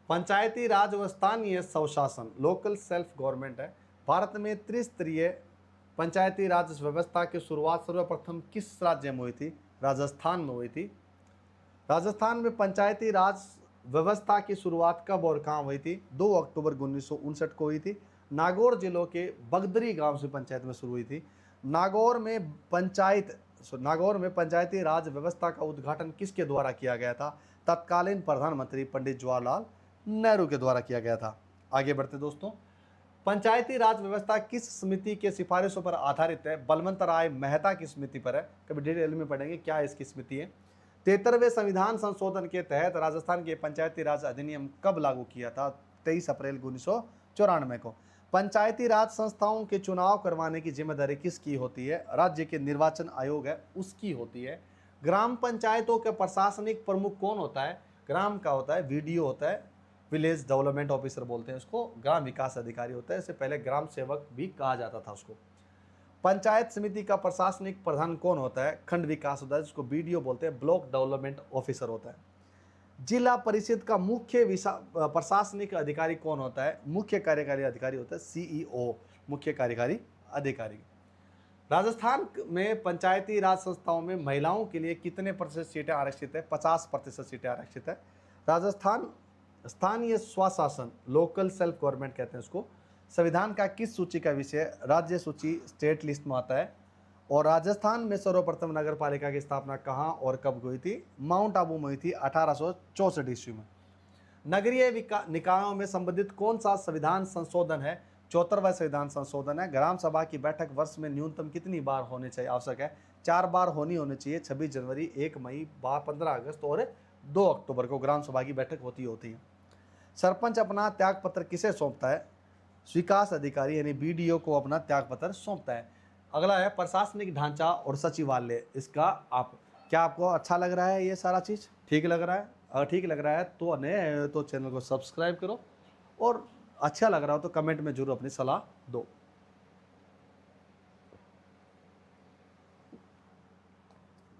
पंचायती राज व स्थानीय स्वशासन, लोकल सेल्फ गवर्नमेंट है। भारत में त्रिस्तरीय पंचायती राज व्यवस्था की शुरुआत सर्वप्रथम किस राज्य में हुई थी? राजस्थान में हुई थी। राजस्थान में पंचायती राज व्यवस्था की शुरुआत कब और कहाँ हुई थी? 2 अक्टूबर 1959 को हुई थी। नागौर जिलों के बगदरी गांव से पंचायत में शुरू हुई थी। नागौर में पंचायती राज व्यवस्था का उद्घाटन किसके द्वारा किया गया था? तत्कालीन प्रधानमंत्री पंडित जवाहरलाल नेहरू के द्वारा किया गया था। आगे बढ़ते दोस्तों, पंचायती राज व्यवस्था किस समिति के सिफारिशों पर आधारित है? बलवंत राय मेहता की समिति पर है। कभी डिटेल में पढ़ेंगे क्या इसकी समिति है। 73वें संविधान संशोधन के तहत राजस्थान के पंचायती राज अधिनियम कब लागू किया था? 23 अप्रैल 1994 को। पंचायती राज संस्थाओं के चुनाव करवाने की जिम्मेदारी किसकी होती है? राज्य के निर्वाचन आयोग है उसकी होती है। ग्राम पंचायतों के प्रशासनिक प्रमुख कौन होता है? ग्राम का होता है वीडीओ होता है, विलेज डेवलपमेंट ऑफिसर बोलते हैं उसको, ग्राम विकास अधिकारी होता है। इससे पहले ग्राम सेवक भी कहा जाता था उसको। पंचायत समिति का प्रशासनिक प्रधान कौन होता है? खंड विकास होता है, जिसको बीडीओ बोलते हैं, ब्लॉक डेवलपमेंट ऑफिसर होता है। जिला परिषद का मुख्य प्रशासनिक अधिकारी कौन होता है? मुख्य कार्यकारी अधिकारी होता है, सीईओ, मुख्य कार्यकारी अधिकारी। राजस्थान में पंचायती राज संस्थाओं में महिलाओं के लिए कितने प्रतिशत सीटें आरक्षित है? 50% सीटें आरक्षित है। राजस्थान स्थानीय स्वशासन, लोकल सेल्फ गवर्नमेंट कहते हैं उसको, संविधान का किस सूची का विषय? राज्य सूची, स्टेट लिस्ट में आता है। और राजस्थान में सर्वप्रथम नगर पालिका की स्थापना कहाँ और कब हुई थी? माउंट आबू में हुई थी 1864 ईस्वी में। नगरीय निकायों में संबंधित कौन सा संविधान संशोधन है? 74वां संविधान संशोधन है। ग्राम सभा की बैठक वर्ष में न्यूनतम कितनी बार होनी चाहिए? आवश्यक है 4 बार होनी चाहिए। 26 जनवरी, 1 मई, 15 अगस्त और 2 अक्टूबर को ग्राम सभा की बैठक होती है। सरपंच अपना त्याग पत्र किसे सौंपता है? विकास अधिकारी यानी बीडीओ को अपना त्याग पत्र सौंपता है। अगला है प्रशासनिक ढांचा और सचिवालय। इसका क्या आपको अच्छा लग रहा है? ये सारा चीज़ ठीक लग रहा है? अगर ठीक लग रहा है तो नए तो चैनल को सब्सक्राइब करो, और अच्छा लग रहा हो तो कमेंट में जरूर अपनी सलाह दो।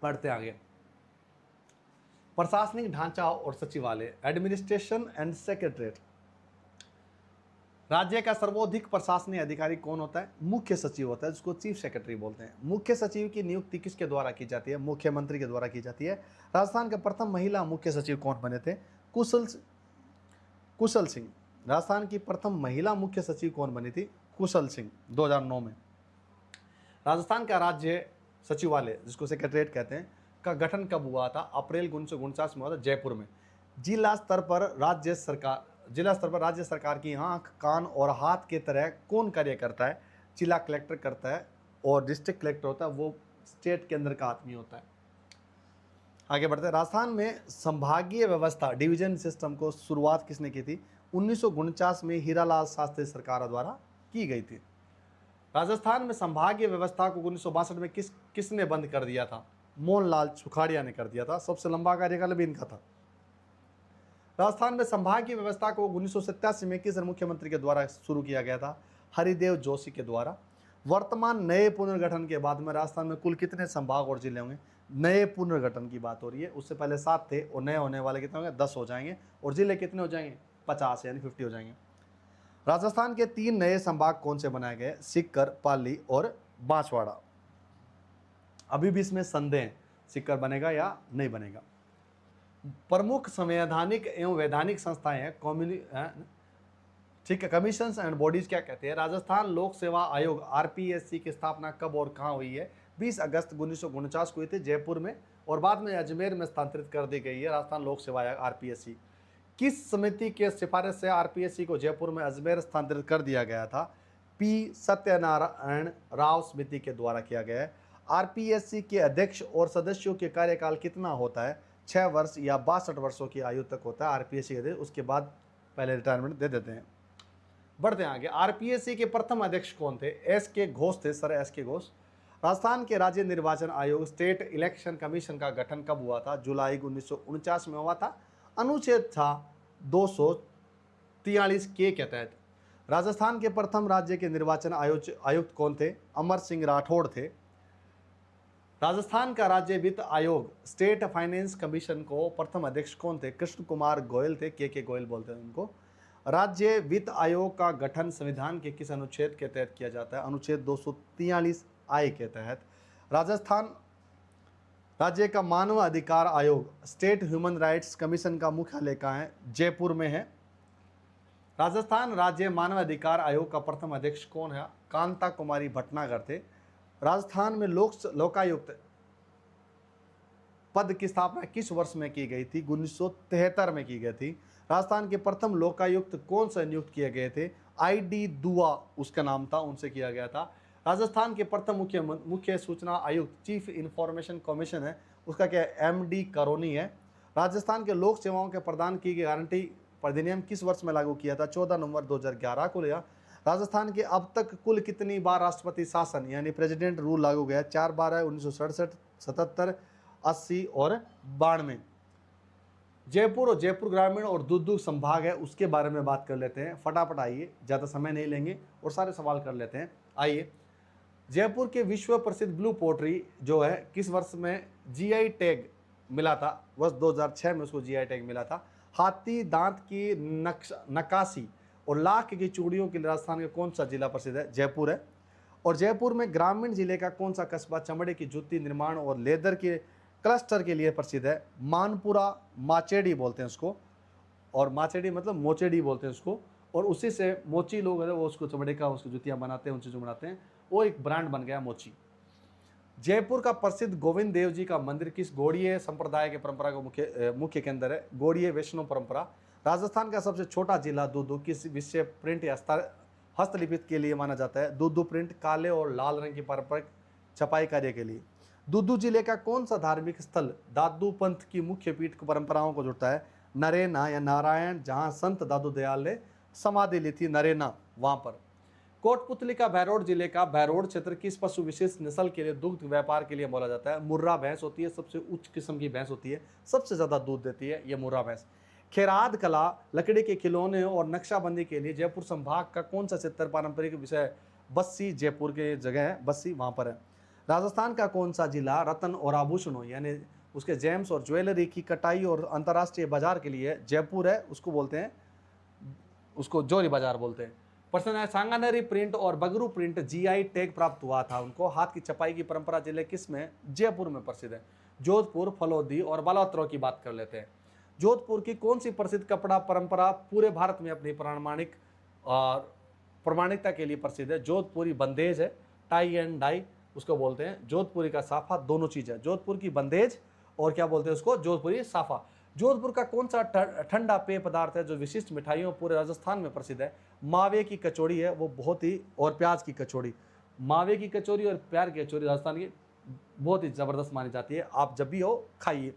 पढ़ते आगे। प्रशासनिक ढांचा और सचिवालय, एडमिनिस्ट्रेशन एंड सेक्रेटरीट। राज्य का सर्वाधिक प्रशासनिक अधिकारी कौन होता है? मुख्य सचिव होता है, जिसको चीफ सेक्रेटरी बोलते हैं। मुख्य सचिव की नियुक्ति किसके द्वारा की जाती है? मुख्यमंत्री के द्वारा की जाती है। राजस्थान के प्रथम महिला मुख्य सचिव कौन बने थे? कुशल सिंह। राजस्थान की प्रथम महिला मुख्य सचिव कौन बनी थी? कुशल सिंह, 2009 में। राजस्थान का राज्य सचिवालय, जिसको सेक्रेटरीट कहते हैं, का गठन कब हुआ था? अप्रैल 1949 में हुआ था, जयपुर में। जिला स्तर पर राज्य सरकार की आंख, कान और हाथ के तरह कौन कार्य करता है? जिला कलेक्टर करता है, और डिस्ट्रिक्ट कलेक्टर होता है वो स्टेट के अंदर का आदमी होता है। आगे बढ़ते हैं। राजस्थान में संभागीय व्यवस्था, डिवीजन सिस्टम को शुरुआत किसने की थी? 1949 में हीरालाल शास्त्री सरकार द्वारा की गई थी। राजस्थान में संभागीय व्यवस्था को 1962 में किसने बंद कर दिया था? मोहनलाल सुखाड़िया ने कर दिया था। सबसे लंबा कार्यकाल भी इनका था। राजस्थान में संभागीय व्यवस्था को 1987 में किस मुख्यमंत्री के द्वारा शुरू किया गया था? हरिदेव जोशी के द्वारा। वर्तमान नए पुनर्गठन के बाद में राजस्थान में कुल कितने संभाग और जिले होंगे? नए पुनर्गठन की बात हो रही है, उससे पहले 7 थे और नए होने वाले कितने होंगे? 10 हो जाएंगे। और जिले कितने हो जाएंगे? 50 यानी 50 हो जाएंगे। राजस्थान के 3 नए संभाग कौन से बनाए गए? सीकर, पाली और बांसवाड़ा। अभी भी इसमें संदेह है, सीकर बनेगा या नहीं बनेगा। प्रमुख संवैधानिक एवं वैधानिक संस्थाएं हैं ठीक है, कमीशंस एंड बॉडीज क्या कहते हैं? राजस्थान लोक सेवा आयोग आरपीएससी की स्थापना कब और कहाँ हुई है? 20 अगस्त 1949 को हुई थी जयपुर में, और बाद में अजमेर में स्थानांतरित कर दी गई है राजस्थान लोक सेवा आयोग आरपीएससी। किस समिति के सिफारिश से आरपीएससी को जयपुर में अजमेर स्थानांतरित कर दिया गया था? पी सत्यनारायण राव समिति के द्वारा किया गया है। आरपीएससी के अध्यक्ष और सदस्यों के कार्यकाल कितना होता है? 6 वर्ष या 62 वर्षों की आयु तक होता है आरपीएससी के अध्यक्ष, उसके बाद पहले रिटायरमेंट दे देते हैं। बढ़ते हैं आगे। आरपीएससी के प्रथम अध्यक्ष कौन थे? एस के घोष थे, सर एस के घोष। राजस्थान के राज्य निर्वाचन आयोग स्टेट इलेक्शन कमीशन का गठन कब हुआ था? जुलाई 1949 में हुआ था। अनुच्छेद था 243 के तहत। राजस्थान के प्रथम राज्य के निर्वाचन आयुक्त कौन थे? अमर सिंह राठौड़ थे। राजस्थान का राज्य वित्त आयोग स्टेट फाइनेंस कमीशन को प्रथम अध्यक्ष कौन थे? कृष्ण कुमार गोयल थे, के गोयल बोलते हैं उनको। राज्य वित्त आयोग का गठन संविधान के किस अनुच्छेद के तहत किया जाता है? अनुच्छेद 243 आई के तहत। राजस्थान राज्य का मानव अधिकार आयोग स्टेट ह्यूमन राइट्स कमीशन का मुख्यालय कहाँ है? जयपुर में है। राजस्थान राज्य मानव अधिकार आयोग का प्रथम अध्यक्ष कौन है? कांता कुमारी भटनागर थे। राजस्थान में लोकायुक्त पद की स्थापना किस वर्ष में की गई थी? 1973 में की गई थी। राजस्थान के प्रथम लोकायुक्त कौन से नियुक्त किए गए थे? आईडी दुआ उसका नाम था, उनसे किया गया था। राजस्थान के प्रथम मुख्य सूचना आयुक्त चीफ इंफॉर्मेशन कमीशन है, उसका क्या है? एमडी करोनी है। राजस्थान के लोक सेवाओं के प्रदान की गई गारंटी अधिनियम किस वर्ष में लागू किया था? 14 नवंबर 2011 को लिया। राजस्थान के अब तक कुल कितनी बार राष्ट्रपति शासन यानी प्रेसिडेंट रूल लागू गया? 4 बार है, 1967, 77, 80 और 92। जयपुर और जयपुर ग्रामीण और दुर्ग संभाग है, उसके बारे में बात कर लेते हैं। फटाफट आइए, ज़्यादा समय नहीं लेंगे और सारे सवाल कर लेते हैं। आइए, जयपुर के विश्व प्रसिद्ध ब्लू पोट्री जो है किस वर्ष में जीआई टैग मिला था? वर्ष 2006 में उसको जीआई टैग मिला था। हाथी दांत की नक्काशी और लाख की चूड़ियों के लिए राजस्थान का कौन सा जिला प्रसिद्ध है? जयपुर है। और जयपुर में ग्रामीण जिले का कौन सा कस्बा चमड़े की जूती निर्माण और लेदर के क्लस्टर के लिए प्रसिद्ध है? मानपुरा, माचेडी बोलते हैं उसको, और माचेडी मतलब मोचेडी बोलते हैं उसको, और उसी से मोची लोग हैं वो उसको चमड़े का उसकी जूतियाँ बनाते हैं, उनसे जो बनाते हैं वो एक ब्रांड बन गया मोची। जयपुर का प्रसिद्ध गोविंद देव जी का मंदिर किस गौड़ीय संप्रदाय के परंपरा का मुख्य केंद्र है? गौड़ीय वैष्णव परंपरा। राजस्थान का सबसे छोटा जिला दूदू किस विषय प्रिंट या हस्तलिपित के लिए माना जाता है? दूदू प्रिंट काले और लाल रंग की पारंपरिक छपाई कार्य के लिए। दूदू जिले का कौन सा धार्मिक स्थल दादू पंथ की मुख्य पीठ परंपराओं को जोड़ता है? नरेना या नारायण, जहां संत दादू दयाल ने समाधि ली थी, नरेना वहां पर। कोटपुतली का बहरोड जिले का बहरोड क्षेत्र किस पशु विशेष नस्ल के लिए दुग्ध व्यापार के लिए बोला जाता है? मुर्रा भैंस होती है, सबसे उच्च किस्म की भैंस होती है, सबसे ज्यादा दूध देती है ये मुर्रा भैंस। खेराद कला लकड़ी के खिलौने और नक्शाबंदी के लिए जयपुर संभाग का कौन सा क्षेत्र पारंपरिक विषय? बस्सी, जयपुर के जगह है बस्सी, वहां पर है। राजस्थान का कौन सा जिला रत्न और आभूषणों यानी उसके जेम्स और ज्वेलरी की कटाई और अंतर्राष्ट्रीय बाजार के लिए? जयपुर है, उसको बोलते हैं, उसको जोरी बाजार बोलते हैं। प्रश्न है, सांगानेरी प्रिंट और बगरू प्रिंट जीआई टैग प्राप्त हुआ था उनको। हाथ की छपाई की परंपरा जिले किस में? जयपुर में प्रसिद्ध है। जोधपुर, फलोदी और बालात्रो की बात कर लेते हैं। जोधपुर की कौन सी प्रसिद्ध कपड़ा परंपरा पूरे भारत में अपनी प्रामाणिक और प्रमाणिकता के लिए प्रसिद्ध है? जोधपुरी बंदेज है, टाई एंड डाई उसको बोलते हैं। जोधपुरी का साफा, दोनों चीज है, जोधपुर की बंदेज और क्या बोलते हैं उसको? जोधपुरी साफा। जोधपुर का कौन सा ठंडा पेय पदार्थ है जो विशिष्ट मिठाइयों पूरे राजस्थान में प्रसिद्ध है? मावे की कचौड़ी है वो बहुत ही, और प्याज की कचौड़ी। मावे की कचौड़ी और प्याज की कचौड़ी राजस्थान की बहुत ही जबरदस्त मानी जाती है, आप जब भी हो खाइए।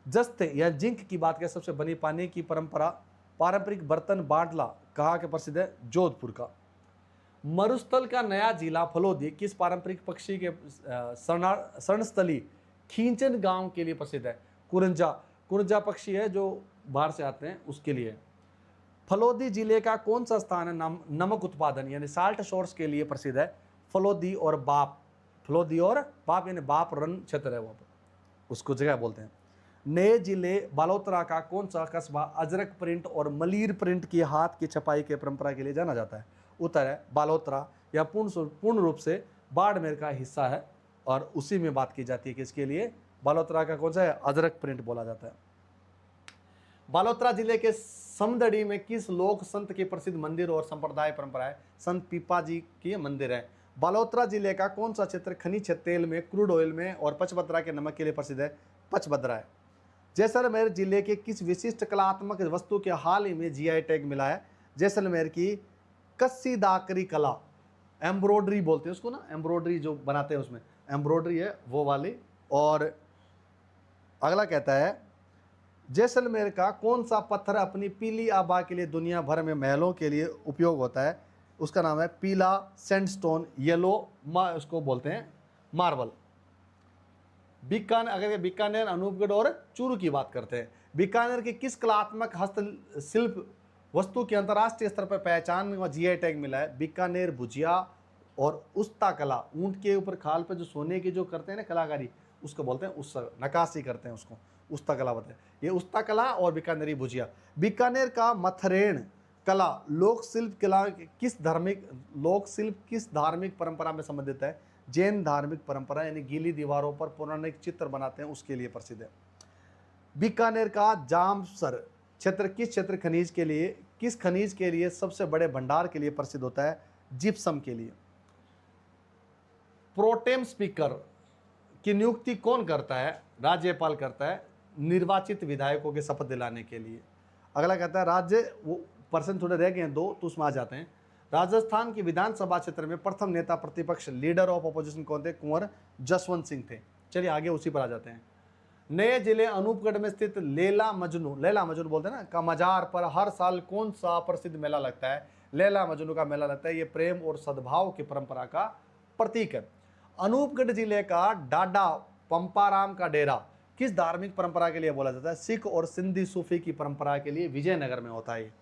जस्ते या जिंक की बात करें, सबसे बनी पानी की पारंपरिक बर्तन बाटला कहाँ के प्रसिद्ध है? जोधपुर का। मरुस्थल का नया जिला फलोदी किस पारंपरिक पक्षी के शरणस्थली खींचन गांव के लिए प्रसिद्ध है? कुरंजा पक्षी है जो बाहर से आते हैं उसके लिए। फलोदी जिले का कौन सा स्थान है नमक उत्पादन यानी साल्ट शोर्स के लिए प्रसिद्ध है? फलोदी और बाप यानी बाप रन क्षेत्र है, वहाँ पर उसको जगह बोलते हैं। नए जिले बालोतरा का कौन सा कस्बा अजरक प्रिंट और मलीर प्रिंट की हाथ की छपाई के परंपरा के लिए जाना जाता है? उत्तर है बालोतरा, या पूर्ण रूप से बाड़मेर का हिस्सा है और उसी में बात की जाती है कि इसके लिए बालोतरा का कौन सा है, अजरक प्रिंट बोला जाता है। बालोतरा जिले के समदड़ी में किस लोक संत की प्रसिद्ध मंदिर और संप्रदाय परंपरा है? संत पीपा जी की मंदिर है। बालोतरा जिले का कौन सा क्षेत्र खनिज तेल में, क्रूड ऑयल में और पचभद्रा के नमक के लिए प्रसिद्ध है? पचभद्रा है। जैसलमेर जिले के किस विशिष्ट कलात्मक वस्तु के हाल ही में जीआई टैग मिला है? जैसलमेर की कस्सीदाकरी कला, एम्ब्रॉयडरी बोलते हैं उसको ना, एम्ब्रॉयडरी जो बनाते हैं उसमें एम्ब्रॉयडरी है वो वाली। और अगला कहता है जैसलमेर का कौन सा पत्थर अपनी पीली आभा के लिए दुनिया भर में महलों के लिए उपयोग होता है? उसका नाम है पीला सैंडस्टोन, येलो उसको बोलते हैं मार्बल। बीकानेर, अनूपगढ़ और चूरू की बात करते हैं। बीकानेर के किस कलात्मक हस्तशिल्प वस्तु की अंतर्राष्ट्रीय स्तर पर पहचान व जीआई टैग मिला है? बीकानेर भुजिया और उस्ता कला, ऊंट के ऊपर खाल पे जो सोने की जो करते हैं ना कलाकारी, उसको बोलते हैं, उस नक्काशी करते हैं उसको उस्ता कला बोलते हैं। ये उस्ता कला और बीकानेरी भुजिया। बीकानेर का मथरेण कला लोक शिल्प किस धार्मिक परंपरा में संबंधित है? जैन धार्मिक परंपरा, यानी गीली दीवारों पर पौराणिक चित्र बनाते हैं उसके लिए प्रसिद्ध है। बीकानेर का जामसर क्षेत्र किस खनिज के लिए सबसे बड़े भंडार के लिए प्रसिद्ध होता है? जिप्सम के लिए। प्रोटेम स्पीकर की नियुक्ति कौन करता है? राज्यपाल करता है, निर्वाचित विधायकों के शपथ दिलाने के लिए। अगला कहता है राज्य, वो पर्सन थोड़े रह गए हैं दो तो उसमें आ जाते हैं। राजस्थान की विधानसभा क्षेत्र में प्रथम नेता प्रतिपक्ष लीडर ऑफ अपोजिशन कौन थे? कुंवर जसवंत सिंह थे। चलिए आगे उसी पर आ जाते हैं। नए जिले अनूपगढ़ में स्थित लैला मजनू बोलते हैं ना, का मजार पर हर साल कौन सा प्रसिद्ध मेला लगता है? लैला मजनू का मेला लगता है। ये प्रेम और सद्भाव की परंपरा का प्रतीक है। अनूपगढ़ जिले का डाडा पंपाराम का डेरा किस धार्मिक परंपरा के लिए बोला जाता है? सिख और सिंधी सूफी की परंपरा के लिए विजयनगर में होता है।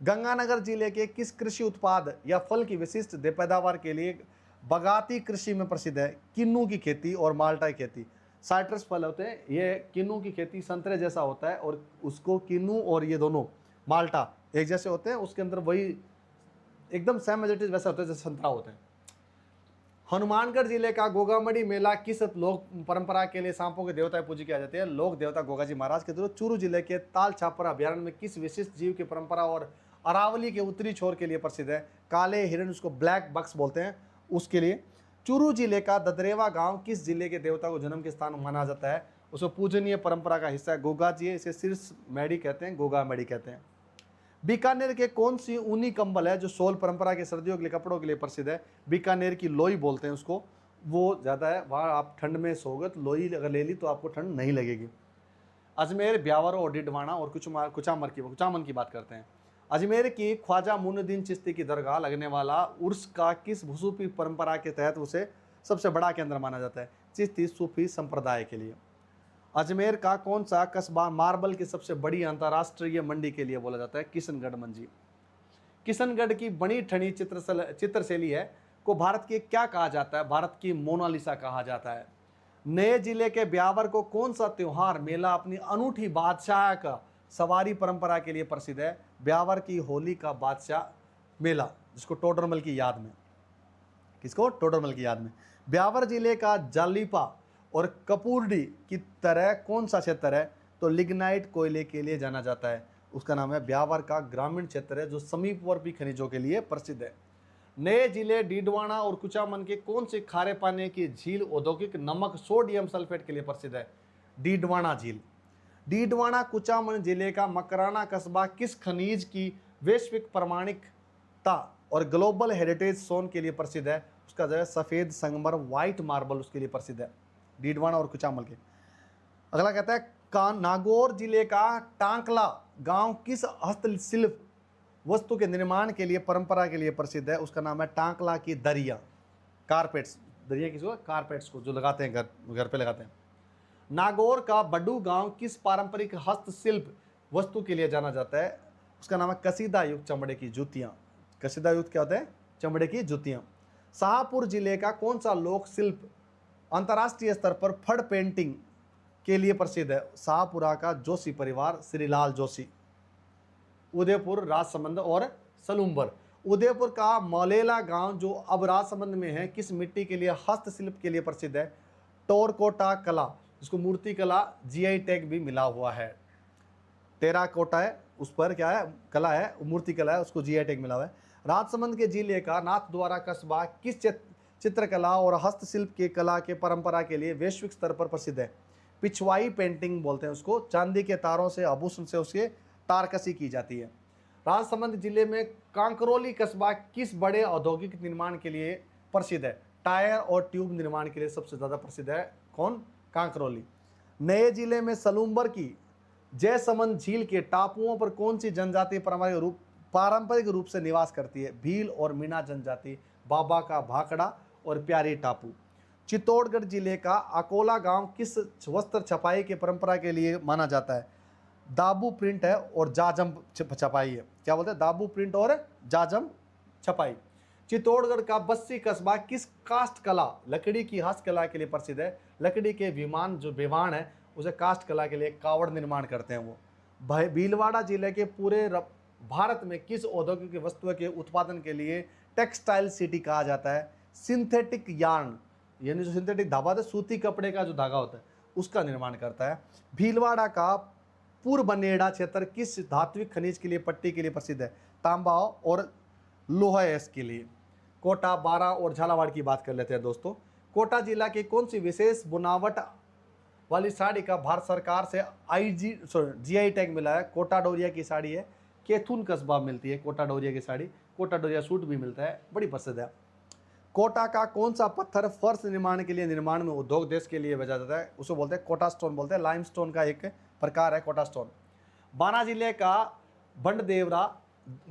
गंगानगर जिले के किस कृषि उत्पाद या फल की विशिष्ट पैदावार के लिए बगाती कृषि में प्रसिद्ध है? किन्नू की खेती और माल्टा की खेती। साइट्रस फल होते हैं, ये किन्नू की खेती संतरे जैसा होता है और उसको किन्नू और ये दोनों माल्टा एक जैसे होते हैं, उसके अंदर वही एकदम सेम मेजोरिटीज वैसा होता है जैसे संतरा होते हैं। हनुमानगढ़ जिले का गोगामड़ी मेला किस लोक परंपरा के लिए सांपों के देवता पूजी किया जाती है? लोक देवता गोगाजी महाराज के द्वारा। चूरू जिले के ताल छापर अभ्यारण्य में किस विशिष्ट जीव की परंपरा और अरावली के उत्तरी छोर के लिए प्रसिद्ध है? काले हिरण, उसको ब्लैक बक्स बोलते हैं, उसके लिए। चूरू जिले का ददरेवा गांव किस जिले के देवता को जन्म के स्थान माना जाता है? उसको पूजनीय परंपरा का हिस्सा है गोगा जी है, इसे शीर्ष मैडी कहते हैं, गोगा मैडी कहते हैं। बीकानेर के कौन सी ऊनी कंबल है जो शॉल परंपरा के सर्दियों के लिए कपड़ों के लिए प्रसिद्ध है? बीकानेर की लोई बोलते हैं उसको, वो ज़्यादा है, वहाँ आप ठंड में सोओगे तो लोई अगर ले ली तो आपको ठंड नहीं लगेगी। अजमेर, ब्यावर और डिडवाना और कुचामन की बात करते हैं। अजमेर की ख्वाजा मुइनुद्दीन चिश्ती की दरगाह लगने वाला उर्स का किस सूफी परंपरा के तहत उसे सबसे बड़ा केंद्र माना जाता है? चिश्ती सूफी संप्रदाय के लिए। अजमेर का कौन सा कस्बा मार्बल की सबसे बड़ी अंतर्राष्ट्रीय मंडी के लिए बोला जाता है? किशनगढ़ मंडी। किशनगढ़ की बनी ठनी चित्रशैली है को भारत की क्या कहा जाता है? भारत की मोनालिसा कहा जाता है। नए जिले के ब्यावर को कौन सा त्योहार मेला अपनी अनूठी बादशाह का सवारी परंपरा के लिए प्रसिद्ध है? ब्यावर की होली का बादशाह मेला, जिसको टोडरमल की याद में, किसको? टोडरमल की याद में। ब्यावर जिले का जालीपा और कपूरडी की तरह कौन सा क्षेत्र है? तो लिग्नाइट कोयले के लिए जाना जाता है, उसका नाम है ब्यावर का ग्रामीण क्षेत्र है जो समीपवर्ती खनिजों के लिए प्रसिद्ध है। नए जिले डीडवाना और कुचामन के कौन से खारे पानी की झील औद्योगिक नमक सोडियम सल्फेट के लिए प्रसिद्ध है? डीडवाना झील। डीडवाना कुचामन जिले का मकराना कस्बा किस खनिज की वैश्विक प्रमाणिकता और ग्लोबल हेरिटेज जोन के लिए प्रसिद्ध है? उसका जो है सफ़ेद संगमर, व्हाइट मार्बल उसके लिए प्रसिद्ध है, डीडवाना और कुचामन के। अगला कहता है नागौर जिले का टांकला गांव किस हस्तशिल्प वस्तु के निर्माण के लिए परंपरा के लिए प्रसिद्ध है? उसका नाम है टांकला की दरिया, कारपेट्स। दरिया किसको? कारपेट्स को, जो लगाते हैं घर पे लगाते हैं। नागौर का बडू गांव किस पारंपरिक हस्तशिल्प वस्तु के लिए जाना जाता है? उसका नाम है कसीदा युक्त चमड़े की जूतियाँ। कसीदा युक्त क्या होते हैं? चमड़े की जूतियाँ। शाहपुर जिले का कौन सा लोक शिल्प अंतर्राष्ट्रीय स्तर पर फड़ पेंटिंग के लिए प्रसिद्ध है? शाहपुरा का जोशी परिवार, श्रीलाल जोशी। उदयपुर, राजसमंद और सलूम्बर। उदयपुर का मौलेला गांव जो अब राजसमंद में है, किस मिट्टी के लिए, हस्तशिल्प के लिए प्रसिद्ध है? टोरकोटा कला, जिसको मूर्ति कला जीआई टैग भी मिला हुआ है। टेराकोटा है, उस पर क्या है, कला है, मूर्ति कला है, उसको जीआई टैग मिला हुआ है। राजसमंद के जिले का नाथद्वारा कस्बा किस चित्रकला और हस्तशिल्प के कला के परंपरा के लिए वैश्विक स्तर पर प्रसिद्ध है? पिछवाई पेंटिंग बोलते हैं उसको, चांदी के तारों से, आभूषण से उसके तारकसी की जाती है। राजसमंद जिले में कांकरोली कस्बा किस बड़े औद्योगिक निर्माण के लिए प्रसिद्ध है? टायर और ट्यूब निर्माण के लिए सबसे ज़्यादा प्रसिद्ध है कौन? कांकरोली। नए जिले में सलूम्बर की जयसमंद झील के टापुओं पर कौन सी जनजाति पारंपरिक रूप से निवास करती है? भील और मीना जनजाति, बाबा का भाखड़ा और प्यारी टापू। चित्तौड़गढ़ जिले का अकोला गांव किस वस्त्र छपाई के परंपरा के लिए माना जाता है? दाबू प्रिंट है और जाजम छपाई है। क्या बोलते हैं? दाबू प्रिंट और जाजम छपाई। चित्तौड़गढ़ का बस्सी कस्बा किस कास्ट कला, लकड़ी की हस्तकला के लिए प्रसिद्ध है? लकड़ी के विमान, जो विमान है, उसे कास्ट कला के लिए कावड़ निर्माण करते हैं वो। भीलवाड़ा जिले के पूरे भारत में किस औद्योगिक वस्तुओं के उत्पादन के लिए टेक्सटाइल सिटी कहा जाता है? सिंथेटिक यार्न, यानी जो सिंथेटिक धागा होता है, सूती कपड़े का जो धागा होता है, उसका निर्माण करता है। भीलवाड़ा का पूर्वनेड़ा क्षेत्र किस धात्विक खनिज के लिए, पट्टी के लिए प्रसिद्ध है? तांबा और लोहा इसके लिए। कोटा, बारा और झालावाड़ की बात कर लेते हैं दोस्तों। कोटा जिला की कौन सी विशेष बुनावट वाली साड़ी का भारत सरकार से जीआई टैग मिला है? कोटा डोरिया की साड़ी है। केथुन कस्बा मिलती है कोटा डोरिया की साड़ी। कोटा डोरिया सूट भी मिलता है, बड़ी प्रसिद्ध है। कोटा का कौन सा पत्थर फर्श निर्माण के लिए, निर्माण में उद्योग देश के लिए भेजा जाता है? उसको बोलते हैं कोटा स्टोन, बोलते हैं। लाइमस्टोन का एक प्रकार है कोटा स्टोन। बाना जिले का बंडदेवरा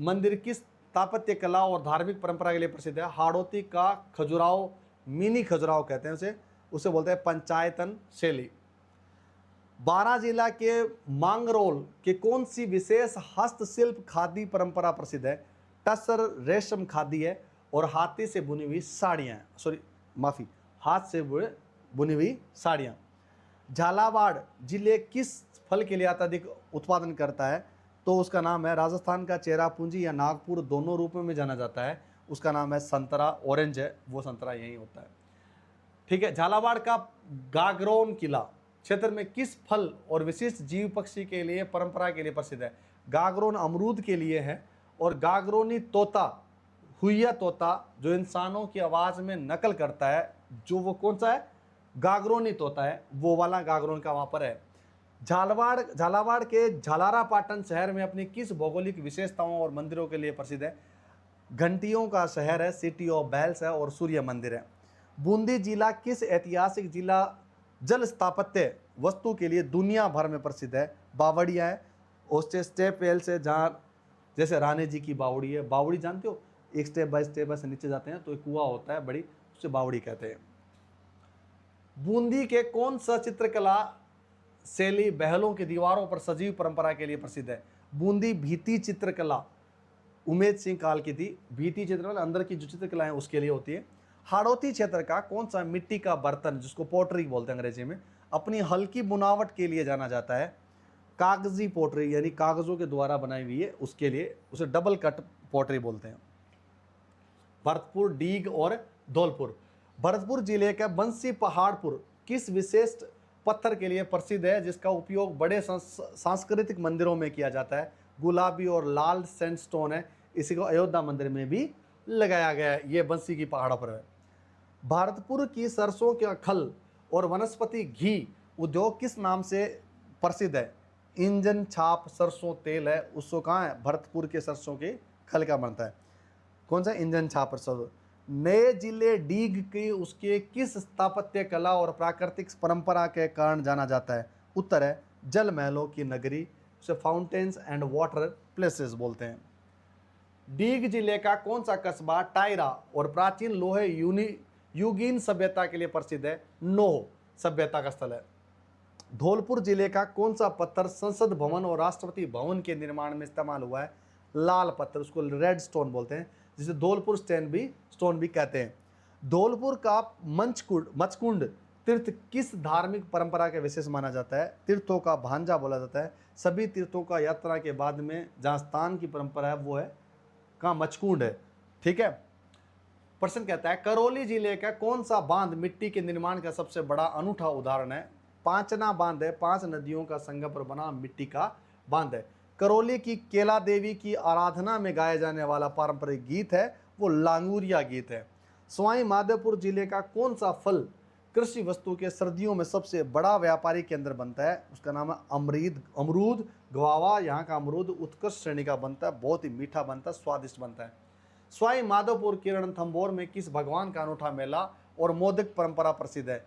मंदिर किस स्थापत्य कला और धार्मिक परंपरा के लिए प्रसिद्ध है? हाड़ौती का खजुराहो, मिनी खजुराहो कहते हैं उसे बोलते हैं पंचायतन शैली। बारा जिला के मांगरोल के कौन सी विशेष हस्तशिल्प खादी परंपरा प्रसिद्ध है? टसर रेशम खादी है और हाथी से बुनी हुई साड़ियाँ, हाथ से बुनी हुई साड़ियाँ। झालावाड़ जिले किस फल के लिए अत्यधिक उत्पादन करता है? तो उसका नाम है, राजस्थान का चेरापूंजी या नागपुर दोनों रूपों में जाना जाता है, उसका नाम है संतरा। ऑरेंज है वो संतरा, यही होता है। ठीक है। झालावाड़ का गागरोन किला क्षेत्र में किस फल और विशिष्ट जीव पक्षी के लिए, परंपरा के लिए प्रसिद्ध है? गागरोन अमरूद के लिए है और गागरोनी तोता, हुइया तोता, जो इंसानों की आवाज़ में नकल करता है, जो वो कौन सा है? गागरोनी तोता है, वो वाला गागरोन का वहाँ पर है। झालावाड़ के झालारापाटन शहर में अपनी किस भौगोलिक विशेषताओं और मंदिरों के लिए प्रसिद्ध है? घंटियों का शहर है, सिटी ऑफ बेल्स है और सूर्य मंदिर है। बूंदी जिला किस ऐतिहासिक जिला जल स्थापत्य वस्तु के लिए दुनिया भर में प्रसिद्ध है? बावड़िया है, उससे स्टेप वेल्स है, जहाँ जैसे रानी जी की बावड़ी है। बावड़ी जानते हो, एक स्टेप बाय स्टेप ऐसे नीचे जाते हैं तो एक कुआं होता है बड़ी, उसे बावड़ी कहते हैं। बूंदी के कौन सा चित्रकला शैली बहलों की दीवारों पर सजीव परंपरा के लिए प्रसिद्ध है? बूंदी भीति चित्रकला उमेद सिंह काल की थी। भीति चित्रकला अंदर की जो चित्रकला है उसके लिए होती है। हाड़ौती क्षेत्र का कौन सा मिट्टी का बर्तन, जिसको पोटरी बोलते हैं अंग्रेजी में, अपनी हल्की बुनावट के लिए जाना जाता है? कागजी पोटरी, यानी कागजों के द्वारा बनाई हुई है, उसके लिए उसे डबल कट पोटरी बोलते हैं। भरतपुर, डीग और धौलपुर। भरतपुर जिले का बंसी पहाड़पुर किस विशेष पत्थर के लिए प्रसिद्ध है, जिसका उपयोग बड़े सांस्कृतिक मंदिरों में किया जाता है? गुलाबी और लाल सैंडस्टोन है, इसी को अयोध्या मंदिर में भी लगाया गया है। ये बंसी की पहाड़ों पर है। भरतपुर की सरसों का खल और वनस्पति घी उद्योग किस नाम से प्रसिद्ध है? इंजन छाप सरसों तेल है, उसको कहाँ है? भरतपुर के सरसों के खल का बनता है। कौन सा? इंजन छाप सरसों। नए जिले डीग की उसके किस स्थापत्य कला और प्राकृतिक परंपरा के कारण जाना जाता है? उत्तर है जल महलों की नगरी, उसे फाउंटेन्स एंड वाटर प्लेसेस बोलते हैं। डीग जिले का कौन सा कस्बा टायरा और प्राचीन लोहे युगीन सभ्यता के लिए प्रसिद्ध है? नोह सभ्यता का स्थल है। धौलपुर जिले का कौन सा पत्थर संसद भवन और राष्ट्रपति भवन के निर्माण में इस्तेमाल हुआ है? लाल पत्थर, उसको रेड स्टोन बोलते हैं, जिसे धौलपुर स्टोन भी कहते हैं। धौलपुर का मचकुंड तीर्थ किस धार्मिक परंपरा के विशेष माना जाता है? तीर्थों का भांजा बोला जाता है। सभी तीर्थों का यात्रा के बाद में जहाँ स्नान की परंपरा है वो है कहाँ? मचकुंड है। ठीक है। प्रश्न कहता है करौली जिले का कौन सा बांध मिट्टी के निर्माण का सबसे बड़ा अनूठा उदाहरण है? पांचना बांध है, 5 नदियों का संगम पर बना मिट्टी का बांध है। करौली की केला देवी की आराधना में गाया जाने वाला पारंपरिक गीत है वो लांगूरिया गीत है। सवाई माधोपुर जिले का कौन सा फल कृषि वस्तु के सर्दियों में सबसे बड़ा व्यापारी केंद्र बनता है? उसका नाम है अमरूद गवावा। यहाँ का अमरूद उत्कृष्ट श्रेणी का बनता है, बहुत ही मीठा बनता है, स्वादिष्ट बनता है। सवाई माधोपुर के रणथंभौर में किस भगवान का अनूठा मेला और मोदक परंपरा प्रसिद्ध है?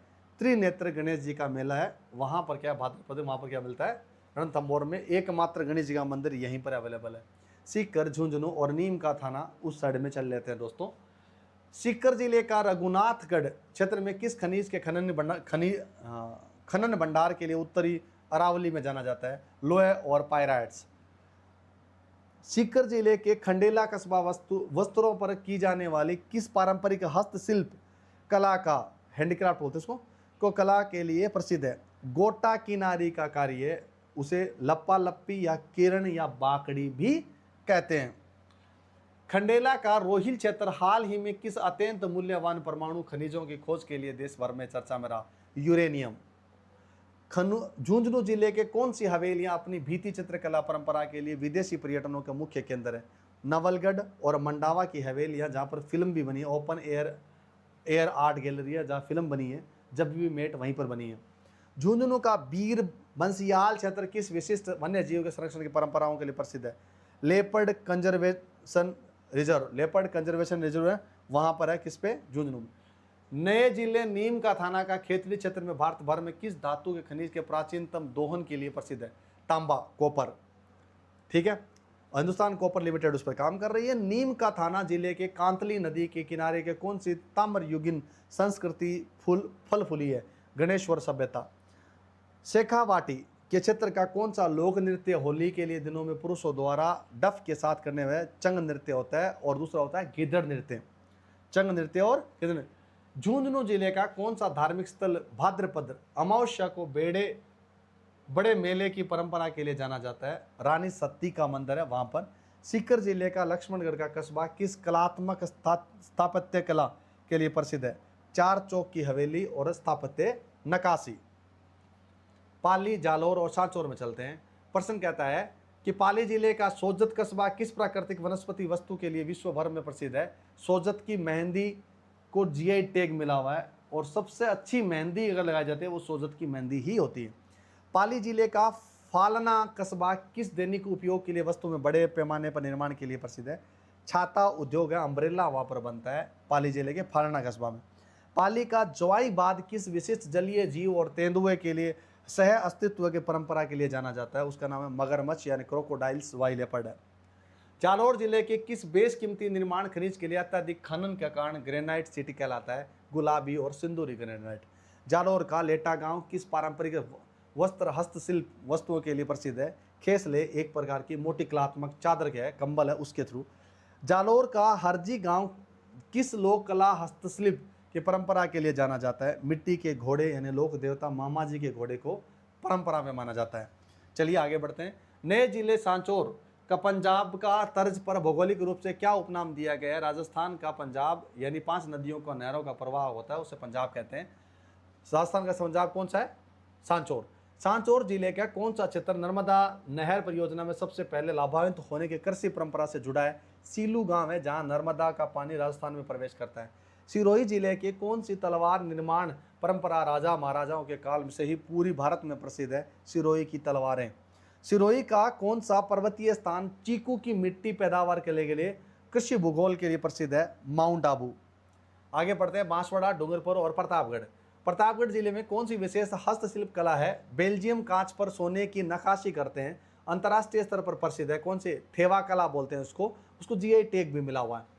त्रिनेत्र गणेश जी का मेला है। वहाँ पर क्या भाद्रपद, वहाँ पर क्या मिलता है? रणथंभौर में एकमात्र गणेश जी का मंदिर यहीं पर अवेलेबल है। सीकर, झुंझुनू और नीम का थाना उस साइड में चल लेते हैं दोस्तों। सीकर जिले का रघुनाथगढ़ क्षेत्र में किस खनिज के खनन भंडार के लिए उत्तरी अरावली में जाना जाता है? लोहे और पायराइट्स। सीकर जिले के खंडेला कस्बा वस्त्रों पर की जाने वाली किस पारंपरिक हस्तशिल्प कला का, हैंडीक्राफ्ट बोलते हैं उसको, को कला के लिए प्रसिद्ध है? गोटा किनारी का कार्य उसे लप्पा लप्पी या किरण या बाकड़ी भी कहते हैं। खंडेला का रोहिल क्षेत्र हाल ही में किस अत्यंत मूल्यवान परमाणु खनिजों की खोज के लिए देश भर में चर्चा में रहा? यूरेनियम। झुंझुनू जिले के कौन सी हवेलियां अपनी भित्ति चित्रकला परंपरा के लिए विदेशी पर्यटनों का मुख्य केंद्र है? नवलगढ़ और मंडावा की हवेलियां, जहां पर फिल्म भी बनी है, ओपन एयर आर्ट गैलरी है जहां फिल्म बनी है, जब भी मेट वहीं पर बनी है। झुंझुनू का बीर बंसियाल क्षेत्र किस विशिष्ट वन्य जीव के संरक्षण की परंपराओं के लिए प्रसिद्ध है? लेपर्ड कंजर्वेशन रिजर्व है, वहां पर है, किस पे? झुंझुनू में। नए जिले नीम का थाना का क्षेत्रीय क्षेत्र में भारत भर में किस धातु के खनिज के प्राचीनतम दोहन के लिए प्रसिद्ध है? तांबा, कॉपर। ठीक है, हिंदुस्तान कॉपर लिमिटेड उस पर काम कर रही है। नीम का थाना जिले के कांतली नदी के किनारे के कौन सी ताम्र युगीन संस्कृति फल फूली है? गणेश्वर सभ्यता। शेखावाटी के क्षेत्र का कौन सा लोक नृत्य होली के लिए दिनों में पुरुषों द्वारा डफ के साथ करने में चंग नृत्य होता है, और दूसरा होता है गिद्धड़ नृत्य। चंग नृत्य और गिद्धड़ नृत्य। झुंझुनू जिले का कौन सा धार्मिक स्थल भाद्रपद अमावस्या को बड़े मेले की परंपरा के लिए जाना जाता है? रानी सती का मंदिर है वहां पर। सीकर जिले का लक्ष्मणगढ़ का कस्बा किस कलात्मक स्थापत्य कला के लिए प्रसिद्ध है? 4 चौक की हवेली और स्थापत्य नकाशी। पाली, जालौर और सांचौर में चलते हैं। प्रश्न कहता है कि पाली जिले का सोजत कस्बा किस प्राकृतिक वनस्पति वस्तु के लिए विश्व भर में प्रसिद्ध है? सोजत की मेहंदी को जीआई टैग मिला हुआ है, और सबसे अच्छी मेहंदी अगर लगाई जाती है वो सोजत की मेहंदी ही होती है। पाली जिले का फालना कस्बा किस दैनिक उपयोग के लिए वस्तु में बड़े पैमाने पर निर्माण के लिए प्रसिद्ध है? छाता उद्योग है, अम्ब्रेला वहाँ पर बनता है पाली जिले के फालना कस्बा में। पाली का जोआईबाद किस विशिष्ट जलीय जीव और तेंदुए के लिए सह अस्तित्व के परंपरा के लिए जाना जाता है? उसका नाम है मगरमच्छ यानी क्रोकोडाइल्स वाई लेपर्ड है। जालौर जिले के किस बेशकीमती निर्माण खनिज के लिए अत्यधिक खनन के कारण ग्रेनाइट सिटी कहलाता है? गुलाबी और सिंदूरी ग्रेनाइट। जालौर का लेटा गांव किस पारंपरिक वस्त्र हस्तशिल्प वस्तुओं के लिए प्रसिद्ध है? खेसले एक प्रकार की मोटी कलात्मक चादर के है, कंबल है, उसके थ्रू। जालौर का हरजी गांव किस लोक कला हस्तशिल्प की परंपरा के लिए जाना जाता है? मिट्टी के घोड़े यानी लोक देवता मामा जी के घोड़े को परंपरा में माना जाता है। चलिए आगे बढ़ते हैं। नए जिले सांचौर का पंजाब का तर्ज पर भौगोलिक रूप से क्या उपनाम दिया गया है? राजस्थान का पंजाब यानी 5 नदियों का नहरों का प्रवाह होता है, उसे पंजाब कहते हैं। राजस्थान का पंजाब कौन सा है? सांचौर। सांचौर जिले का कौन सा क्षेत्र नर्मदा नहर परियोजना में सबसे पहले लाभान्वित होने की कृषि परंपरा से जुड़ा है? सीलू गांव है जहां नर्मदा का पानी राजस्थान में प्रवेश करता है। सिरोही जिले के कौन सी तलवार निर्माण परंपरा राजा महाराजाओं के काल से ही पूरी भारत में प्रसिद्ध है? सिरोही की तलवारें। सिरोही का कौन सा पर्वतीय स्थान चीकू की मिट्टी पैदावार के लिए कृषि भूगोल के लिए प्रसिद्ध है? माउंट आबू। आगे बढ़ते हैं। बांसवाड़ा, डूंगरपुर और प्रतापगढ़। प्रतापगढ़ जिले में कौन सी विशेष हस्तशिल्प कला है? बेल्जियम कांच पर सोने की नक्काशी करते हैं, अंतर्राष्ट्रीय स्तर पर प्रसिद्ध है। कौन सी? थेवा कला बोलते हैं उसको जीआई टैग भी मिला हुआ है।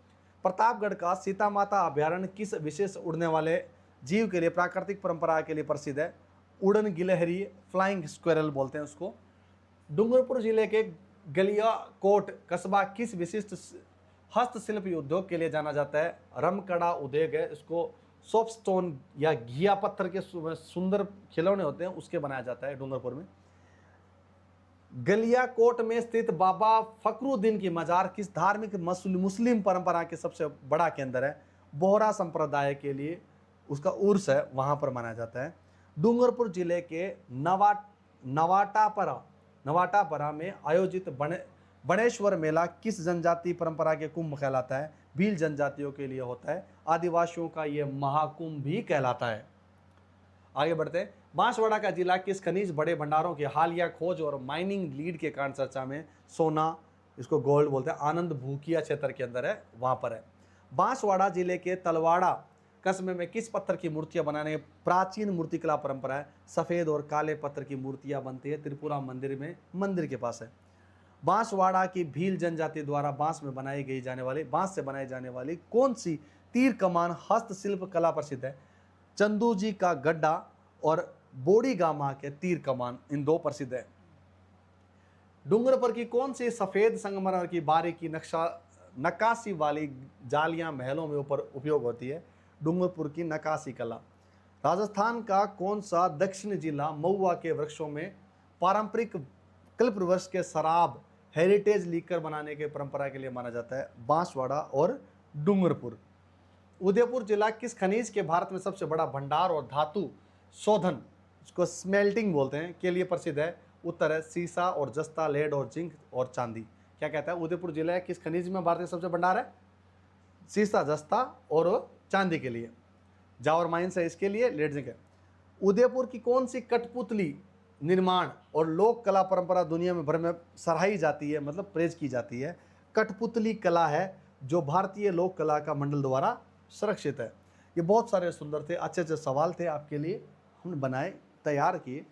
प्रतापगढ़ का सीता माता अभ्यारण्य किस विशेष उड़ने वाले जीव के लिए प्राकृतिक परंपरा के लिए प्रसिद्ध है? उड़न गिलहरी, फ्लाइंग स्क्वेरल बोलते हैं उसको। डूंगरपुर जिले के गलियाकोट कस्बा किस विशिष्ट हस्तशिल्प उद्योग के लिए जाना जाता है? रमकड़ा उद्योग है, इसको सॉफ्ट स्टोन या घिया पत्थर के सुंदर खिलौने होते हैं, उसके बनाया जाता है डूंगरपुर में। गलियाकोट में स्थित बाबा फकरुद्दीन की मजार किस धार्मिक मुस्लिम परंपरा के सबसे बड़ा केंद्र है? बोहरा संप्रदाय के लिए उसका उर्स है, वहां पर मनाया जाता है। डूंगरपुर जिले के नवाटापरा में आयोजित बणेश्वर मेला किस जनजाति परंपरा के कुंभ कहलाता है? भील जनजातियों के लिए होता है। आदिवासियों का यह महाकुंभ भी कहलाता है। आगे बढ़ते हैं। बांसवाड़ा का जिला किस खनिज बड़े भंडारों की हालिया खोज और माइनिंग लीड के कारण चर्चा में? सोना, इसको गोल्ड बोलते हैं, आनंद भूकिया क्षेत्र के अंदर है, वहां पर है। बांसवाड़ा जिले के तलवाड़ा कस्बे में किस पत्थर की मूर्तियां बनाने की प्राचीन मूर्तिकला परंपरा है? सफेद और काले पत्थर की मूर्तियां बनती है, त्रिपुरा मंदिर में, मंदिर के पास है। बांसवाड़ा की भील जनजाति द्वारा बांस से बनाई जाने वाली कौन सी तीर कमान हस्तशिल्प कला प्रसिद्ध है? चंदू जी का गड्ढा और बोड़ी गामा के तीर कमान, इन दो प्रसिद्ध है। डूंगरपुर की कौन सी सफेद संगमरमर की बारीकी नक्काशी वाली जालियां महलों में ऊपर उपयोग होती है? डूंगरपुर की नक्काशी कला। राजस्थान का कौन सा दक्षिणी जिला महुआ के वृक्षों में पारंपरिक कल्पवृक्ष के शराब हेरिटेज लीकर बनाने के परंपरा के लिए माना जाता है? बांसवाड़ा और डूंगरपुर। उदयपुर जिला किस खनिज के भारत में सबसे बड़ा भंडार और धातु शोधन, इसको स्मेल्टिंग बोलते हैं, के लिए प्रसिद्ध है? उत्तर है सीसा और जस्ता, लेड और जिंक और चांदी। क्या कहता है? उदयपुर जिला किस खनिज में भारत में सबसे भंडार है? सीसा, जस्ता और चांदी के लिए। जावर माइंस है इसके लिए, लेड जिंक है। उदयपुर की कौन सी कठपुतली निर्माण और लोक कला परंपरा दुनिया में भर में सराही जाती है, मतलब प्रेज की जाती है? कठपुतली कला है जो भारतीय लोक कला का मंडल द्वारा सुरक्षित है। ये बहुत सारे सुंदर थे, अच्छे अच्छे सवाल थे आपके लिए, हमने बनाए, तैयार किए।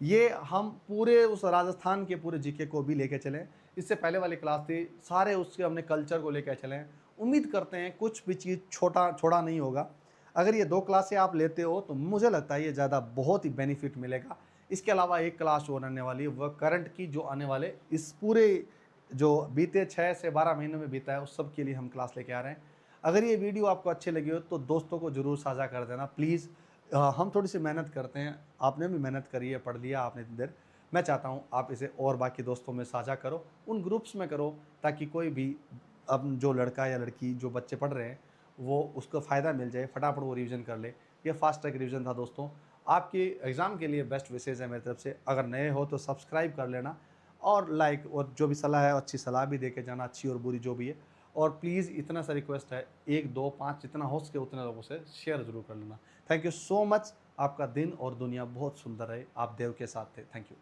ये हम पूरे उस राजस्थान के पूरे जीके को भी लेके चलें। इससे पहले वाली क्लास थी, सारे उसके हमने कल्चर को लेकर चलें। उम्मीद करते हैं कुछ भी चीज़ छोड़ा नहीं होगा। अगर ये 2 क्लासें आप लेते हो तो मुझे लगता है ये ज़्यादा बहुत ही बेनिफिट मिलेगा। इसके अलावा एक क्लास और आने वाली है, वह करंट की, जो आने वाले इस पूरे जो बीते 6 से 12 महीनों में बीता है उस सब के लिए हम क्लास लेके आ रहे हैं। अगर ये वीडियो आपको अच्छी लगी हो तो दोस्तों को ज़रूर साझा कर देना प्लीज़। हम थोड़ी सी मेहनत करते हैं, आपने भी मेहनत करी है, पढ़ लिया आपने इतनी देर। मैं चाहता हूँ आप इसे और बाकी दोस्तों में साझा करो, उन ग्रुप्स में करो, ताकि कोई भी अब जो लड़का या लड़की, जो बच्चे पढ़ रहे हैं, वो उसको फ़ायदा मिल जाए, फटाफट वो रिवीजन कर ले। ये फास्ट ट्रैक रिवीजन था दोस्तों। आपके एग्ज़ाम के लिए बेस्ट विशेज़ है मेरी तरफ से। अगर नए हो तो सब्सक्राइब कर लेना और लाइक, और जो भी सलाह है अच्छी सलाह भी दे के जाना, अच्छी और बुरी जो भी है। और प्लीज़ इतना सा रिक्वेस्ट है, 1, 2, 5 जितना हो सके उतने लोगों से शेयर ज़रूर कर लेना। Thank you so much. आपका दिन और दुनिया बहुत सुंदर रहे। आप देव के साथ थे। Thank you.